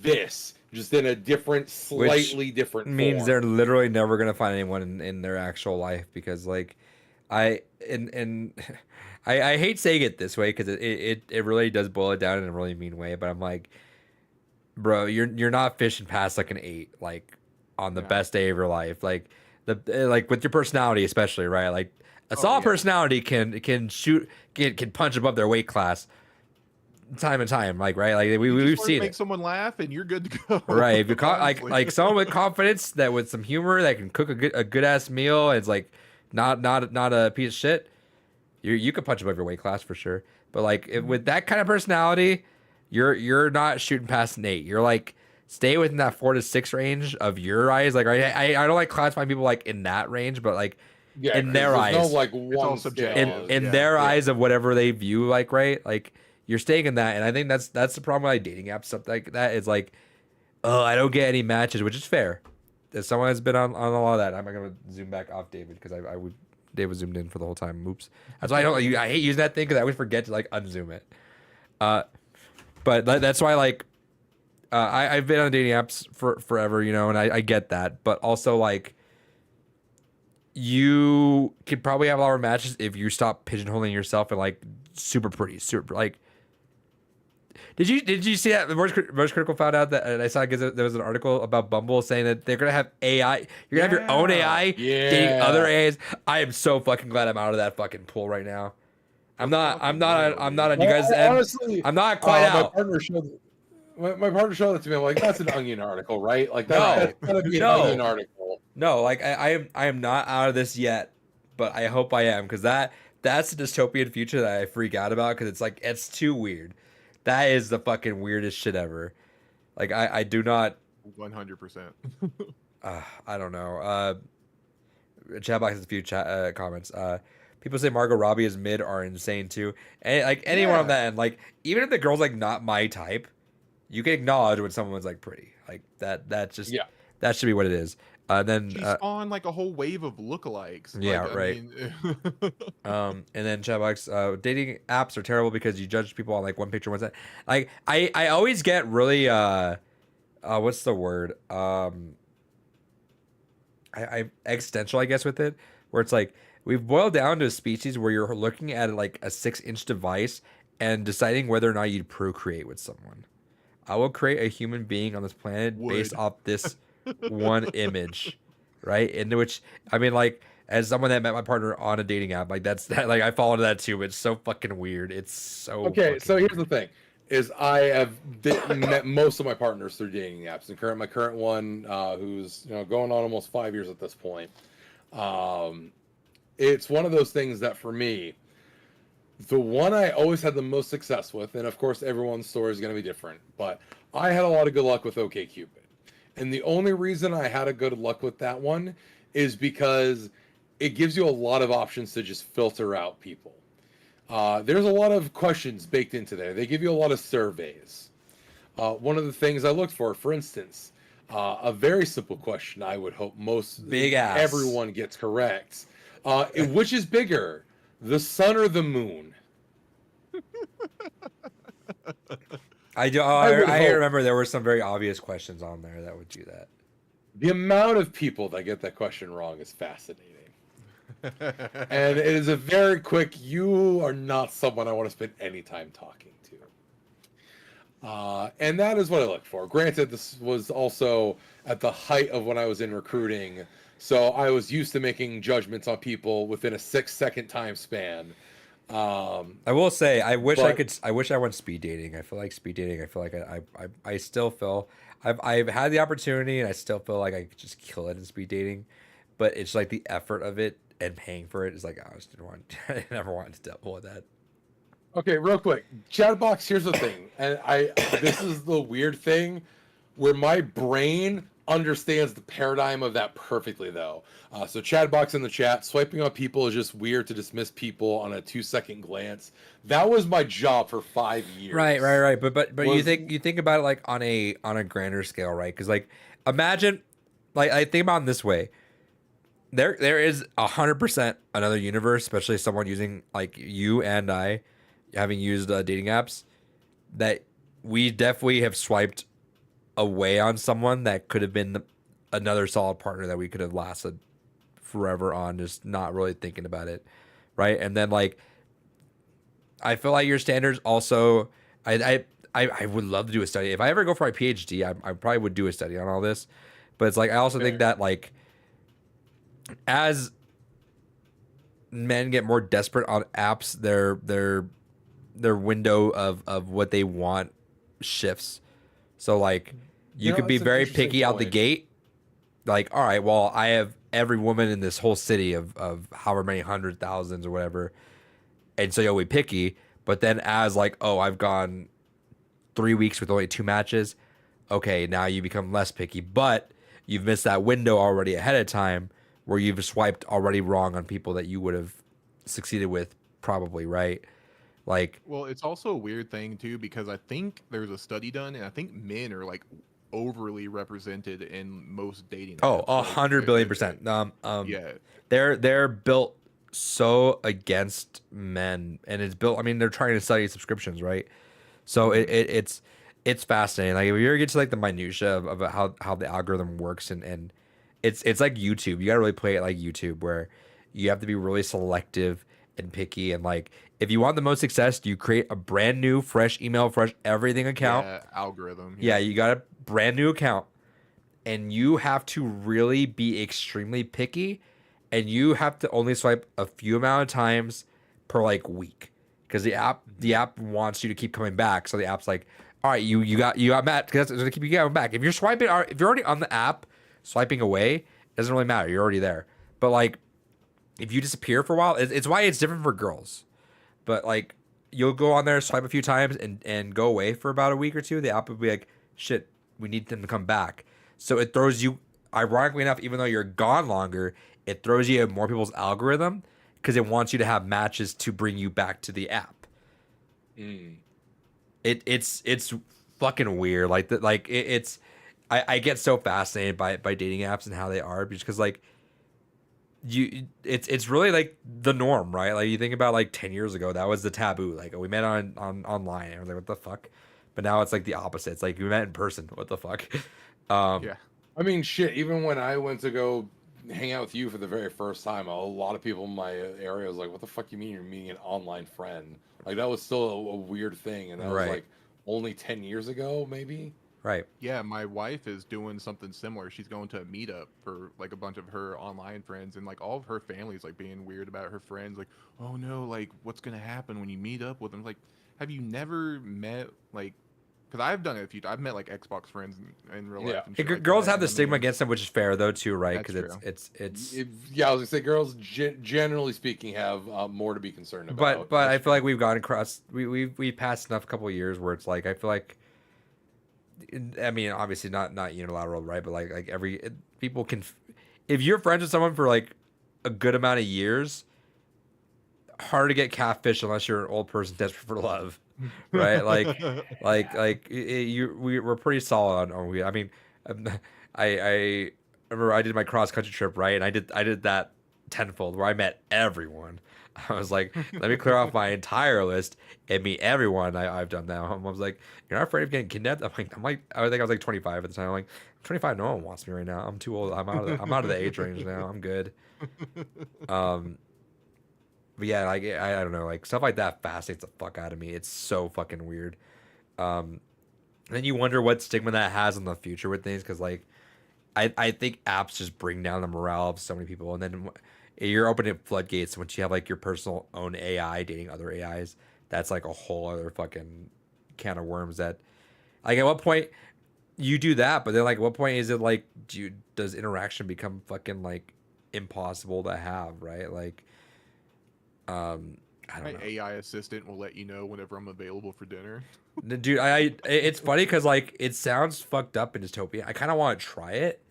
this, just in a different, slightly different means form. they're literally never gonna find anyone in their actual life because like and I hate saying it this way because it really does boil it down in a really mean way, but I'm like, bro, you're not fishing past like an 8 like on the Yeah. best day of your life, like like with your personality especially, right? Like a Oh, solid yeah. personality can shoot can punch above their weight class time and time, like right, like You just we've learn to seen make it. someone laugh, and you're good to go. Right, if you honestly. like someone with confidence that with some humor that can cook a good ass meal, and it's like not a piece of shit. You could punch above your weight class for sure. But like with that kind of personality, you're not shooting past an 8. You're like stay within that 4 to 6 range of your eyes. Like I don't like classifying people like in that range, but like Yeah, in 'cause their there's no eyes, like all one subjective, scale. in yeah. their Yeah. eyes of whatever they view, like right, like you're staying in that, and I think that's the problem with like dating apps stuff like that. Is like, oh, I don't get any matches, which is fair. If someone has been on a lot of that, I'm not gonna zoom back off David because I would Dave was zoomed in for the whole time. Oops. That's why I hate using that thing because I always forget to like unzoom it. But that's why like I've been on dating apps for forever, you know, and I get that, but also like you could probably have a lot more matches if you stop pigeonholing yourself and like super pretty, super like. Did you see that? Most Critical found out that, and I saw because there was an article about Bumble saying that they're gonna have AI. You're gonna have your own AI dating other Yeah. AIs. I am so fucking glad I'm out of that fucking pool right now. I'm That's not. I'm fucking not. real, I'm dude. not on you guys' Well, end. honestly, I'm not quite my out. partner showed my partner showed it to me. I'm like, that's an onion article, right? Like No. that's gotta be an No. onion article. No, like I am not out of this yet, but I hope I am because that's a dystopian future that I freak out about because it's like it's too weird. That is the fucking weirdest shit ever. Like I do not. 100%. I don't know. Chat box has a few comments. People say Margot Robbie is mid are insane too, and like anyone on Yeah. that end, like even if the girl's like not my type, you can acknowledge when someone's like pretty, like that. That just Yeah. that should be what it is. Then She spawned like a whole wave of lookalikes. Yeah, like, right. mean, And then chatbox, dating apps are terrible because you judge people on like one picture, one set. Like I always get really what's the word? I existential, I guess, with it, where it's like we've boiled down to a species where you're looking at like a 6-inch device and deciding whether or not you'd procreate with someone. I will create a human being on this planet based Would. off this one image, right? In which I mean, like, as someone that met my partner on a dating app, like that's that. Like I fall into that too. But it's so fucking weird. It's so Okay, so fucking here's the thing: is I have met most of my partners through dating apps. And my current one, who's going on almost 5 years at this point, it's one of those things that for me, the one I always had the most success with, and of course everyone's story is going to be different, but I had a lot of good luck with OkCupid. And the only reason I had a good luck with that one is because it gives you a lot of options to just filter out people. There's a lot of questions baked into there. They give you a lot of surveys. One of the things I looked for instance, a very simple question I would hope Big ass. everyone gets correct. Which is bigger, the sun or the moon? I do. I would I hope. remember there were some very obvious questions on there that would do that. The amount of people that get that question wrong is fascinating. And it is a very quick, you are not someone I want to spend any time talking to. And that is what I look for. Granted, this was also at the height of when I was in recruiting, so I was used to making judgments on people within a 6-second time span. I will say, I wish I but- could. I wish I went speed dating. I feel like speed dating. I feel like I still feel I've had the opportunity, and I still feel like I could just kill it in speed dating. But it's like the effort of it and paying for it is like I just didn't want. I never wanted to double with that. Okay, real quick. Chatbox, here's the thing. And this is the weird thing where my brain understands the paradigm of that perfectly, though. So Chadbox in the chat, swiping on people is just weird to dismiss people on a 2-second glance. That was my job for 5 years. Right. But Was- you think about it like on a grander scale, right? Because like imagine, like I think about it this way. There is 100% another universe, especially someone using like you and I, having used dating apps, that we definitely have swiped away on someone that could have been another solid partner that we could have lasted forever on, just not really thinking about it, right? And then like I feel like your standards also, I would love to do a study. If I ever go for my PhD, I probably would do a study on all this. But it's like I also think that like as men get more desperate on apps, their window of what they want shifts. So like you could be it's an very interesting picky out the point. gate. Like, all right, well, I have every woman in this whole city of however many hundred thousands or whatever. And so you'll be picky. But then as like, oh, I've gone 3 weeks with only 2 matches. Okay, now you become less picky. But you've missed that window already ahead of time where you've swiped already wrong on people that you would have succeeded with probably, right? Like, Well, it's also a weird thing too because I think there's a study done, and I think men are like overly represented in most dating oh, apps. Like, 100 billion%. yeah, They're built so against men, and it's built. I mean, they're trying to sell you subscriptions, right? So it's fascinating. Like if you ever get to like the minutia of how the algorithm works, and it's like YouTube. You gotta really play it like YouTube, where you have to be really selective and picky. And like if you want the most success, you create a brand new, fresh email, fresh everything account. yeah, algorithm. Yeah, you got a brand new account, and you have to really be extremely picky, and you have to only swipe a few amount of times per like week, because the app wants you to keep coming back. So the app's like, all right, you got Matt, because it's gonna keep you coming back. If you're already on the app swiping away, it doesn't really matter. You're already there. But like if you disappear for a while, it's why it's different for girls. But like you'll go on there, swipe a few times, and go away for about a week or two. The app will be like, shit, we need them to come back. So it throws you, ironically enough, even though you're gone longer, it throws you in more people's algorithm because it wants you to have matches to bring you back to the app. Mm. It's fucking weird. Like it's I get so fascinated by dating apps and how they are, because like it's really like the norm, right? Like you think about like 10 years ago, that was the taboo. Like, oh, we met on online, and I was like, what the fuck? But now it's like the opposite. It's like we met in person. What the fuck? Yeah. I mean, shit. Even when I went to go hang out with you for the very first time, a lot of people in my area was like, "What the fuck you mean you're meeting an online friend?" Like that was still a weird thing, and that was Right. like only 10 years ago, maybe. Right. Yeah, my wife is doing something similar. She's going to a meetup for like a bunch of her online friends, and like all of her family's like being weird about her friends. Like, oh no, like what's gonna happen when you meet up with them? Like, have you never met like? Because I've done it a few. I've met like Xbox friends in real life. Yeah. And Hey, shit like girls that, have the and I stigma mean, against them, which is fair though too, right? That's Because true. it's Yeah, I was gonna say girls, generally speaking, have more to be concerned about. but I feel like we've gone across we passed enough couple of years where it's like I feel like, I mean, obviously not unilateral, right? But like people can, if you're friends with someone for like a good amount of years, hard to get catfish unless you're an old person desperate for love, right? We're pretty solid on we. I mean, um, I remember I did my cross country trip, right, and I did that tenfold where I met everyone. I was like, let me clear off my entire list and meet everyone I've done now. I was like, you're not afraid of getting kidnapped? I think I was like 25 at the time. I'm like, 25, no one wants me right now. I'm too old. I'm out of the age range now. I'm good. But yeah, like I don't know, like stuff like that fascinates the fuck out of me. It's so fucking weird. And then you wonder what stigma that has in the future with things, because like I think apps just bring down the morale of so many people, and then you're opening floodgates once you have like your personal own AI dating other AIs. That's like a whole other fucking can of worms. That like at what point you do that, but then like at what point is it like does interaction become fucking like impossible to have, right? Like I My don't know. AI assistant will let you know whenever I'm available for dinner. Dude, it's funny because like it sounds fucked up in dystopia. I kind of want to try it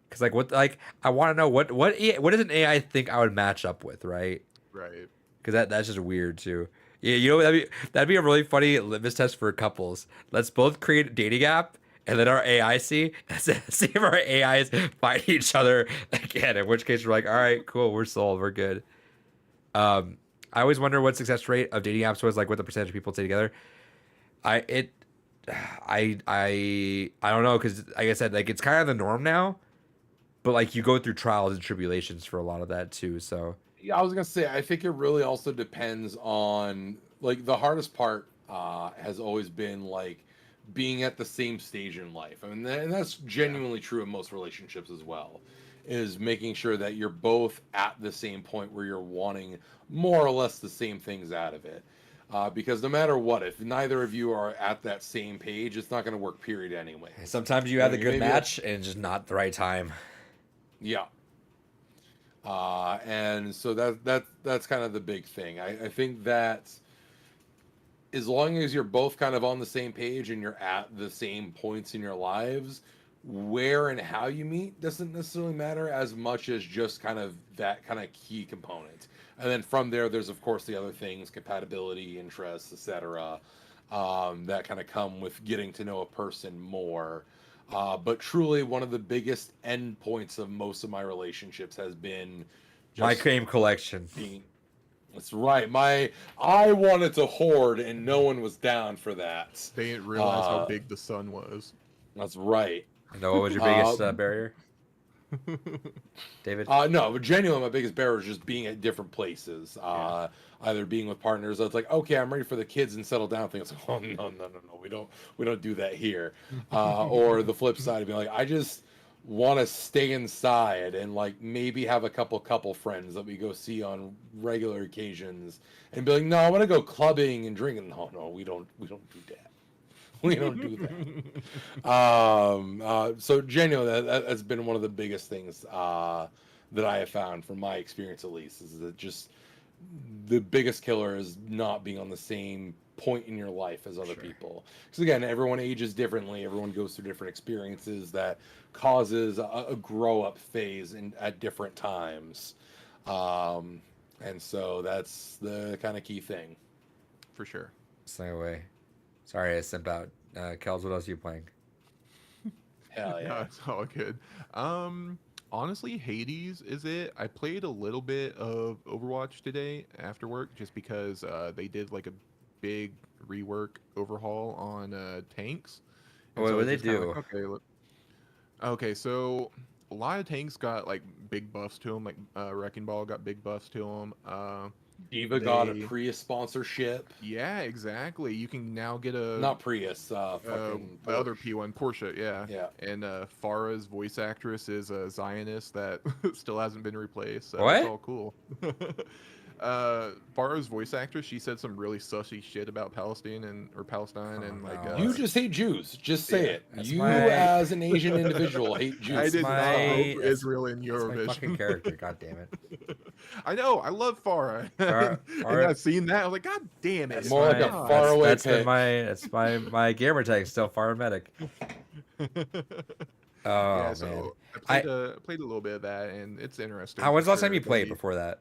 because like I want to know what does an AI think I would match up with, right? Right. Because that's just weird too. Yeah, you know that'd be a really funny litmus test for couples. Let's both create a dating app and let our AI see see if our AIs find each other again. In which case we're like, all right, cool, we're sold, we're good. Um, I always wonder what success rate of dating apps was, like what the percentage of people stay together. I it I don't know because like I said, like it's kind of the norm now, but like you go through trials and tribulations for a lot of that too. So Yeah, I was gonna say I think it really also depends on like the hardest part has always been like being at the same stage in life. I mean, and that's genuinely true in most relationships as well. Is making sure that you're both at the same point where you're wanting more or less the same things out of it. Because no matter what, if neither of you are at that same page, it's not going to work. Period. Anyway. sometimes you You know, have the you good maybe match and just not the right time. yeah. And so that's kind of the big thing. I think that as long as you're both kind of on the same page and you're at the same points in your lives, where and how you meet doesn't necessarily matter as much as just kind of that kind of key component. And then from there, there's of course the other things, compatibility, interests, etc., that kind of come with getting to know a person more. But truly, one of the biggest end points of most of my relationships has been My just cream collection. being. That's right. I wanted to hoard, and no one was down for that. They didn't realize how Uh, big the sun was. that's right. I know what was your Uh, biggest barrier, David? no, but genuinely, my biggest barrier is just being at different places. Either being with partners, that's like, okay, I'm ready for the kids and settle down. Things, oh no, we don't do that here. Or the flip side of being like, I just want to stay inside and like maybe have a couple friends that we go see on regular occasions, and be like, no, I want to go clubbing and drinking. No, we don't do that. We don't do that. So genuinely, that's been one of the biggest things that I have found from my experience, at least, is that just the biggest killer is not being on the same point in your life as other Sure. people. Because again, everyone ages differently. Everyone goes through different experiences that causes a grow up phase at different times. And so that's the kind of key thing. For sure. Stay away. Sorry, I sent out. Kels, what else are you playing? Hell No, yeah. it's all good. Honestly, Hades is it. I played a little bit of Overwatch today after work, just because they did like a big rework overhaul on tanks. And What so would it's they just kinda do? like, okay, okay, so a lot of tanks got like big buffs to them. Like Wrecking Ball got big buffs to them. Diva got a They, Prius sponsorship. yeah, exactly. You can now get a Not Prius, fucking the other Porsche. P1 Porsche, yeah. Yeah. And Farah's voice actress is a Zionist that still hasn't been replaced, so it's What? all cool. Farah's voice actress, she said some really sussy shit about Palestine Oh, and like no. You just hate Jews. Just say yeah. it. That's You, my- as an Asian individual, hate Jews. I did not vote for that's- Israel in That's my fucking Eurovision. character. God damn it. I know, I love Farah. Farah- And Farah- I've seen that. I was like, God damn it. That's more like a God. far away That's been pick. my gamer tag. Still far medic. Oh Yeah, man. so I- I played a little bit of that, and it's interesting. How for when's the last sure. time you It's played gonna before that?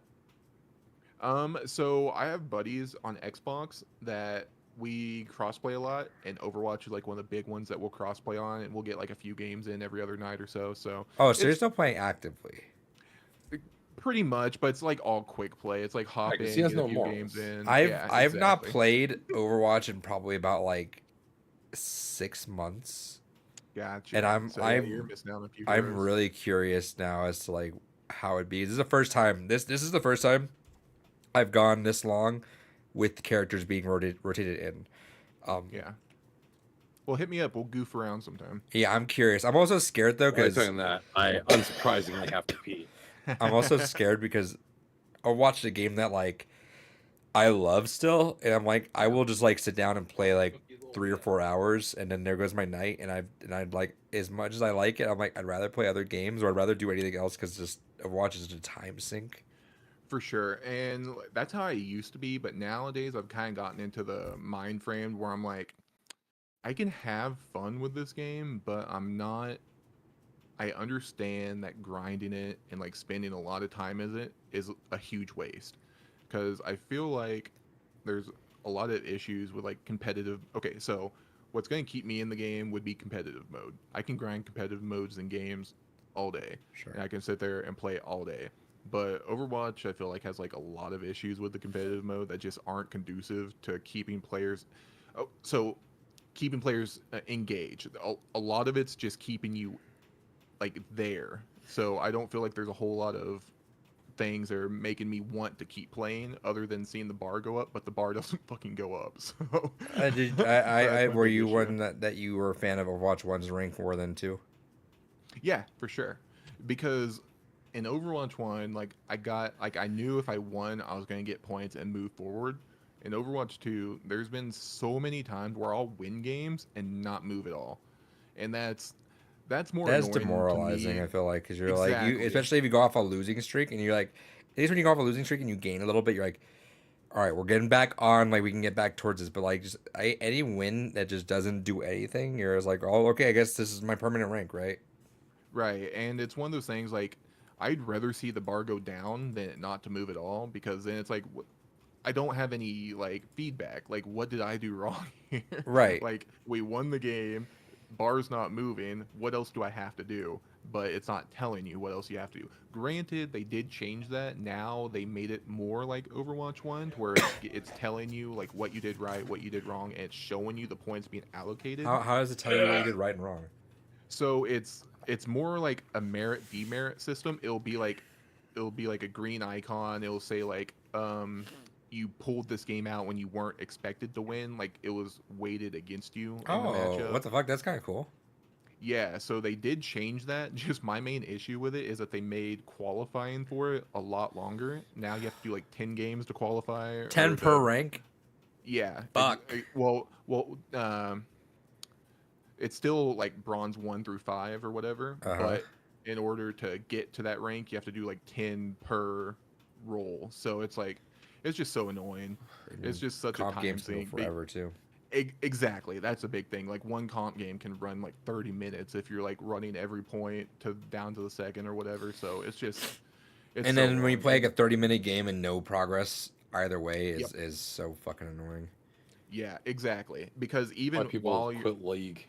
So I have buddies on Xbox that we crossplay a lot, and Overwatch is like one of the big ones that we'll crossplay on, and we'll get like a few games in every other night or so. So Oh, so you're it's still playing actively? pretty much, but it's like all quick play. It's like hop 'cause in, he has get a no few morals. games in. I've Yeah, I've not exactly. played Overwatch in probably about like 6 months. Gotcha. And I'm- So, yeah, I'm- you're missing out on a few. I'm heroes. really curious now as to like how it'd be. This is the first time. This is the first time I've gone this long with characters being rotated in. Yeah. Well, hit me up. We'll goof around sometime. Yeah, I'm curious. I'm also scared though While you're because saying that, I unsurprisingly have to pee. I'm also scared because I watched a game that like I love still, and I'm like I will just like sit down and play like 3 or 4 hours, and then there goes my night, and I'd like as much as I like it, I'm like I'd rather play other games or I'd rather do anything else because just Overwatch is a time sink. For sure. And that's how I used to be, but nowadays I've kind of gotten into the mind frame where I'm like, I can have fun with this game, but I'm not. I understand that grinding it and like spending a lot of time in it is a huge waste. Because I feel like there's a lot of issues with like competitive. Okay, so what's going to keep me in the game would be competitive mode. I can grind competitive modes in games all day, Sure. and I can sit there and play all day. But Overwatch, I feel like has like a lot of issues with the competitive mode that just aren't conducive to keeping players. Oh, so keeping players engaged. A lot of it's just keeping you like there. So I don't feel like there's a whole lot of things that are making me want to keep playing other than seeing the bar go up, but the bar doesn't fucking go up. So Did so that's my were big you issue. one that you were a fan of Overwatch 1's rank more than 2? Yeah, for sure. Because in Overwatch 1, like I knew if I won, I was going to get points and move forward. In Overwatch 2, there's been so many times where I'll win games and not move at all. And that's more That's annoying to demoralizing, me. I feel like, because you're like, you, Exactly. especially if you go off a losing streak and you're like, at least when you go off a losing streak and you gain a little bit, you're like, all right, we're getting back on, like we can get back towards this. But like, just any win that just doesn't do anything, you're just like, oh, okay, I guess this is my permanent rank, right? Right. And it's one of those things like I'd rather see the bar go down than it not to move at all because then it's like I don't have any like feedback. Like what did I do wrong here? Right. Like we won the game, bar's not moving. What else do I have to do? But it's not telling you what else you have to do. Granted, they did change that. Now they made it more like Overwatch 1 to where it's telling you like what you did right, what you did wrong, and it's showing you the points being allocated. How does it tell you what you did right and wrong? So it's more like a merit demerit system. It'll be like a green icon. It'll say like you pulled this game out when you weren't expected to win, like it was weighted against you in the Oh, matchup. what the fuck? That's kind of cool. Yeah, so they did change that. Just my main issue with it is that they made qualifying for it a lot longer. Now you have to do like 10 games to qualify. Or 10 per rank. Yeah. Fuck. Well, it's still like bronze 1 through 5 or whatever, Uh-huh. but in order to get to that rank, you have to do like 10 per roll. So it's like it's just so annoying. It's just such a Comp time games can go sink. forever too. Exactly, that's a big thing. Like one comp game can run like 30 minutes if you're like running every point to down to the second or whatever. So it's And so then when you long. play like a 30-minute game and no progress either way Yep. is so fucking annoying. Yeah, exactly. Because Why even people while you quit League.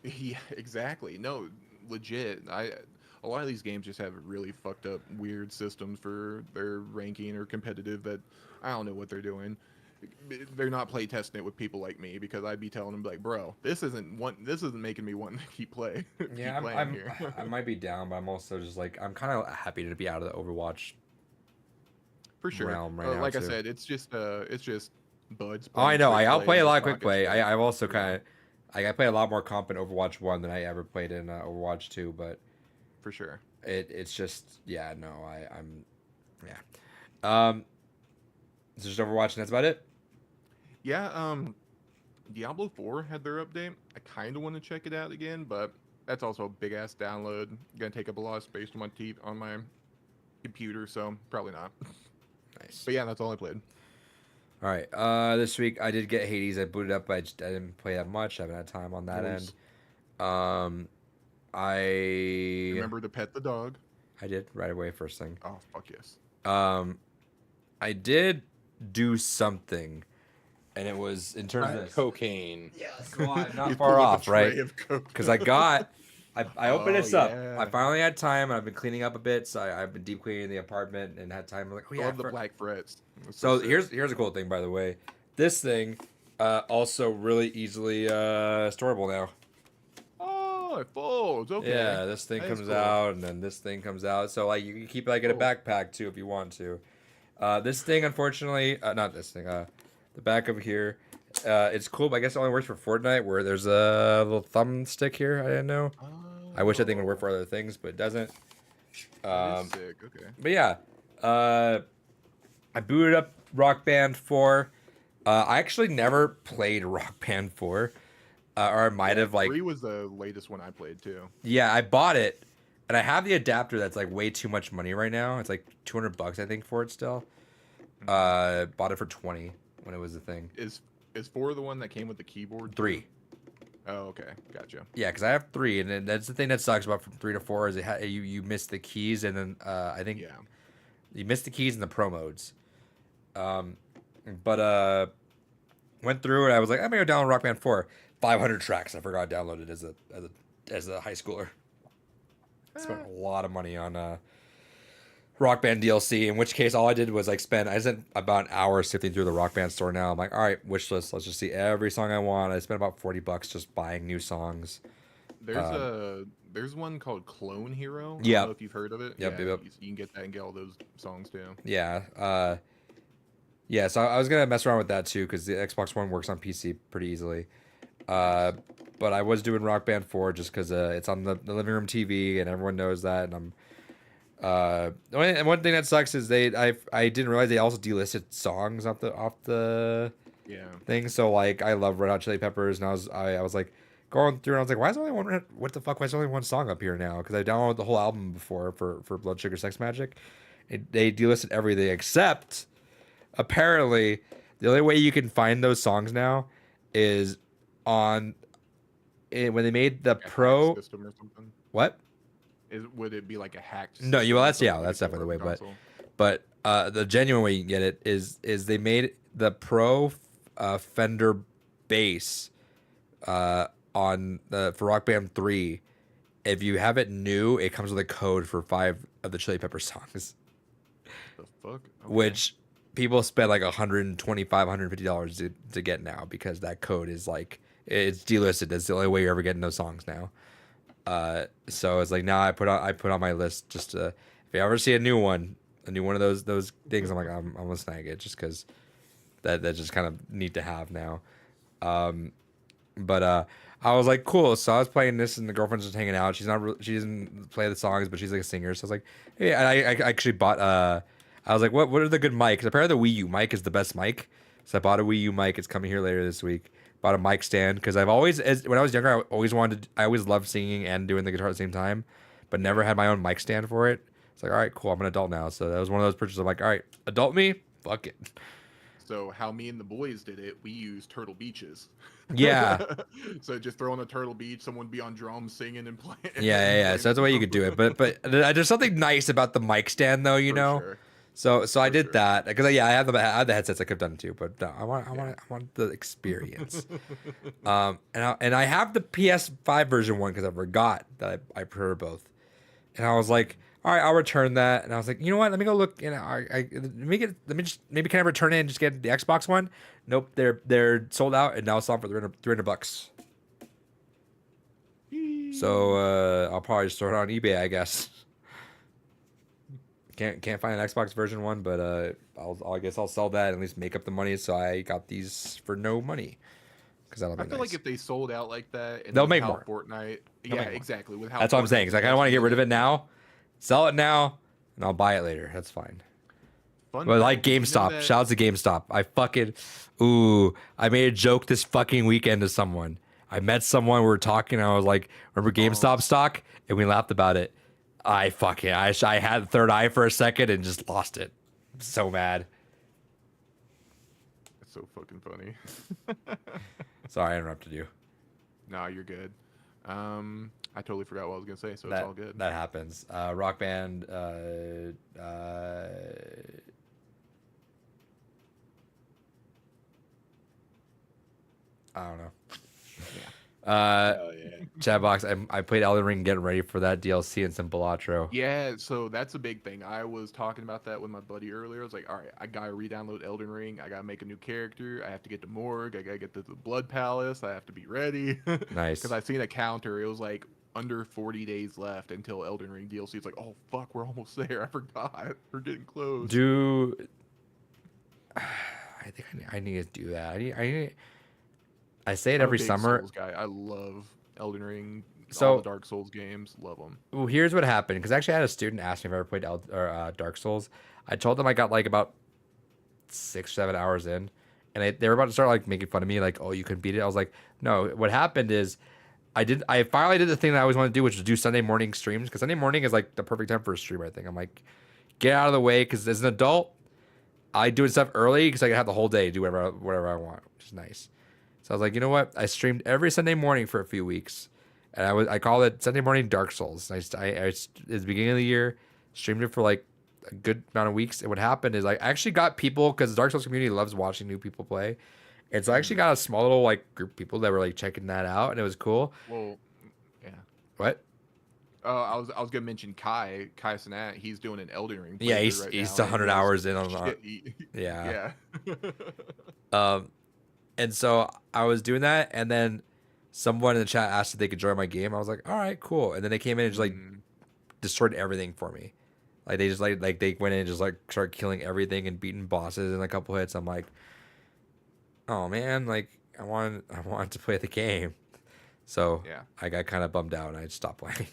yeah, exactly. No, legit. A lot of these games just have really fucked up weird systems for their ranking or competitive that I don't know what they're doing. They're not play testing it with people like me because I'd be telling them like, bro, this isn't making me want to keep playing. Yeah, keep playing here. I might be down, but I'm also just like I'm kind of happy to be out of the Overwatch For sure. realm right now Like I too. said, it's just buds. Oh, I playing know. quick I'll play a and lot just of quick talking play. shit. I've also Yeah, kind of I play a lot more comp in Overwatch 1 than I ever played in Overwatch 2, but for sure. it's just yeah, no, I'm yeah. It's just Overwatch and that's about it. Yeah, Diablo 4 had their update. I kind of want to check it out again, but that's also a big ass download. Gonna take up a lot of space on my computer, so probably not. Nice. But yeah, that's all I played. All right. This week I did get Hades. I booted up, but I didn't play that much. I haven't had time on that Nice. end. I Remember to pet the dog. I did right away first thing. Oh fuck yes. I did do something, and it was in terms of Cocaine. yes, well, not You far pulled up a off, right? tray of coke. Because I opened Oh, this up. yeah. I finally had time. I've been cleaning up a bit, so I've been deep cleaning the apartment and had time. I'm like, oh I yeah. love the black frets. That's So sick. here's a cool thing, by the way. This thing also really easily storable now. Oh, it folds. Okay. Yeah, this thing That is comes cool. out, and then this thing comes out. So like you can keep it like in a Cool. backpack too if you want to. This thing, unfortunately, not this thing. The back of here, it's cool, but I guess it only works for Fortnite, where there's a little thumbstick here. I didn't know. I wish that thing would work for other things, but it doesn't. That is sick. Okay. But yeah, I booted up Rock Band 4. I actually never played Rock Band 4. Or I might have like 3 was the latest one I played too. yeah, I bought it And I have the adapter that's like way too much money right now. It's like $200 I think for it still. Bought it for 20 when it was a thing. Is 4 the one that came with the keyboard? 3. Oh, okay, gotcha. Yeah, because I have 3, and then that's the thing that sucks about from 3 to 4 is you miss the keys, and then I think Yeah. you miss the keys in the pro modes. But went through it. I was like, I'm gonna go download Rock Band 4. 500 tracks. I forgot I downloaded as a high schooler. Spent a lot of money on Rock Band DLC. In which case, all I did was like I spent about an hour sifting through the Rock Band store. Now I'm like, all right, wish list. Let's just see every song I want. I spent about $40 just buying new songs. There's one called Clone Hero. I Yeah. don't know if you've heard of it. Yep, Yeah, yep. you can get that and get all those songs too. Yeah. Yeah. So I was gonna mess around with that too because the Xbox One works on PC pretty easily. But I was doing Rock Band 4 just because it's on the living room TV and everyone knows that. And one thing that sucks is I didn't realize they also delisted songs off the Yeah. thing. So like I love Red Hot Chili Peppers, and I was like going through and I was like, why is only one? What the fuck? Why is only one song up here now? Because I downloaded the whole album before for Blood Sugar Sex Magic. They delisted everything except apparently the only way you can find those songs now is on when they made the Like a hack pro. system or something. What? Would it be like a hacked? No, system or that's something that's like definitely the way. a console? But the genuine way you can get it is they made the pro Fender bass on the for Rock Band 3. If you have it new, it comes with a code for 5 of the Chili Pepper songs, The fuck? Okay. which people spend like $125, $150 to get now because that code is like it's delisted. That's the only way you're ever getting those songs now. So it's like now I put on my list just to, if you ever see a new one of those things, I'm like I'm gonna snag it just because that's just kind of neat to have now. But I was like, cool. So I was playing this, and the girlfriend's just hanging out. She doesn't play the songs, but she's like a singer. So I was like, hey, and I actually bought. I was like, what are the good mics? Apparently, the Wii U mic is the best mic. So I bought a Wii U mic. It's coming here later this week. Bought a mic stand because when I was younger, I always loved singing and doing the guitar at the same time, but never had my own mic stand for it. It's like, all right, cool. I'm an adult now. So that was one of those purchases. I'm like, all right, adult me, fuck it. So how me and the boys did it, we used Turtle Beaches. Yeah. So just throw on a Turtle Beach, someone be on drums singing and playing. Yeah. So that's the way you could do it. But there's something nice about the mic stand, though. You For know. sure. So I did sure. that because I had the headsets. I could have done it too, but no, I want the experience. And I have the PS5 version one because I forgot that I prefer both. And I was like, all right, I'll return that. And I was like, you know what? Let me go look. You know, maybe can I return it and just get the Xbox one? Nope, they're sold out and now it's on for $300. So I'll probably just throw it on eBay, I guess. Can't find an Xbox version one, but I guess I'll sell that and at least make up the money. So I got these for no money because that'll be I feel nice. like if they sold out like that, and They'll with make how more. Fortnite, They'll yeah, make more. exactly. With how That's what I'm saying. Because I kind of want to get rid of it now. now, sell it now, and I'll buy it later. That's fine. Fun But like fact, did you know GameStop, that- shout out to GameStop. I made a joke this fucking weekend to someone. I met someone, we were talking, I was like, remember GameStop stock? And we laughed about it. I had the third eye for a second and just lost it. I'm so mad. That's so fucking funny. Sorry, I interrupted you. Nah, you're good. I totally forgot what I was gonna say, so it's all good. That happens. Rock Band. I don't know. Oh yeah. Chatbox. I played Elden Ring, getting ready for that DLC and some Balatro. Yeah, so that's a big thing. I was talking about that with my buddy earlier. I was like, all right, I gotta re-download Elden Ring. I gotta make a new character. I have to get to Morgue. I gotta get to the Blood Palace. I have to be ready. Nice. Because I seen a counter. It was like under 40 days left until Elden Ring DLC. It's like, oh fuck, we're almost there. I forgot. We're getting close. I think I need to do that. I say it I'm a every big summer. Souls guy. I love Elden Ring. So- all the Dark Souls games, love them. Well, here's what happened because actually I had a student ask me if I ever played Dark Souls. I told them I got like about 6-7 hours in, and they were about to start like making fun of me, like, "Oh, you couldn't beat it." I was like, "No." What happened is I finally did the thing that I always wanted to do, which was do Sunday morning streams, because Sunday morning is like the perfect time for a stream. I think I'm like, get out of the way, because as an adult, I do stuff early because I can have the whole day to do whatever I want, which is nice. So I was like, you know what? I streamed every Sunday morning for a few weeks, and I called it Sunday morning Dark Souls. At the beginning of the year, streamed it for like a good amount of weeks. And what happened is I actually got people, because the Dark Souls community loves watching new people play. And so I actually got a small little like group of people that were like checking that out, and it was cool. Well, yeah. What? I was gonna mention Kai Sinat. He's doing an Elden Ring. Yeah, playthrough right he's now, 100 and hours in on yeah. And so I was doing that, and then someone in the chat asked if they could join my game. I was like, all right, cool. And then they came in and just like destroyed everything for me. Like they just like they went in and just like started killing everything and beating bosses in a couple hits. I'm like, oh man, like I wanted to play the game. So Yeah. I got kind of bummed out and I just stopped playing.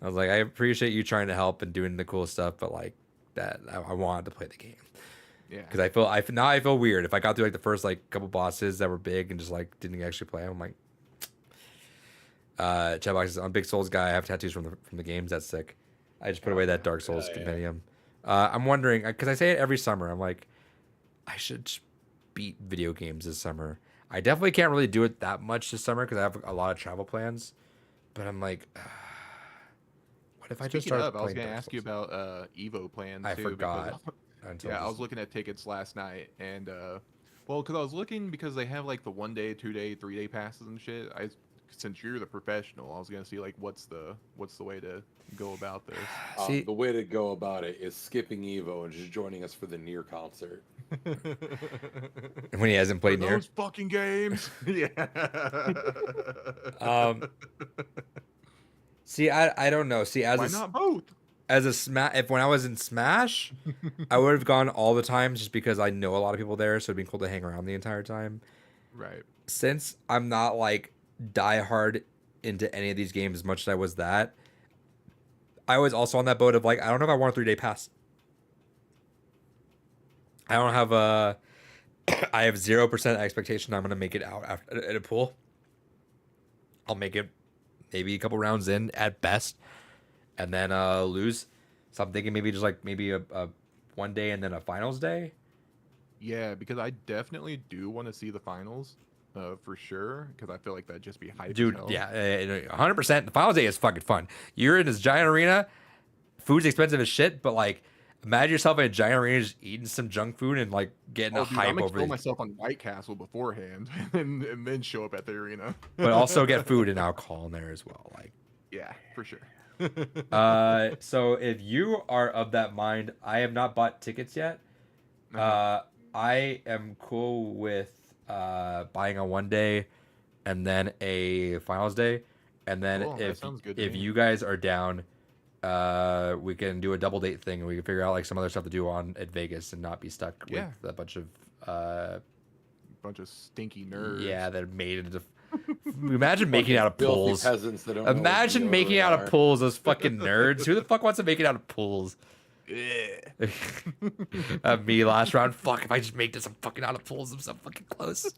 I was like, I appreciate you trying to help and doing the cool stuff, but like that, I wanted to play the game. Yeah. Because I feel weird if I got through like the first like couple bosses that were big and just like didn't actually play. I'm like, Chatbox says, I'm a big Souls guy. I have tattoos from the games. That's sick. I just put away that Dark Souls compendium. I'm wondering, because I say it every summer. I'm like, I should beat video games this summer. I definitely can't really do it that much this summer because I have a lot of travel plans. But I'm like, what if I just Speaking started of, I was playing gonna Dark ask you Souls? about Evo plans. I too, forgot. Because, yeah, I was looking at tickets last night, and well, because I was looking because they have like the 1 day, 2 day, 3 day passes and shit. Since you're the professional, I was gonna see like what's the way to go about this. See- The way to go about it is skipping Evo and just joining us for the Nier concert. When he hasn't played For near. those fucking games. Yeah. See, I don't know. See, Why not both? as a Smash, if when I was in Smash, I would have gone all the time just because I know a lot of people there, so it'd be cool to hang around the entire time. Right. Since I'm not like die hard into any of these games as much as I was that, I was also on that boat of like, I don't know if I want a 3-day pass. I don't have a. I have 0% expectation I'm gonna make it out at a pool. I'll make it maybe a couple rounds in at best, and then lose. So I'm thinking maybe just like maybe a 1 day and then a finals day. Yeah, because I definitely do want to see the finals, for sure. Because I feel like that'd just be hype. as Dude, hell. yeah, 100%. The finals day is fucking fun. You're in this giant arena. Food's expensive as shit, but like, imagine yourself in a giant arena just eating some junk food and like getting a Oh, dude, hype I'm gonna over kill it. myself on White Castle beforehand, and then show up at the arena. But also get food and alcohol in there as well. Like, Yeah, for sure. so if you are of that mind, I have not bought tickets yet. I am cool with buying a 1 day and then a finals day, and then Cool, that sounds good to if me. you guys are down, we can do a double date thing and we can figure out like some other stuff to do on at Vegas and not be stuck Yeah. with a bunch of Bunch of stinky nerds. yeah that are made into. Imagine making out of Filthy pools. peasants that don't know what Imagine making out deodorant of are. pools. Those fucking nerds. Who the fuck wants to make it out of pools? Yeah. Me last round. Fuck, if I just make this, I'm fucking out of pools. I'm so fucking close.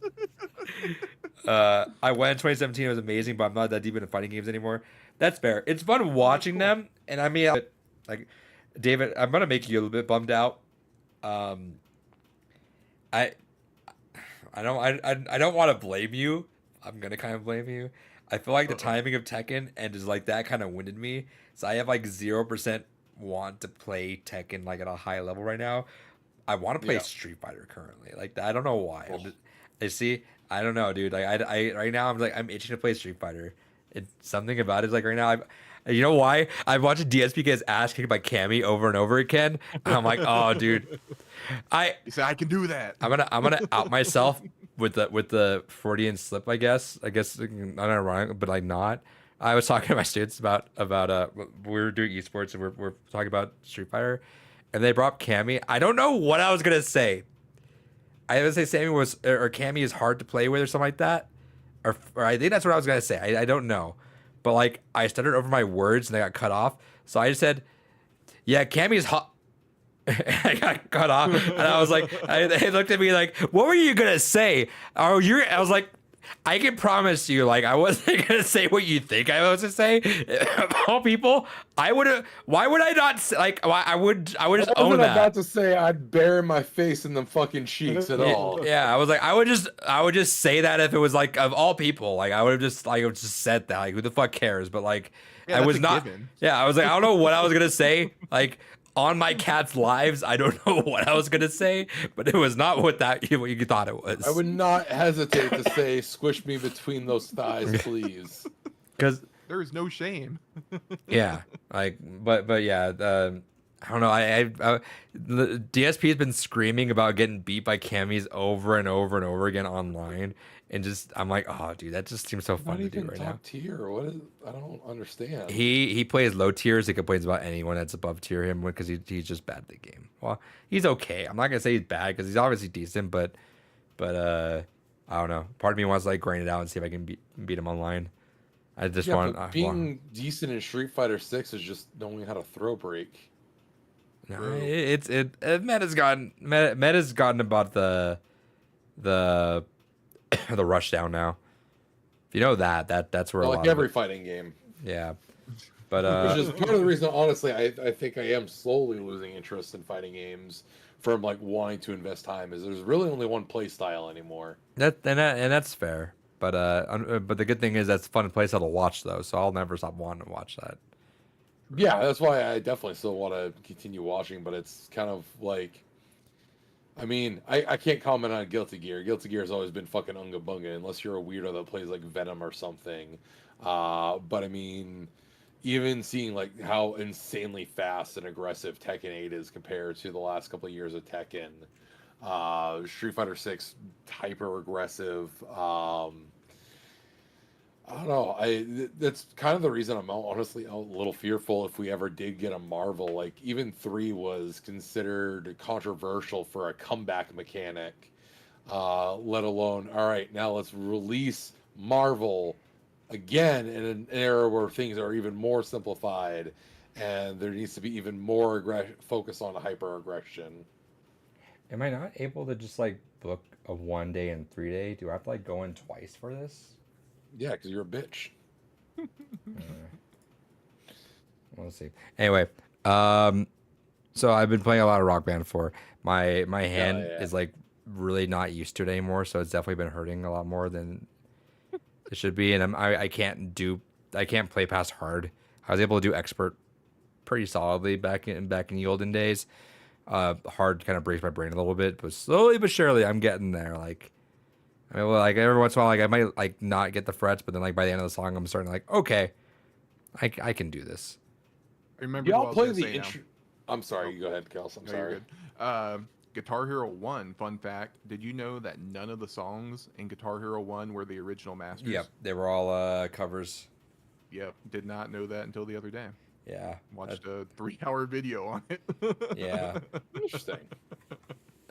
I went in 2017. It was amazing, but I'm not that deep into fighting games anymore. That's fair. It's fun watching them, and I mean, like, David, I'm gonna make you a little bit bummed out. I don't want to blame you. I'm gonna kind of blame you. I feel like the timing of Tekken and just like that kind of winded me. So I have like 0% want to play Tekken like at a high level right now. I want to play Yeah. Street Fighter currently. Like I don't know why. Oh. I see. I don't know, dude. Like I right now I'm itching to play Street Fighter. It's something about it is like right now. You know why? I'm watching DSP get his ass kicked by Cammy over and over again. And I'm like, oh, dude. You say I can do that. I'm gonna out myself with the Freudian slip. I guess not ironic, but like not. I was talking to my students about we were doing esports and we're talking about Street Fighter, and they brought up Cammy. I don't know what I was gonna say. I was gonna say Sammy was or Cammy is hard to play with or something like that, or I think that's what I was gonna say. I don't know, but like I stuttered over my words and I got cut off. So I just said, "Yeah, Cammy is hot." I got cut off, and I was like, they looked at me like, "What were you gonna say?" I was like, I can promise you, like, I wasn't gonna say what you think I was gonna say. Of all people, I would have. Why would I not say, like? Why I would just I wasn't own that. about to say I'd bury my face in them fucking cheeks at all. Yeah, I was like, I would just say that if it was like of all people, like I would have just said that, like who the fuck cares? But like, Yeah, I that's was a not. given. Yeah, I was like, I don't know what I was gonna say. Like on my cat's lives, I don't know what I was gonna say, but it was not what you thought it was. I would not hesitate to say, "Squish me between those thighs, please." because There is no shame. yeah, like but yeah, I don't know. The DSP has been screaming about getting beat by Cammys over and over and over again online, and just I'm like, oh, dude, that just seems so fun Not to do even right top now. tier. What is? I don't understand. He plays low tiers. He complains about anyone that's above tier him because he's just bad at the game. Well, he's okay. I'm not gonna say he's bad because he's obviously decent, but I don't know. Part of me wants to like grind it out and see if I can beat him online. I just Yeah, want but being decent in Street Fighter 6 is just knowing how to throw break. no, Bro. meta's gotten about the the rush down now. If you know that's where a Like lot of every it- fighting game. yeah. But Which is part of the reason, honestly, I think I am slowly losing interest in fighting games from like wanting to invest time. Is there's really only one play style anymore. and that's fair. But the good thing is that's fun play style to watch though, so I'll never stop wanting to watch that. Yeah, that's why I definitely still want to continue watching, but it's kind of like, I mean, I can't comment on Guilty Gear. Guilty Gear has always been fucking unga bunga, unless you're a weirdo that plays like Venom or something. But I mean, even seeing like how insanely fast and aggressive Tekken 8 is compared to the last couple of years of Tekken, Street Fighter 6 hyper aggressive. I don't know. That's kind of the reason I'm honestly a little fearful if we ever did get a Marvel. Like even 3 was considered controversial for a comeback mechanic. Let alone, all right, now let's release Marvel again in an era where things are even more simplified, and there needs to be even more focus on hyper aggression. Am I not able to just like book a 1 day and 3 day? Do I have to like go in twice for this? Yeah, because you're a bitch. We'll see. Anyway, so I've been playing a lot of Rock Band 4. My hand yeah. is like really not used to it anymore, so it's definitely been hurting a lot more than it should be. And I can't play past hard. I was able to do expert pretty solidly back in the olden days. Hard kind of breaks my brain a little bit, but slowly but surely I'm getting there. Like, I mean, well, like every once in a while, like I might like not get the frets, but then like by the end of the song, I'm starting like, okay, I can do this. Remember Y'all what I was play gonna the say now. intro. I'm sorry, you go ahead, Kels. I'm No, you're sorry. good. Guitar Hero 1, fun fact. Did you know that none of the songs in Guitar Hero 1 were the original masters? Yep, they were all covers. Yep. Did not know that until the other day. Yeah, Watched a 3-hour video on it. yeah. Interesting.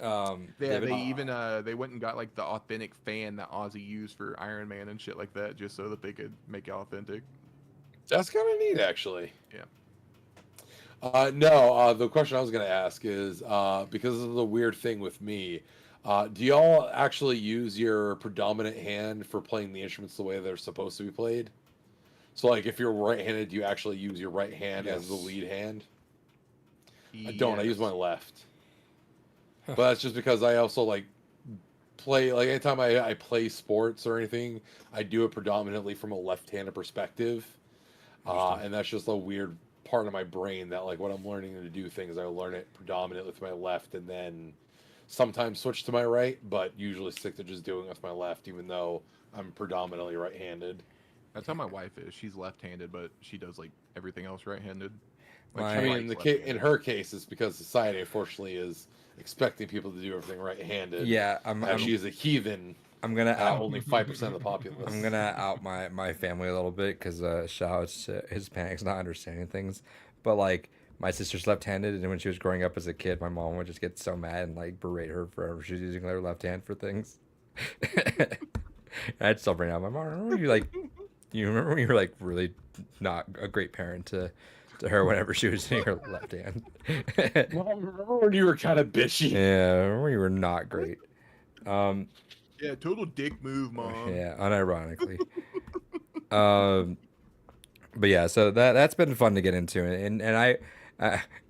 Yeah, David- they even they went and got like the authentic fan that Ozzy used for Iron Man and shit like that, just so that they could make it authentic. That's kind of neat, actually. Yeah. No, the question I was going to ask is because of the weird thing with me, do y'all actually use your predominant hand for playing the instruments the way they're supposed to be played? So, like, if you're right-handed, do you actually use your right hand as the Yes. lead hand? I don't. I use my Yes. left. But that's just because I also like play like anytime I play sports or anything, I do it predominantly from a left-handed perspective, and that's just a weird part of my brain that like when I'm learning to do things, I learn it predominantly with my left, and then sometimes switch to my right, but usually stick to just doing it with my left, even though I'm predominantly right-handed. That's how my wife is. She's left-handed, but she does like everything else right-handed. My- she I mean, likes in left-handed. her case, it's because society unfortunately is expecting people to do everything right-handed. Yeah, Now she is a heathen. I'm gonna out. Only 5% of the populace. I'm gonna out my family a little bit because shout out to Hispanics not understanding things, but like my sister's left-handed, and when she was growing up as a kid, my mom would just get so mad and like berate her forever she's using her left hand for things. I'd still bring out my mom. Remember when you like, you remember when you were like really not a great parent to her whenever she was using her left hand. Well, remember when you were kind of bitchy? Yeah, remember you were not great. Yeah, total dick move, mom. Yeah, unironically. um, but yeah, so that's been fun to get into, and I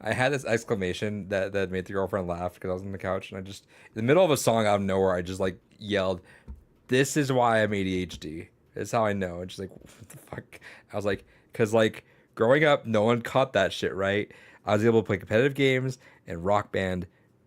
had this exclamation that made the girlfriend laugh because I was on the couch and I just in the middle of a song out of nowhere I just like yelled, "This is why I'm ADHD." That's how I know. And she's like, "What the fuck?" I was like, "Cause like growing up, no one caught that shit, right? I was able to play competitive games and Rock Band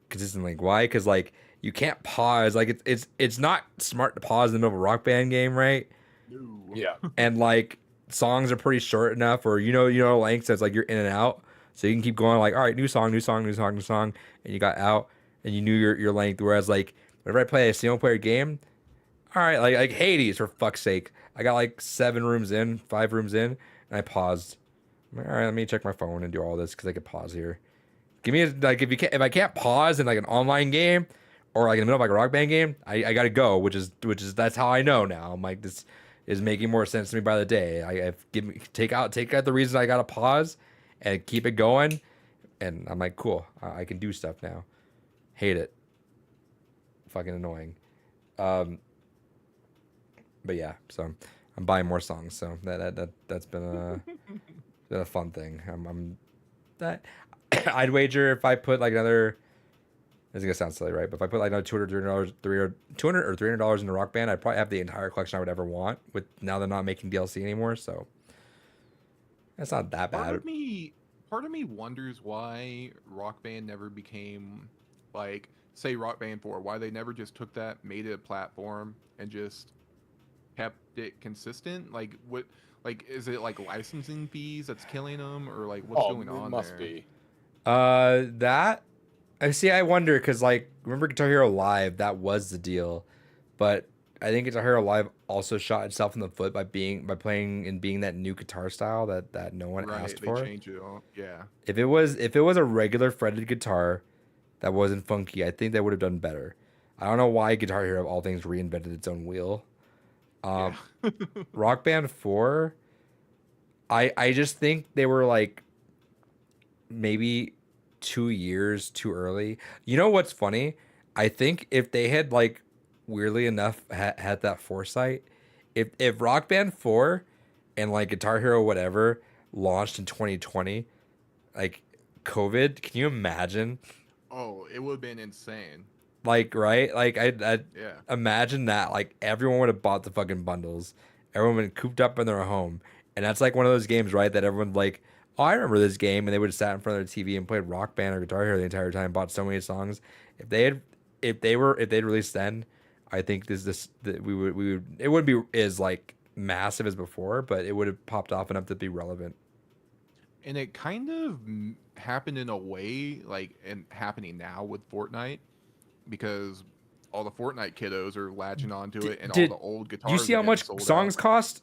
consistently. Why? Cause like you can't pause. Like it's not smart to pause in the middle of a Rock Band game, right? No. Yeah. And like songs are pretty short enough, or length, so it's like you're in and out, so you can keep going like, all right, new song, new song, new song, new song, and you got out, and you knew your length. Whereas like whenever I play a single player game, all right, like Hades for fuck's sake, I got like 5 rooms in, and I paused. I'm like, all right, let me check my phone and do all this because I could pause here. Give me like if I can't pause in like an online game or like in the middle of like a Rock Band game, I gotta go, which is that's how I know now. I'm like this is making more sense to me by the day. Take out the reason I gotta pause and keep it going, and I'm like cool, I can do stuff now. Hate it, fucking annoying. Um, but yeah, so I'm buying more songs, so that's been a fun thing. I'm that I'd wager if I put like another. This is gonna sound silly, right? But if I put like another $200, $300 into Rock Band, I'd probably have the entire collection I would ever want. With now they're not making DLC anymore, so that's not that Part bad. of me, part of me wonders why Rock Band never became like, say, Rock Band 4. Why they never just took that, made it a platform, and just kept it consistent. Like what? Like is it like licensing fees that's killing them, or like what's Oh, going it on must there? be. That I see. I wonder because like remember Guitar Hero Live, that was the deal, but I think Guitar Hero Live also shot itself in the foot by playing and being that new guitar style that no one asked Right, they for. changed it all. Yeah. If it was a regular fretted guitar that wasn't funky, I think they would have done better. I don't know why Guitar Hero of all things reinvented its own wheel. Yeah. Um, Rock Band 4, I just think they were like maybe 2 years too early. You know what's funny? I think if they had like weirdly enough had that foresight, if Rock Band 4 and like Guitar Hero whatever launched in 2020, like COVID, can you imagine? Oh, it would have been insane. Like, right? Like, I Yeah. imagine that. Like, everyone would have bought the fucking bundles. Everyone would have been cooped up in their home. And that's like one of those games, right? That everyone's like, oh, I remember this game. And they would have sat in front of their TV and played Rock Band or Guitar Hero the entire time, bought so many songs. If they had, if they'd released then, I think it wouldn't be as like massive as before, but it would have popped off enough to be relevant. And it kind of happened in a way, like, and happening now with Fortnite, because all the Fortnite kiddos are latching onto it, and all Did the old you guitars see are how getting much sold songs out. cost?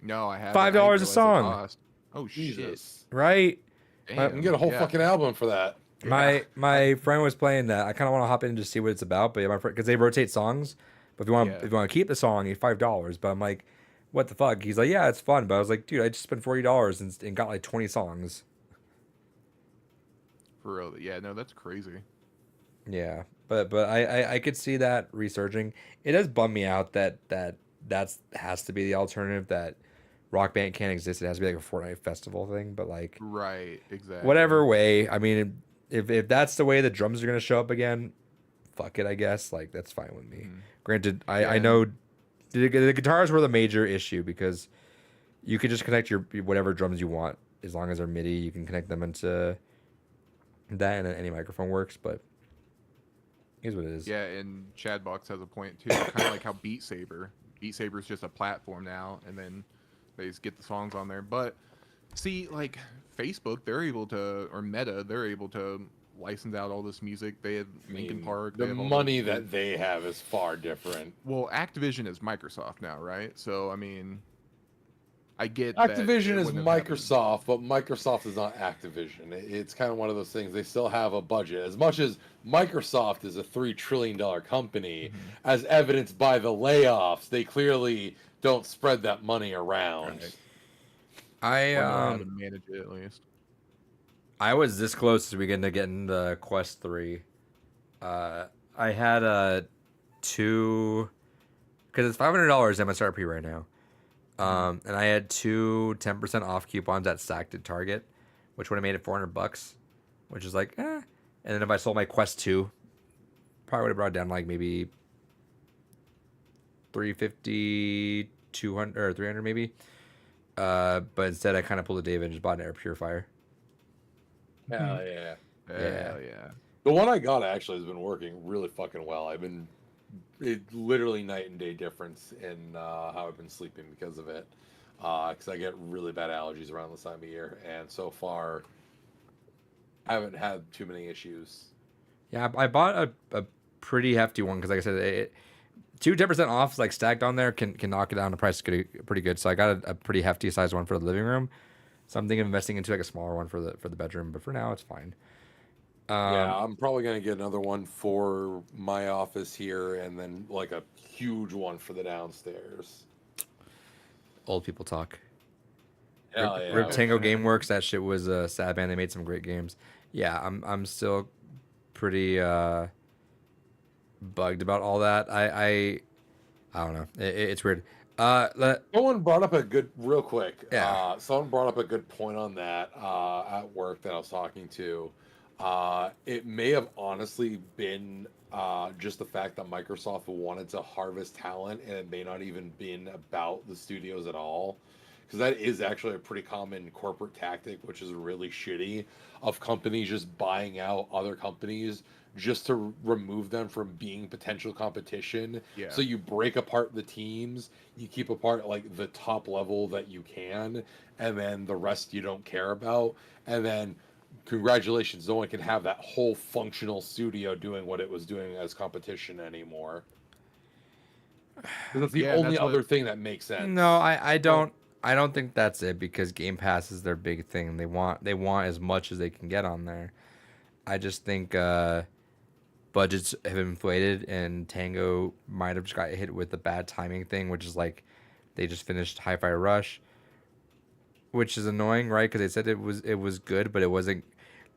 No, I haven't. Five I didn't dollars a realize they song, cost. Oh shit! Jesus. right? You can get a Damn. whole Yeah. fucking album for that. My Yeah. my friend was playing that. I kind of want to hop in and just see what it's about, but yeah, my friend because they rotate songs. But Yeah. if you want to keep the song, you $5. But I'm like, what the fuck? He's like, yeah, it's fun. But I was like, dude, I just spent $40 and got like 20 songs. For real. Yeah. No, that's crazy. Yeah, but I could see that resurging. It does bum me out that's has to be the alternative, that Rock Band can't exist. It has to be like a Fortnite festival thing. But like Right. Exactly. whatever way, I mean, if that's the way the drums are gonna show up again, fuck it, I guess. Like that's fine with me. Mhm. Granted, Yeah. I know the guitars were the major issue because you could just connect your whatever drums you want as long as they're MIDI. You can connect them into that, and then any microphone works. But here's what it is. Yeah, and Chad Box has a point too. Kind of like how Beat Saber. Beat Saber is just a platform now, and then they just get the songs on there. But see, like Facebook, they're able to, or Meta, they're able to license out all this music. They have I Linkin mean, Park. the they have all money those- that they have is far different. Well, Activision is Microsoft now, right? So I mean, I get that Activision it is wouldn't have happened. Microsoft, but Microsoft is not Activision. It's kind of one of those things. They still have a budget. As much as Microsoft is a $3 trillion company, Mhm. as evidenced by the layoffs, they clearly don't spread that money around. Right. Or know how to manage it at least. I was this close as we get into getting the Quest 3. I had two, because it's $500 MSRP right now. And I had two 10% off coupons that stacked at Target, which would have made it $400, which is like, eh. And then if I sold my Quest 2, probably would have brought it down like maybe 350, 200 or 300 maybe. But instead I kind of pulled a David and just bought an air purifier. Hell yeah. Hell yeah. The one I got actually has been working really fucking well. It literally night and day difference in how I've been sleeping because of it. Because I get really bad allergies around this time of year, and so far, I haven't had too many issues. Yeah, I bought a pretty hefty one because, like I said, two 10% offs like stacked on there can knock it down. The price is pretty good. So I got a pretty hefty size one for the living room. So I'm thinking of investing into like a smaller one for the bedroom, but for now it's fine. Yeah, I'm probably gonna get another one for my office here, and then like a huge one for the downstairs. Old people talk. Hell yeah. Rip Tango GameWorks, that shit was sad, man. They made some great games. Yeah, I'm still pretty bugged about all that. I don't know. It's weird. Someone brought up a good, real quick. Yeah. Someone brought up a good point on that at work that I was talking to. It may have honestly been just the fact that Microsoft wanted to harvest talent, and it may not even been about the studios at all. Because that is actually a pretty common corporate tactic, which is really shitty, of companies just buying out other companies just to remove them from being potential competition. Yeah. So you break apart the teams, you keep apart like the top level that you can, and then the rest you don't care about. And then congratulations, no one can have that whole functional studio doing what it was doing as competition anymore. 'Cause that's the Yeah, only that's what- other thing that makes sense. No, I don't think that's it, because Game Pass is their big thing. They want as much as they can get on there. I just think budgets have inflated, and Tango might have just got hit with the bad timing thing, which is like they just finished Hi-Fi Rush, which is annoying, right? Because they said it was good, but it wasn't.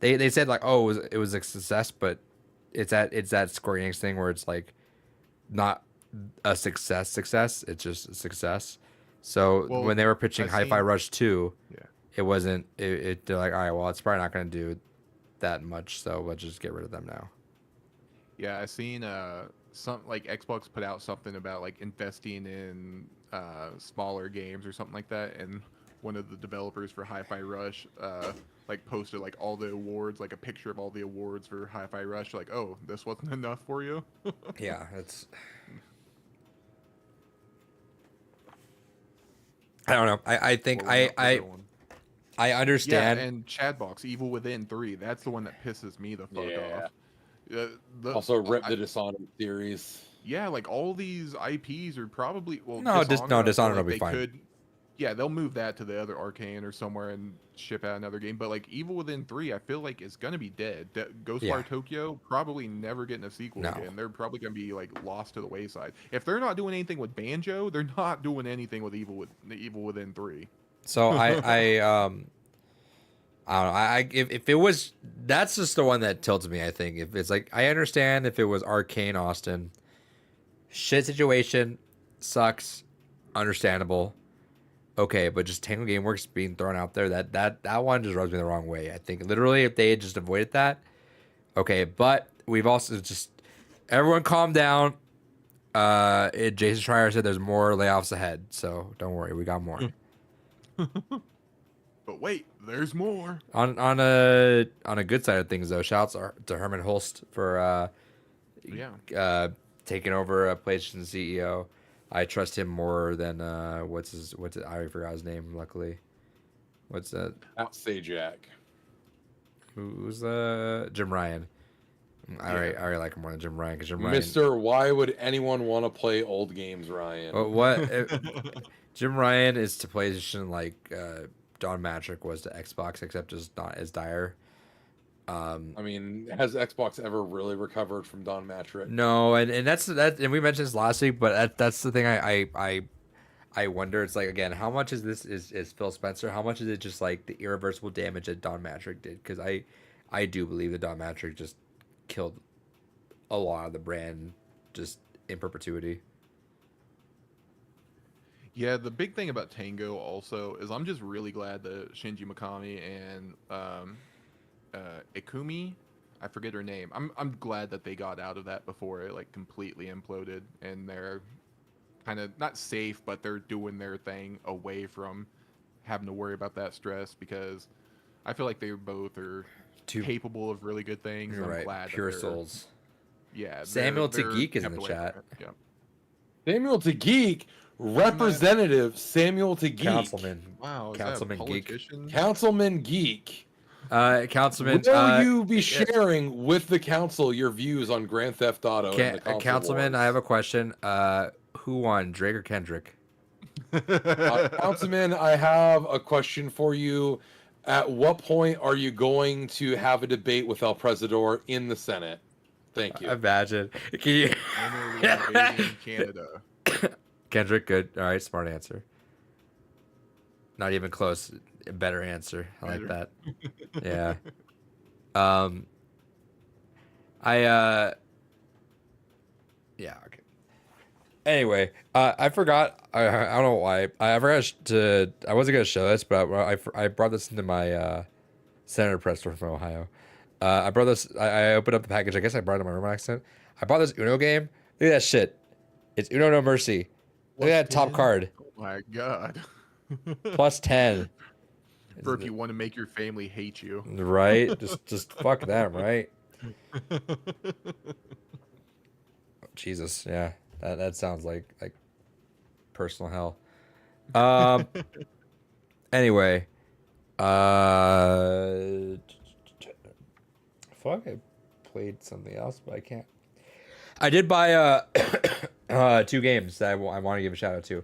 They said like, oh, it was a success, but it's that Square Enix thing where it's like not a success. It's just a success. So Well, when they were pitching I've Hi-Fi seen- Rush 2, Yeah. it wasn't. They're like, all right, well, it's probably not going to do that much, so let's just get rid of them now. Yeah, I seen some like Xbox put out something about like investing in smaller games or something like that, and one of the developers for Hi-Fi Rush like posted like all the awards, like a picture of all the awards for Hi-Fi Rush. Like, oh, this wasn't enough for you. Yeah, it's. I don't know. I think Or not for I everyone. I understand. Yeah, and Chadbox Evil Within 3. That's the one that pisses me the fuck Yeah. off. Also, rip the Dishonored series. Yeah, like all these IPs are probably No, Dishonored I feel will be they fine. Yeah, they'll move that to the other Arcane or somewhere and ship out another game. But like Evil Within 3, I feel like is gonna be dead. Ghostwire Yeah. Tokyo probably never getting a sequel No. again. They're probably gonna be like lost to the wayside. If they're not doing anything with Banjo, they're not doing anything with Evil Within 3. So I don't know. If it was, that's just the one that tilts me. I think if it's like, I understand if it was Arcane Austin, shit situation, sucks, understandable. Okay, but just Tango GameWorks being thrown out there, that one just rubs me the wrong way. I think literally if they had just avoided that, okay. But we've also just everyone calm down. Jason Schreier said there's more layoffs ahead, so don't worry, we got more. But wait, there's more. On a good side of things though, shouts to Herman Holst for Yeah. taking over PlayStation CEO. I trust him more than what's it? I already forgot his name. Luckily, what's that? At Sajak. Who's Jim Ryan? I already like him more than Jim Ryan, because Jim Ryan. Mister, why would anyone want to play old games, Ryan? What Jim Ryan is to PlayStation like Don Matrick was to Xbox, except just not as dire. I mean, has Xbox ever really recovered from Don Matrick? No, and that's and we mentioned this last week, but that's the thing I wonder. It's like, again, how much is this is Phil Spencer? How much is it just like the irreversible damage that Don Matrick did? Because I do believe that Don Matrick just killed a lot of the brand just in perpetuity. Yeah, the big thing about Tango also is I'm just really glad that Shinji Mikami and Ikumi, I forget her name. I'm glad that they got out of that before it like completely imploded, and they're kind of not safe, but they're doing their thing away from having to worry about that stress, because I feel like they both are Two, capable of really good things. you're I'm right, glad that pure they're- souls. Yeah, Samuel they're Tageek is in kept the away from chat. it. Yeah. Samuel Tageek, Representative Samuel Tageek, Councilman, Wow, is Councilman that a Geek. politician? Councilman Geek. Councilman. Will you be yeah, sharing with the council your views on Grand Theft Auto and the console Councilman, wars? I have a question. Who won, Drake or Kendrick? Councilman, I have a question for you. At what point are you going to have a debate with El Presidor in the Senate? Thank you. Imagine. Can you... When are we invading Canada? Kendrick, good. All right, smart answer. Not even close. A better answer. I like that. Yeah. Yeah. Okay. Anyway, I forgot. I don't know why. I forgot to. I wasn't gonna show this, but I brought this into my Senator press store from Ohio. I brought this. I opened up the package. I guess I brought it in my room by accident. I bought this Uno game. Look at that shit. It's Uno No Mercy. Look at that top card. Oh my god. Plus 10. For if you want to make your family hate you. Right? Just fuck them, right? Jesus, yeah. That sounds like personal hell. Anyway, fuck, I played something else, but I can't. I did buy 2 games that I want to give a shout out to.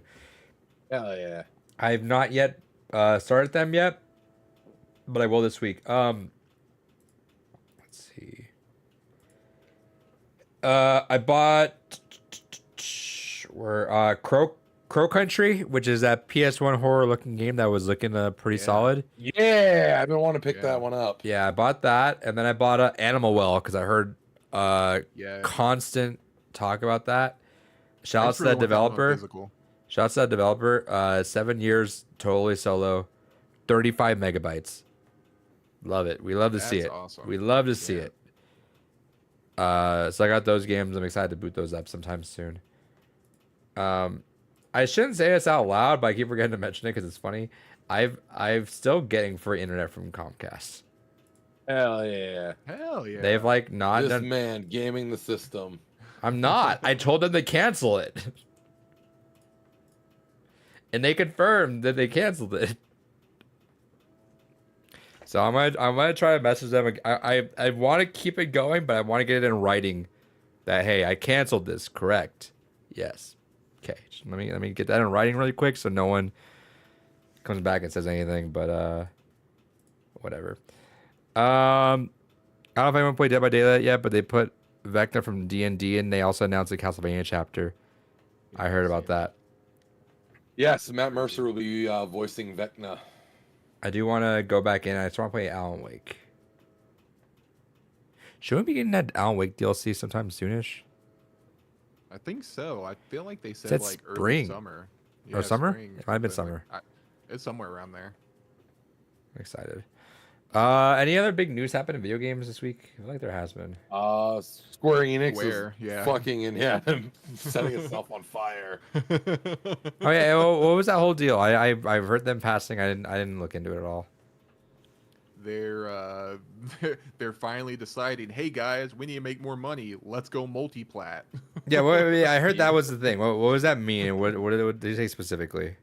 Hell yeah. I've not yet started them yet, but I will this week. Let's see. I bought Crow Country, which is that PS1 horror looking game that was looking pretty Yeah. solid. Yeah, I've been wanting to pick Yeah. that one up. Yeah, I bought that, and then I bought Animal Well because I heard Yeah. constant talk about that. Shout I out just to really that want that one on developer. physical. Shouts to that developer. 7 years totally solo, 35 megabytes. Love it. We love to see That's it. awesome. We love to see Yeah. it. So I got those games. I'm excited to boot those up sometime soon. I shouldn't say this out loud, but I keep forgetting to mention it because it's funny. I've still getting free internet from Comcast. Hell yeah. Hell yeah. They've like not This done. man gaming the system. I'm not. I told them to cancel it. And they confirmed that they canceled it. So I'm gonna try to message them. I want to keep it going, but I want to get it in writing that hey, I canceled this. Correct? Yes. Okay. Just let me get that in writing really quick so no one comes back and says anything. But whatever. I don't know if anyone played Dead by Daylight yet, but they put Vecna from D&D, and they also announced a Castlevania chapter. I heard about that. Yes, Matt Mercer will be voicing Vecna. I do want to go back in. I just want to play Alan Wake. Should we be getting that Alan Wake DLC sometime soonish? I think so. I feel like they said Said like spring. early summer. Or summer? spring, It might have been something summer. it's somewhere around there. I'm excited. Any other big news happened in video games this week? I feel like there has been. Square Enix Where? is Yeah. fucking setting itself on fire. Oh yeah, what was that whole deal? I've heard them passing. I didn't look into it at all. They're finally deciding, hey guys, we need to make more money. Let's go multi-plat. Yeah, I heard that was the thing. What does that mean? And what did they say specifically?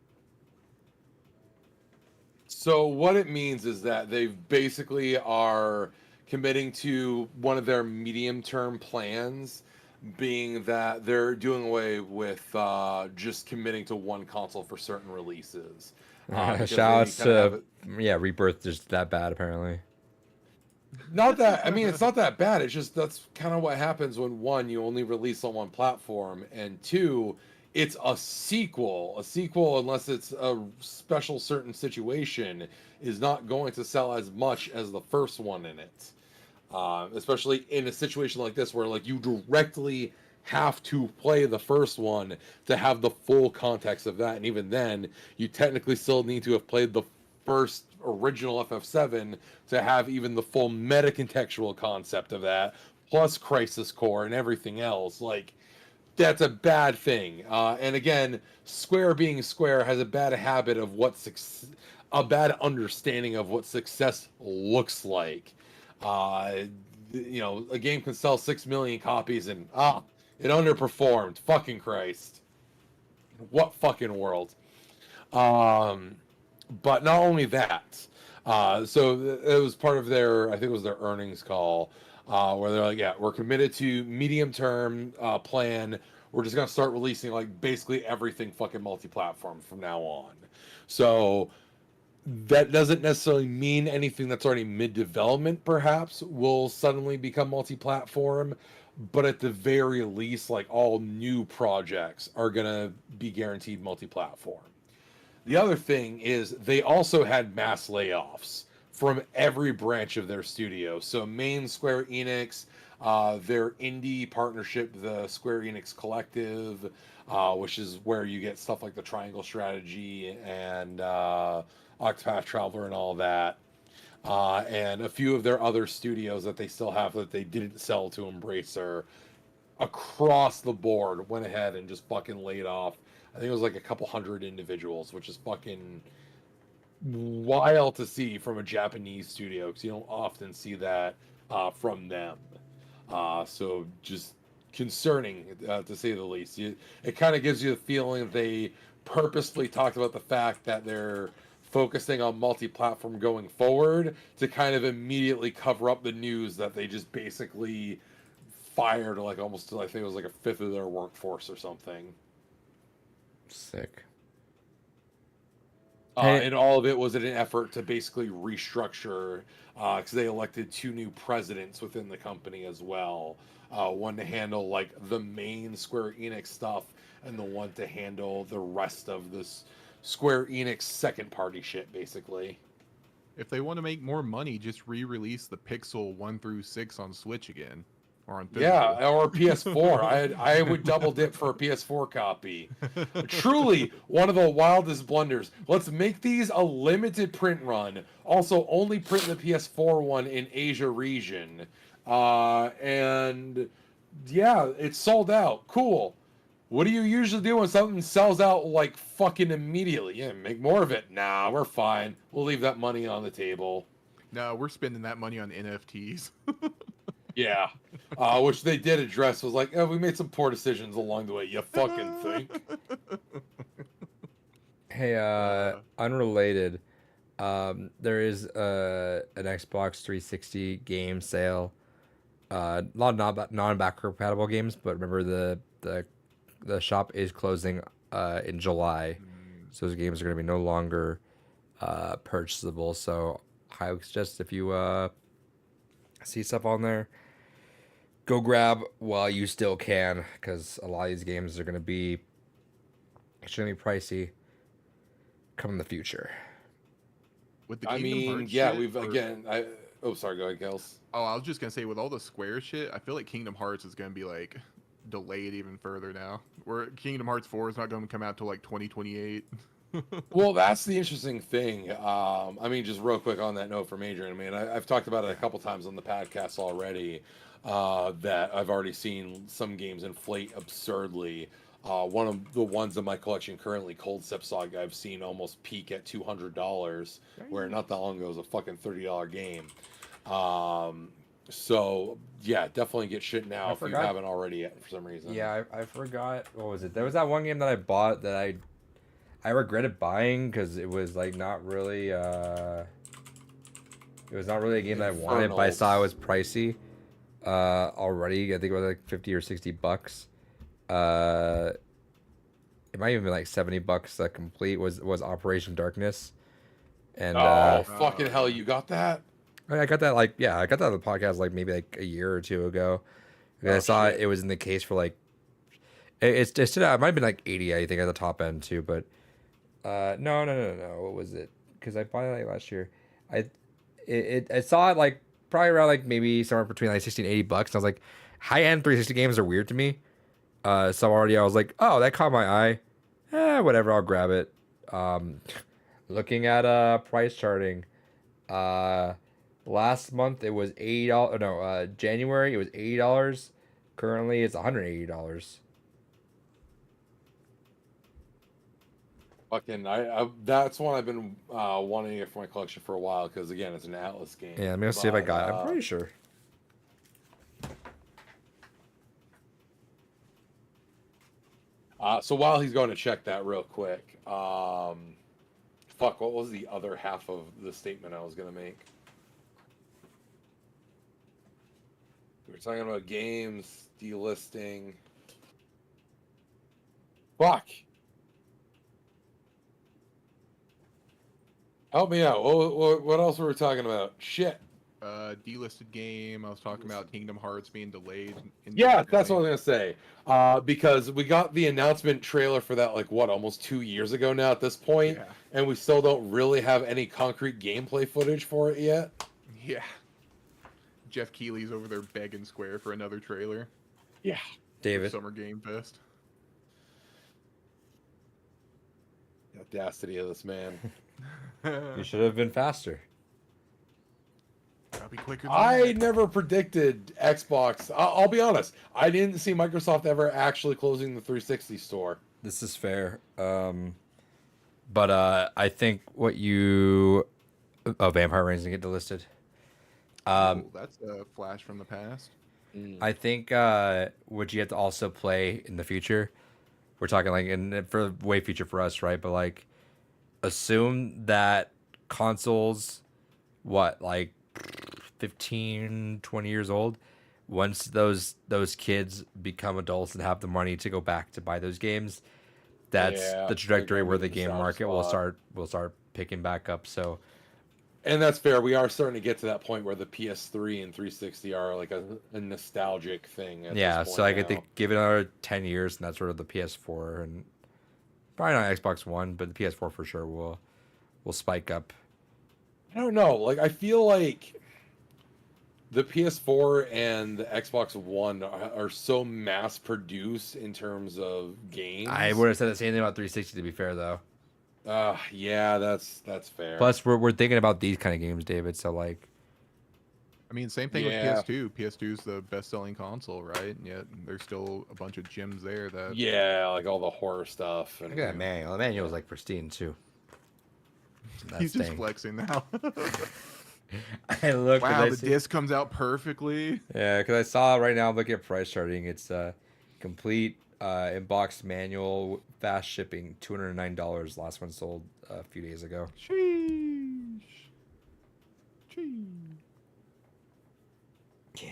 So what it means is that they basically are committing to one of their medium-term plans, being that they're doing away with just committing to one console for certain releases. Because Shout they outs kinda have to Rebirth just that bad apparently. Not that, I mean, it's not that bad. It's just that's kind of what happens when one, you only release on one platform, and two, it's a sequel. A sequel, unless it's a special certain situation, is not going to sell as much as the first one in it. Especially in a situation like this where like you directly have to play the first one to have the full context of that. And even then, you technically still need to have played the first original FF7 to have even the full meta contextual concept of that, plus Crisis Core and everything else. Like, that's a bad thing. And again, Square being Square has a bad habit of a bad understanding of what success looks like. A game can sell 6 million copies and it underperformed. Fucking Christ. What fucking world? But not only that, so it was part of their, I think it was their earnings call, where they're like, yeah, we're committed to medium term plan. We're just gonna start releasing like basically everything fucking multi-platform from now on. So that doesn't necessarily mean anything that's already mid-development perhaps will suddenly become multi-platform, but at the very least, like all new projects are gonna be guaranteed multi-platform. The other thing is they also had mass layoffs from every branch of their studio. So main Square Enix, their indie partnership, the Square Enix Collective, which is where you get stuff like the Triangle Strategy and Octopath Traveler and all that. And a few of their other studios that they still have that they didn't sell to Embracer across the board went ahead and just fucking laid off. I think it was like a couple hundred individuals, which is fucking wild to see from a Japanese studio because you don't often see that from them. So just concerning to say the least. It kind of gives you the feeling that they purposefully talked about the fact that they're focusing on multi-platform going forward to kind of immediately cover up the news that they just basically fired like almost, I think it was like a fifth of their workforce or something. Sick. And all of it was in an effort to basically restructure, because they elected 2 new presidents within the company as well. One to handle like the main Square Enix stuff, and the one to handle the rest of this Square Enix second party shit, basically. If they want to make more money, just re-release the Pixel 1 through 6 on Switch again. Or on physical. Yeah, or PS4. I would double dip for a PS4 copy. Truly, one of the wildest blunders. Let's make these a limited print run. Also, only print the PS4 one in Asia region. And yeah, it's sold out. Cool. What do you usually do when something sells out like fucking immediately? Yeah, make more of it. Nah, we're fine. We'll leave that money on the table. No, we're spending that money on NFTs. Yeah, which they did address. Was like, oh, we made some poor decisions along the way. You fucking think? Hey, unrelated. There is an Xbox 360 game sale. Non-backward compatible games, but remember the shop is closing in July, so those games are going to be no longer purchasable. So I would suggest if you see stuff on there, go grab while you still can, because a lot of these games are going to be extremely pricey come in the future. With the I Kingdom mean, Hearts yeah, shit, we've or- again. Sorry, go ahead, Kels. Oh, I was just gonna say, with all the Square shit, I feel like Kingdom Hearts is gonna be like delayed even further now. Where Kingdom Hearts 4 is not going to come out till like 2028. Well, that's the interesting thing. I mean, just real quick on that note from Adrian. I mean, I've talked about it a couple times on the podcast already. That I've already seen some games inflate absurdly. One of the ones in my collection currently, Cold Step Saga, I've seen almost peak at $200, where not that long ago it was a fucking $30 game. So yeah, definitely get shit now if you haven't already yet for some reason. Yeah, I forgot. What was it? There was that one game that I bought that I regretted buying because it was like not really it was not really a game that I wanted, but I saw it was pricey already. I think it was like 50 or 60 bucks. It might even be like 70 bucks complete was Operation Darkness. And fucking hell, you got that? I got that I got that on the podcast like maybe like a year or two ago. I saw it was in the case for like it might have been like 80, I think, at the top end too, but no. What was it? Because I bought it like last year. I saw it like probably around like maybe somewhere between like 60 and 80 bucks. And I was like, high end 360 games are weird to me. So already I was like, oh, that caught my eye. Whatever, I'll grab it. Um, looking at price charting. Uh, last month it was $80. No, January it was $80. Currently it's $180. Fucking, I that's one I've been wanting it for my collection for a while because again, it's an Atlas game. Yeah, I'm gonna see if I But, got it. I'm pretty sure. So while he's going to check that real quick, fuck, what was the other half of the statement I was gonna make? We were talking about games delisting. Fuck. Help me out. What else were we talking about? Shit. Delisted game. I was talking about Kingdom Hearts being delayed. Yeah, that's what I was gonna say. Because we got the announcement trailer for that, like what, almost 2 years ago now at this point, Yeah. and we still don't really have any concrete gameplay footage for it yet. Yeah. Jeff Keighley's over there begging Square for another trailer. Yeah. For David. Summer Game Fest. The audacity of this man. You should have been faster. I'll be quicker than I that. never predicted Xbox. I'll be honest. I didn't see Microsoft ever actually closing the 360 store. This is fair. But I think what you Vampire Reigns didn't get delisted. Ooh, that's a flash from the past. I think what you have to also play in the future. We're talking like in for way future for us, right? But like, assume that consoles, what, like 15, 20 years old, once those kids become adults and have the money to go back to buy those games, that's Yeah, the trajectory they're where gonna the be in game the market soft will start picking back up. So And that's fair. We are starting to get to that point where the PS3 and 360 are like a nostalgic thing. At yeah, this so I point could think give it another 10 years, and that's sort of the PS4 and probably not Xbox One, but the PS4 for sure will spike up. I don't know. Like, I feel like the PS4 and the Xbox One are so mass produced in terms of games. I would have said the same thing about 360 to be fair though. Yeah, that's fair. Plus, we're thinking about these kind of games, David. So like, I mean, same thing Yeah. with PS2. PS2's the best-selling console, right? And yet there's still a bunch of gems there that. Yeah, like all the horror stuff. And look at that manual. The manual is like pristine too. That He's just thing. flexing now. I look. Wow, the disc comes out perfectly. Yeah, because I saw right now. I'm looking at price charting. It's complete in-box manual, fast shipping, $209. Last one sold a few days ago. Sheesh. Sheesh. Yeah.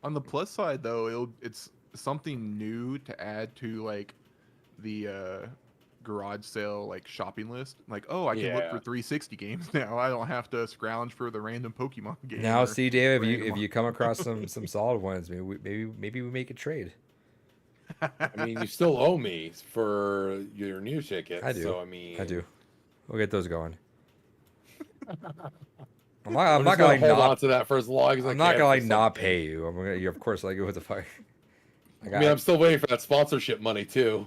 On the plus side, though, it's something new to add to like the garage sale like shopping list. Like, oh, I can look Yeah. for 360 games now. I don't have to scrounge for the random Pokemon game. Now, or see, Dave, if random- you come across some solid ones, maybe we make a trade. I mean, you still owe me for your new ticket. I do. So, I mean, I do. We'll get those going. I'm I'm not just gonna like hold on not. to that for as long as I I'm can. not gonna like for not something. pay you. I'm gonna. You of course like what the fuck. I mean, I'm still waiting for that sponsorship money too.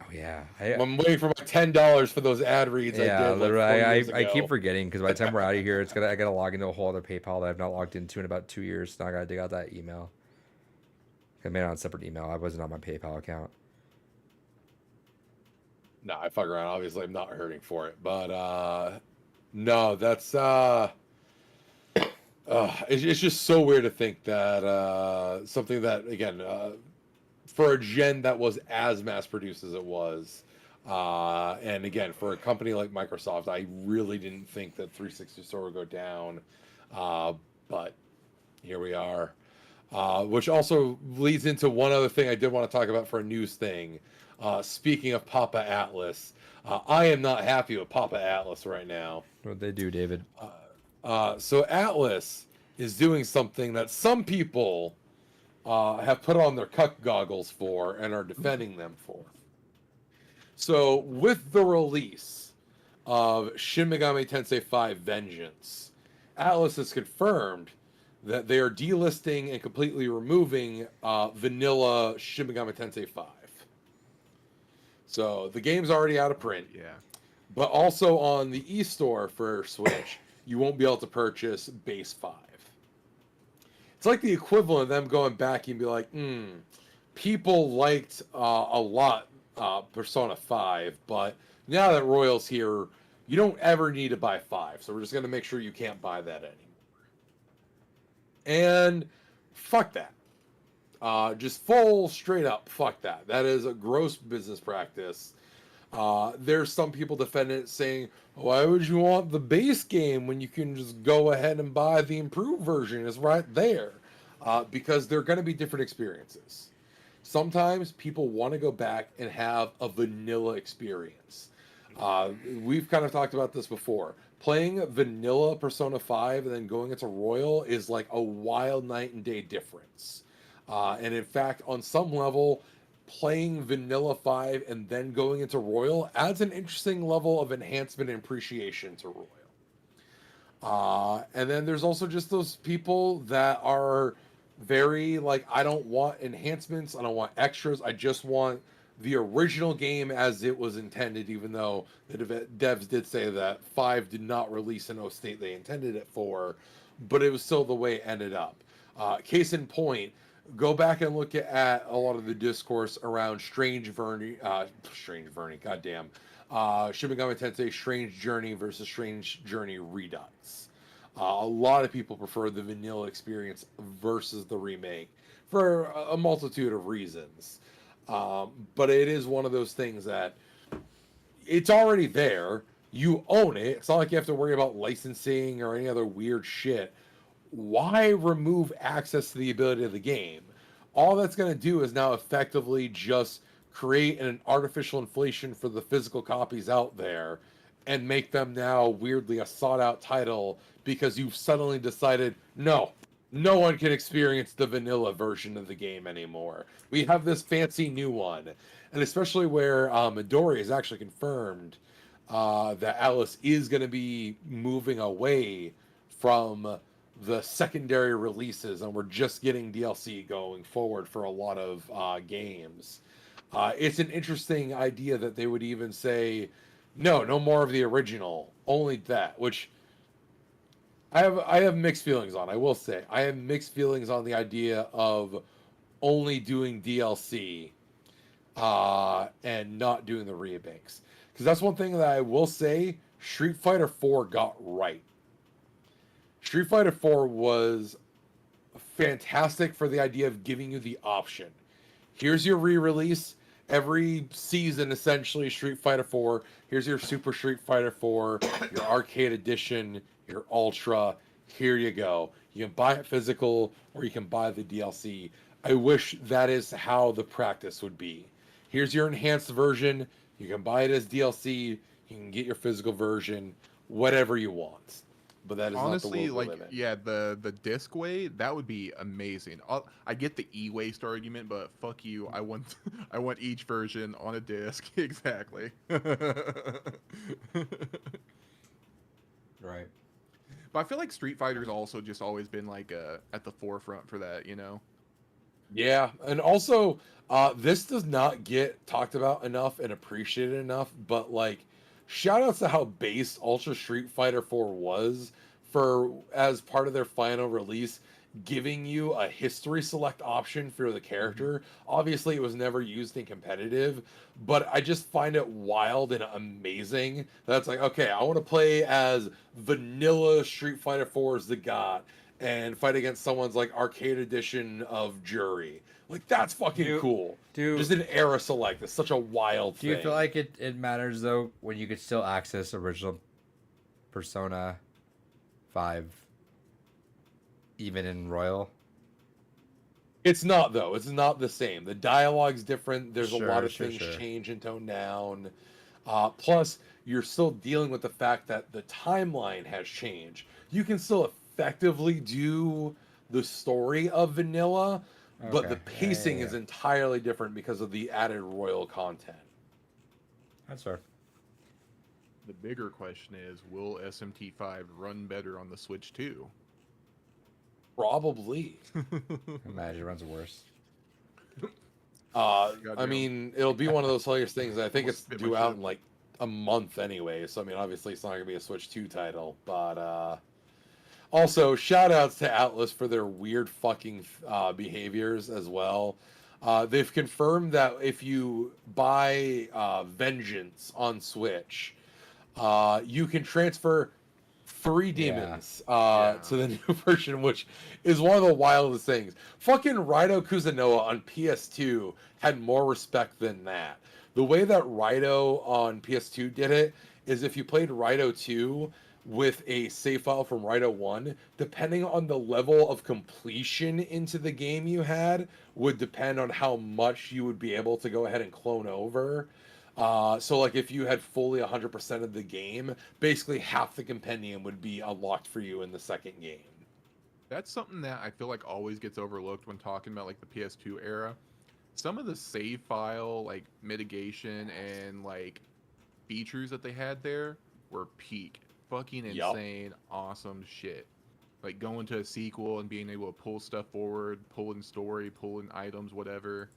Oh yeah. I'm waiting for my $10 for those ad reads. I Yeah, did, like, 4 literally. years I keep ago. forgetting because by the time we're out of here, I gotta log into a whole other PayPal that I've not logged into in about 2 years. Now I gotta dig out that email. I made it on a separate email. I wasn't on my PayPal account. No, I fuck around. Obviously, I'm not hurting for it, but no, that's it's just so weird to think that something that again for a gen that was as mass produced as it was, and again for a company like Microsoft, I really didn't think that 360 store would go down, but here we are. Which also leads into one other thing I did want to talk about for a news thing. Speaking of Papa Atlas, I am not happy with Papa Atlas right now. What'd they do, David? So Atlas is doing something that some people have put on their cuck goggles for and are defending them for. So with the release of Shin Megami Tensei 5 Vengeance, Atlas has confirmed that they are delisting and completely removing vanilla Shin Megami Tensei 5. So the game's already out of print, Yeah. but also on the eStore for Switch, you won't be able to purchase base 5. It's like the equivalent of them going back and be like, people liked a lot Persona 5, but now that Royal's here, you don't ever need to buy 5, so we're just going to make sure you can't buy that anymore. And fuck that. Just full straight up, fuck that. That is a gross business practice. There's some people defending it saying, why would you want the base game when you can just go ahead and buy the improved version? It's right there. Because they're going to be different experiences. Sometimes people want to go back and have a vanilla experience. We've kind of talked about this before. Playing vanilla Persona 5 and then going into Royal is like a wild night and day difference. And in fact, on some level, playing vanilla 5 and then going into Royal adds an interesting level of enhancement and appreciation to Royal. And then there's also just those people that are very like, I don't want enhancements, I don't want extras, I just want the original game as it was intended, even though the devs did say that 5 did not release in the state they intended it for, but it was still the way it ended up. Case in point, go back and look at a lot of the discourse around Strange Journey, goddamn, Shin Megami Tensei Strange Journey versus Strange Journey Redux. A lot of people prefer the vanilla experience versus the remake for a multitude of reasons. But it is one of those things that it's already there. You own it. It's not like you have to worry about licensing or any other weird shit. Why remove access to the ability of the game? All that's going to do is now effectively just create an artificial inflation for the physical copies out there and make them now weirdly a sought out title because you've suddenly decided, no one can experience the vanilla version of the game anymore. We have this fancy new one. And especially where Midori has actually confirmed that Alice is going to be moving away from the secondary releases, and we're just getting DLC going forward for a lot of games. It's an interesting idea that they would even say, no more of the original, only that, which I have mixed feelings on. I will say I have mixed feelings on the idea of only doing DLC and not doing the remakes, because that's one thing that I will say Street Fighter 4 got right. Street Fighter 4 was fantastic for the idea of giving you the option. Here's your re-release. Every season, essentially, Street Fighter 4. Here's your Super Street Fighter 4, your Arcade Edition, your Ultra. Here you go. You can buy it physical, or you can buy the DLC. I wish that is how the practice would be. Here's your enhanced version. You can buy it as DLC. You can get your physical version, whatever you want. But that is Honestly, not the like, limit. yeah, the disc way, that would be amazing. I get the e-waste argument, but fuck you. I want I want each version on a disc. Exactly. Right. But I feel like Street Fighter's also just always been like at the forefront for that, you know. Yeah, and also, this does not get talked about enough and appreciated enough, but like, shout outs to how base Ultra Street Fighter 4 was for as part of their final release, giving you a history select option for the character. Obviously, it was never used in competitive, but I just find it wild and amazing. That's like, okay, I want to play as vanilla Street Fighter 4 as the god and fight against someone's like arcade edition of Jury. Like, that's fucking cool. Just an era select. It's such a wild thing. Do you feel like it matters though when you could still access original Persona 5 even in Royal? It's not, though. It's not the same. The dialogue's different. There's a lot of Sure. things change and tone down. Plus, you're still dealing with the fact that the timeline has changed. You can still effectively do the story of vanilla, but the Okay. pacing Yeah. is entirely different because of the added Royal content. That's fair. The bigger question is, will SMT5 run better on the Switch 2? Probably. Imagine it runs worse. I Goddamn. mean, it'll be one of those hilarious things. I think Almost it's spit my due out shit. in like a month anyway. So I mean, obviously it's not gonna be a Switch 2 title, but also shout outs to Atlas for their weird fucking behaviors as well. They've confirmed that if you buy Vengeance on Switch, you can transfer 3 Yeah. demons Yeah. to the new version, which is one of the wildest things. Fucking Raito Kuzunoa on PS2 had more respect than that. The way that Raito on PS2 did it is if you played Raito 2 with a save file from Raito 1, depending on the level of completion into the game you had, would depend on how much you would be able to go ahead and clone over. So like if you had fully 100% of the game, basically half the compendium would be unlocked for you in the second game. That's something that I feel like always gets overlooked when talking about like the PS2 era. Some of the save file like mitigation and like features that they had there were peak fucking Yup. insane, awesome shit. Like going to a sequel and being able to pull stuff forward, pulling story, pulling items, whatever.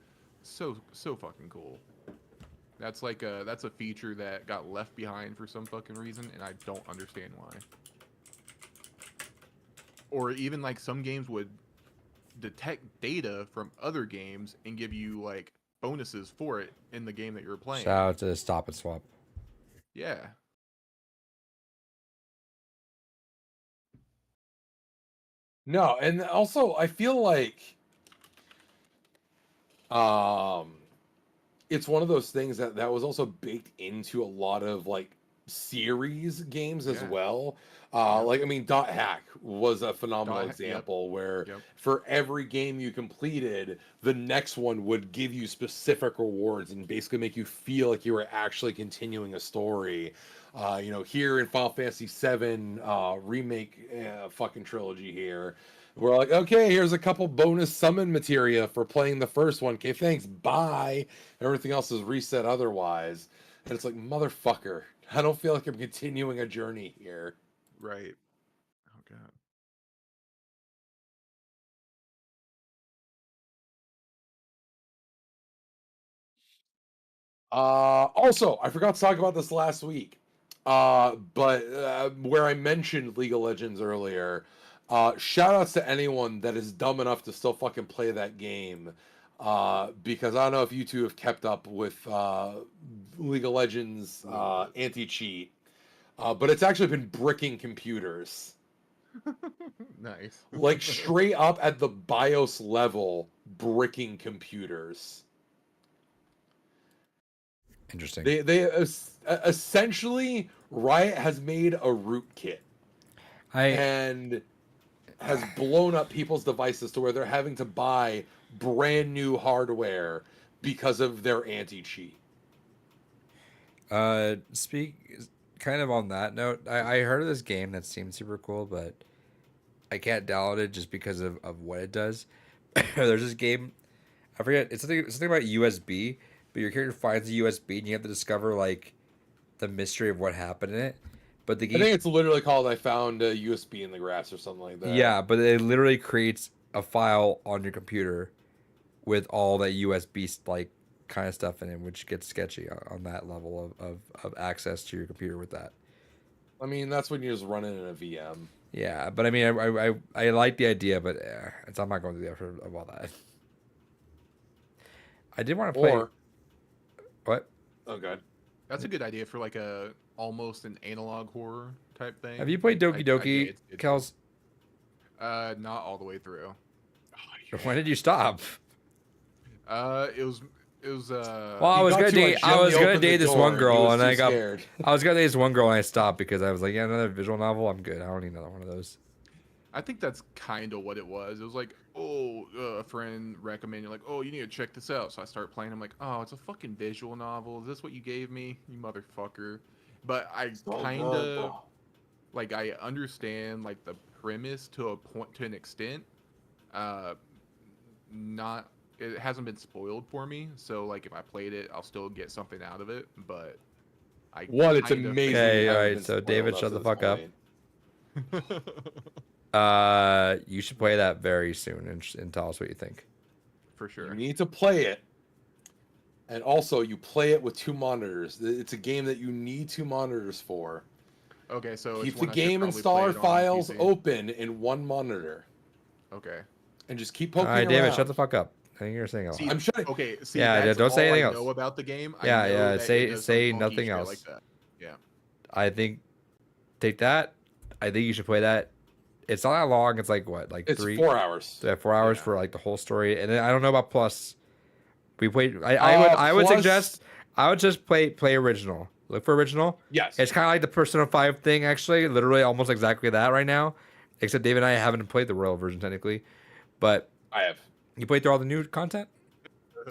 So fucking cool. That's a feature that got left behind for some fucking reason, and I don't understand why. Or even like some games would detect data from other games and give you like bonuses for it in the game that you're playing. Shout out to Stop and Swap. Yeah. No, and also I feel like um it's one of those things that was also baked into a lot of like series games as Yeah. well. Yeah. Like I mean, Dot Hack was a phenomenal Yep. example where Yep. for every game you completed, the next one would give you specific rewards and basically make you feel like you were actually continuing a story. You know, here in Final Fantasy VII remake fucking trilogy here, we're like, okay, here's a couple bonus summon materia for playing the first one. Okay, thanks, bye. Everything else is reset otherwise. And it's like, motherfucker, I don't feel like I'm continuing a journey here. Right. Oh god. Also, I forgot to talk about this last week. But where I mentioned League of Legends earlier, shout outs to anyone that is dumb enough to still fucking play that game. Because I don't know if you two have kept up with League of Legends anti cheat, but it's actually been bricking computers. Nice. Like straight up at the BIOS level, bricking computers. Interesting. Essentially Riot has made a rootkit I and has blown up people's devices to where they're having to buy brand new hardware because of their anti-cheat. speak kind of on that note. I heard of this game that seemed super cool, but I can't download it just because of what it does. There's this game, I forget, it's something about USB, but your character finds a USB and you have to discover like the mystery of what happened in it. But the I game, think it's literally called I found a USB in the grass or something like that. yeah, but it literally creates a file on your computer with all that USB like kind of stuff in it, which gets sketchy on that level of access to your computer with that. I mean, that's when you just run it in a VM. Yeah, but I mean, I like the idea, but I'm not going through the effort of all that. I did want to play. Or, What? oh god. That's a good idea for like a almost an analog horror type thing. Have you played Like, Doki I dig Doki, it's Kels? not all the way through. When did you stop? It was Well, I He was got gonna too much date. shit I when was he gonna opened the date this door, one he girl, was and too I got. scared. I was gonna date this one girl, and I stopped because I was like, yeah, another visual novel. I'm good. I don't need another one of those. I think that's kind of what it was. It was like, oh, a friend recommended, like, oh, you need to check this out. So I start playing. I'm like, oh, it's a fucking visual novel. Is this what you gave me, you motherfucker? But I kind of like I understand like the premise to a point, to an extent. Not it hasn't been spoiled for me, so like if I played it, I'll still get something out of it. But I One, it's kinda amazing. Okay, you all haven't right, been so spoiled David, up shut to the this fuck up. point. You should play that very soon and tell us what you think. For You sure. need to play it. And also, you play it with 2 monitors. It's a game that you need 2 monitors for. Okay, so Keep it's the one I should game probably play installer it on files PC. open in 1 monitor. Okay. And just keep All poking right, David, around. shut the fuck up. I think you're saying a lot. See, I'm shutting. okay, see, Yeah, that's don't say all anything I know else. about the game. Yeah, I know yeah, that say- it does say some funky nothing shit else. like that. Yeah. I think take that. I think you should play that. It's not that long. It's like what, like It's three, 4 hours. 4 hours Yeah. for like the whole story. And then I don't know about Plus. We played. I would Plus- suggest. I would just play original. Look for original. Yes. It's kind of like the Persona 5 thing, actually. Literally, almost exactly that right now. Except David and I haven't played the Royal version technically, but I have. you played through all the new content.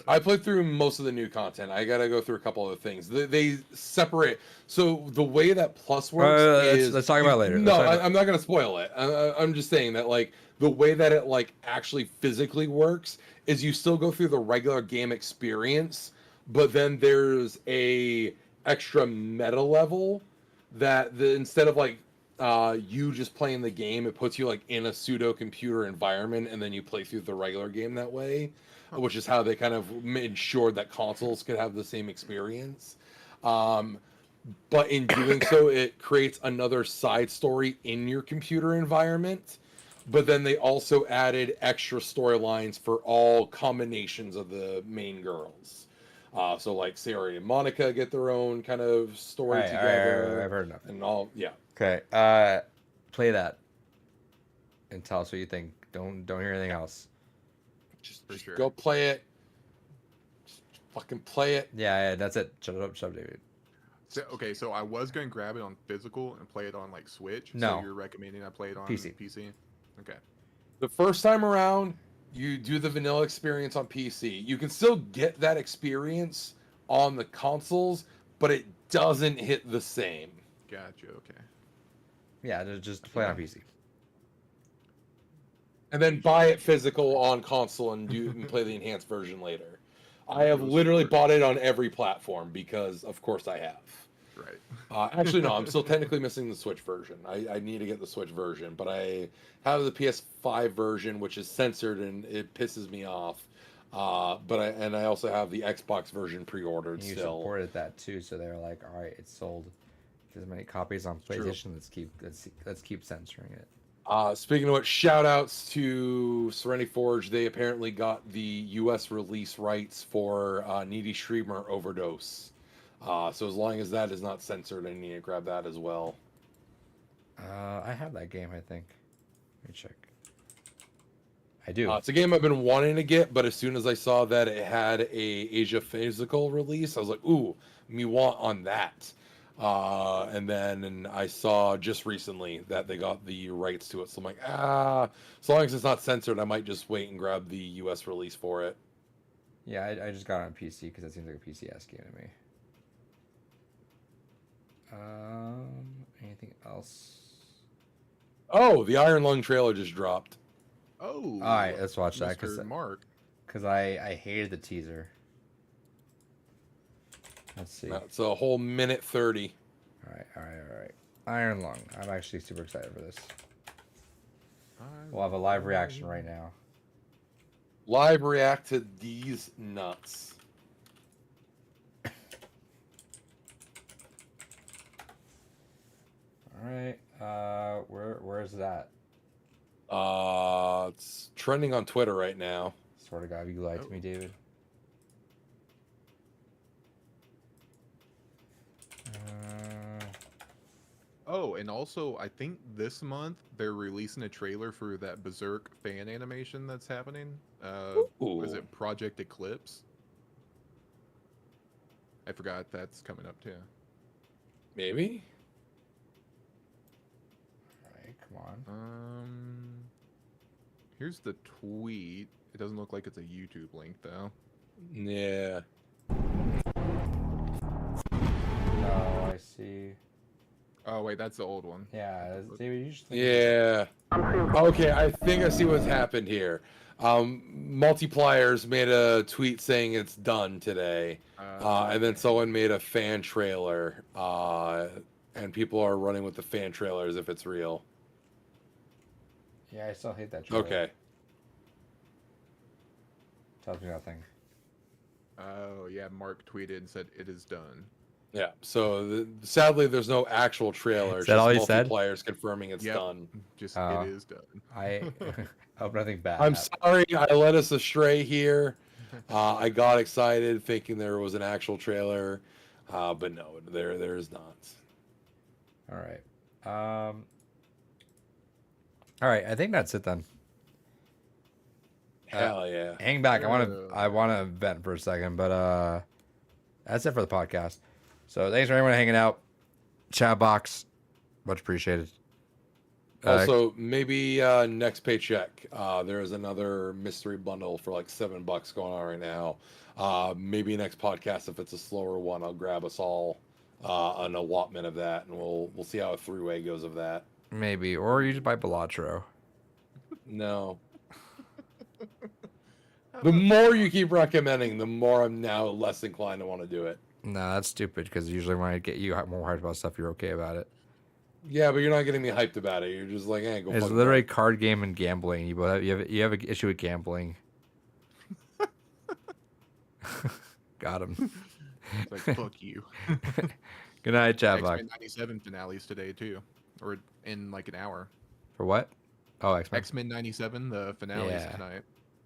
I played through most of the new content. I gotta go through a couple other things. They separate. So the way that Plus works is let's talk about it later. No, Let's talk about- I'm not gonna spoil it. I'm just saying that like the way that it like actually physically works is you still go through the regular game experience, but then there's a extra meta level that instead of like you just playing the game, it puts you like in a pseudo computer environment, and then you play through the regular game that way, which is how they kind of made sure that consoles could have the same experience. But in doing so, it creates another side story in your computer environment. But then they also added extra storylines for all combinations of the main girls. So like Sarah and Monica get their own kind of story All right, together, I've heard enough. and all. Yeah. Okay. Play that and tell us what you think. Don't hear anything else. Just sure. go play it. Just fucking play it. Yeah, that's it. Shut up, David. So, okay, so I was going to grab it on physical and play it on like Switch. No. So you're recommending I play it on PC. PC? Okay. The first time around, you do the vanilla experience on PC. You can still get that experience on the consoles, but it doesn't hit the same. Gotcha. Okay. Yeah, just play it on PC. And then buy it physical on console and play the enhanced version later. I have literally bought it on every platform because, of course, I have. Right. Actually, no, I'm still technically missing the Switch version. I need to get the Switch version, but I have the PS5 version, which is censored and it pisses me off. But I also have the Xbox version pre-ordered You still. supported that too, so they were like, "All right, it's sold. There's many copies on true. PlayStation. Let's keep censoring it." Speaking of which, shout outs to Serenity Forge. They apparently got the US release rights for Needy Streamer Overdose. So as long as that is not censored, I need to grab that as well. I have that game, I think. Let me check. I do. It's a game I've been wanting to get, but as soon as I saw that it had a Asia physical release, I was like, ooh, me want on that. And then I saw just recently that they got the rights to it. So I'm like, as long as it's not censored, I might just wait and grab the US release for it. Yeah, I just got it on PC because it seems like a PC-ass game to me. Anything else? Oh, the Iron Lung trailer just dropped. Oh. All right, let's watch that Mr. Mark. because I hated the teaser. Let's see. It's a whole minute 30. All right. Iron Lung. I'm actually super excited for this. We'll have a live reaction right now. Live react to these nuts. All right. Where's that? It's trending on Twitter right now. Swear to God, you lied to me, David. Oh, and also, I think this month they're releasing a trailer for that Berserk fan animation that's happening. Was Ooh. it Project Eclipse? I forgot that's coming up too. Maybe? All right, come on. Here's the tweet. It doesn't look like it's a YouTube link though. Yeah. No, I see. Oh wait, that's the old one. Yeah, David, you should. Yeah. Okay, I think I see what's happened here. Multipliers made a tweet saying it's done today. And then someone made a fan trailer. And people are running with the fan trailer as if it's real. Yeah, I still hate that trailer. Okay. Tells me nothing. Oh yeah, Mark tweeted and said it is done. Yeah. So sadly, there's no actual trailer. Is It's that just all he said? multiplayers confirming it's Yep. done. Just Oh. it is done. I hope nothing bad. I'm happens. sorry, I led us astray here. I got excited thinking there was an actual trailer, but no, there is not. All right. All right. I think that's it then. Hell yeah. Hang back. I want to vent for a second, but that's it for the podcast. So thanks for everyone hanging out. Chat box, much appreciated. Also, maybe next paycheck, there is another mystery bundle for like $7 going on right now. Maybe next podcast, if it's a slower one, I'll grab us all an allotment of that, and we'll see how a three-way goes of that. maybe, or you just buy Belatro. No, How the about- more you keep recommending, the more I'm now less inclined to want to do it. No, that's stupid because usually when I get you more hyped about stuff, you're okay about it. Yeah, but you're not getting me hyped about it. You're just like, hey, go. It's fuck literally yourself. card game and gambling. You have an issue with gambling. Got him. It's like fuck you. Good night, chat box. X-Men 97 finales today too, or in like an hour. For what? Oh, X-Men. X-Men 97, the finales Yeah. tonight.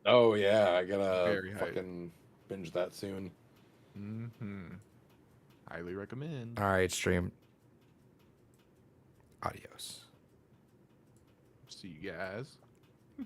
Oh yeah, I gotta Very hyped. fucking binge that soon. Highly recommend. All right, stream. Adios. See you guys.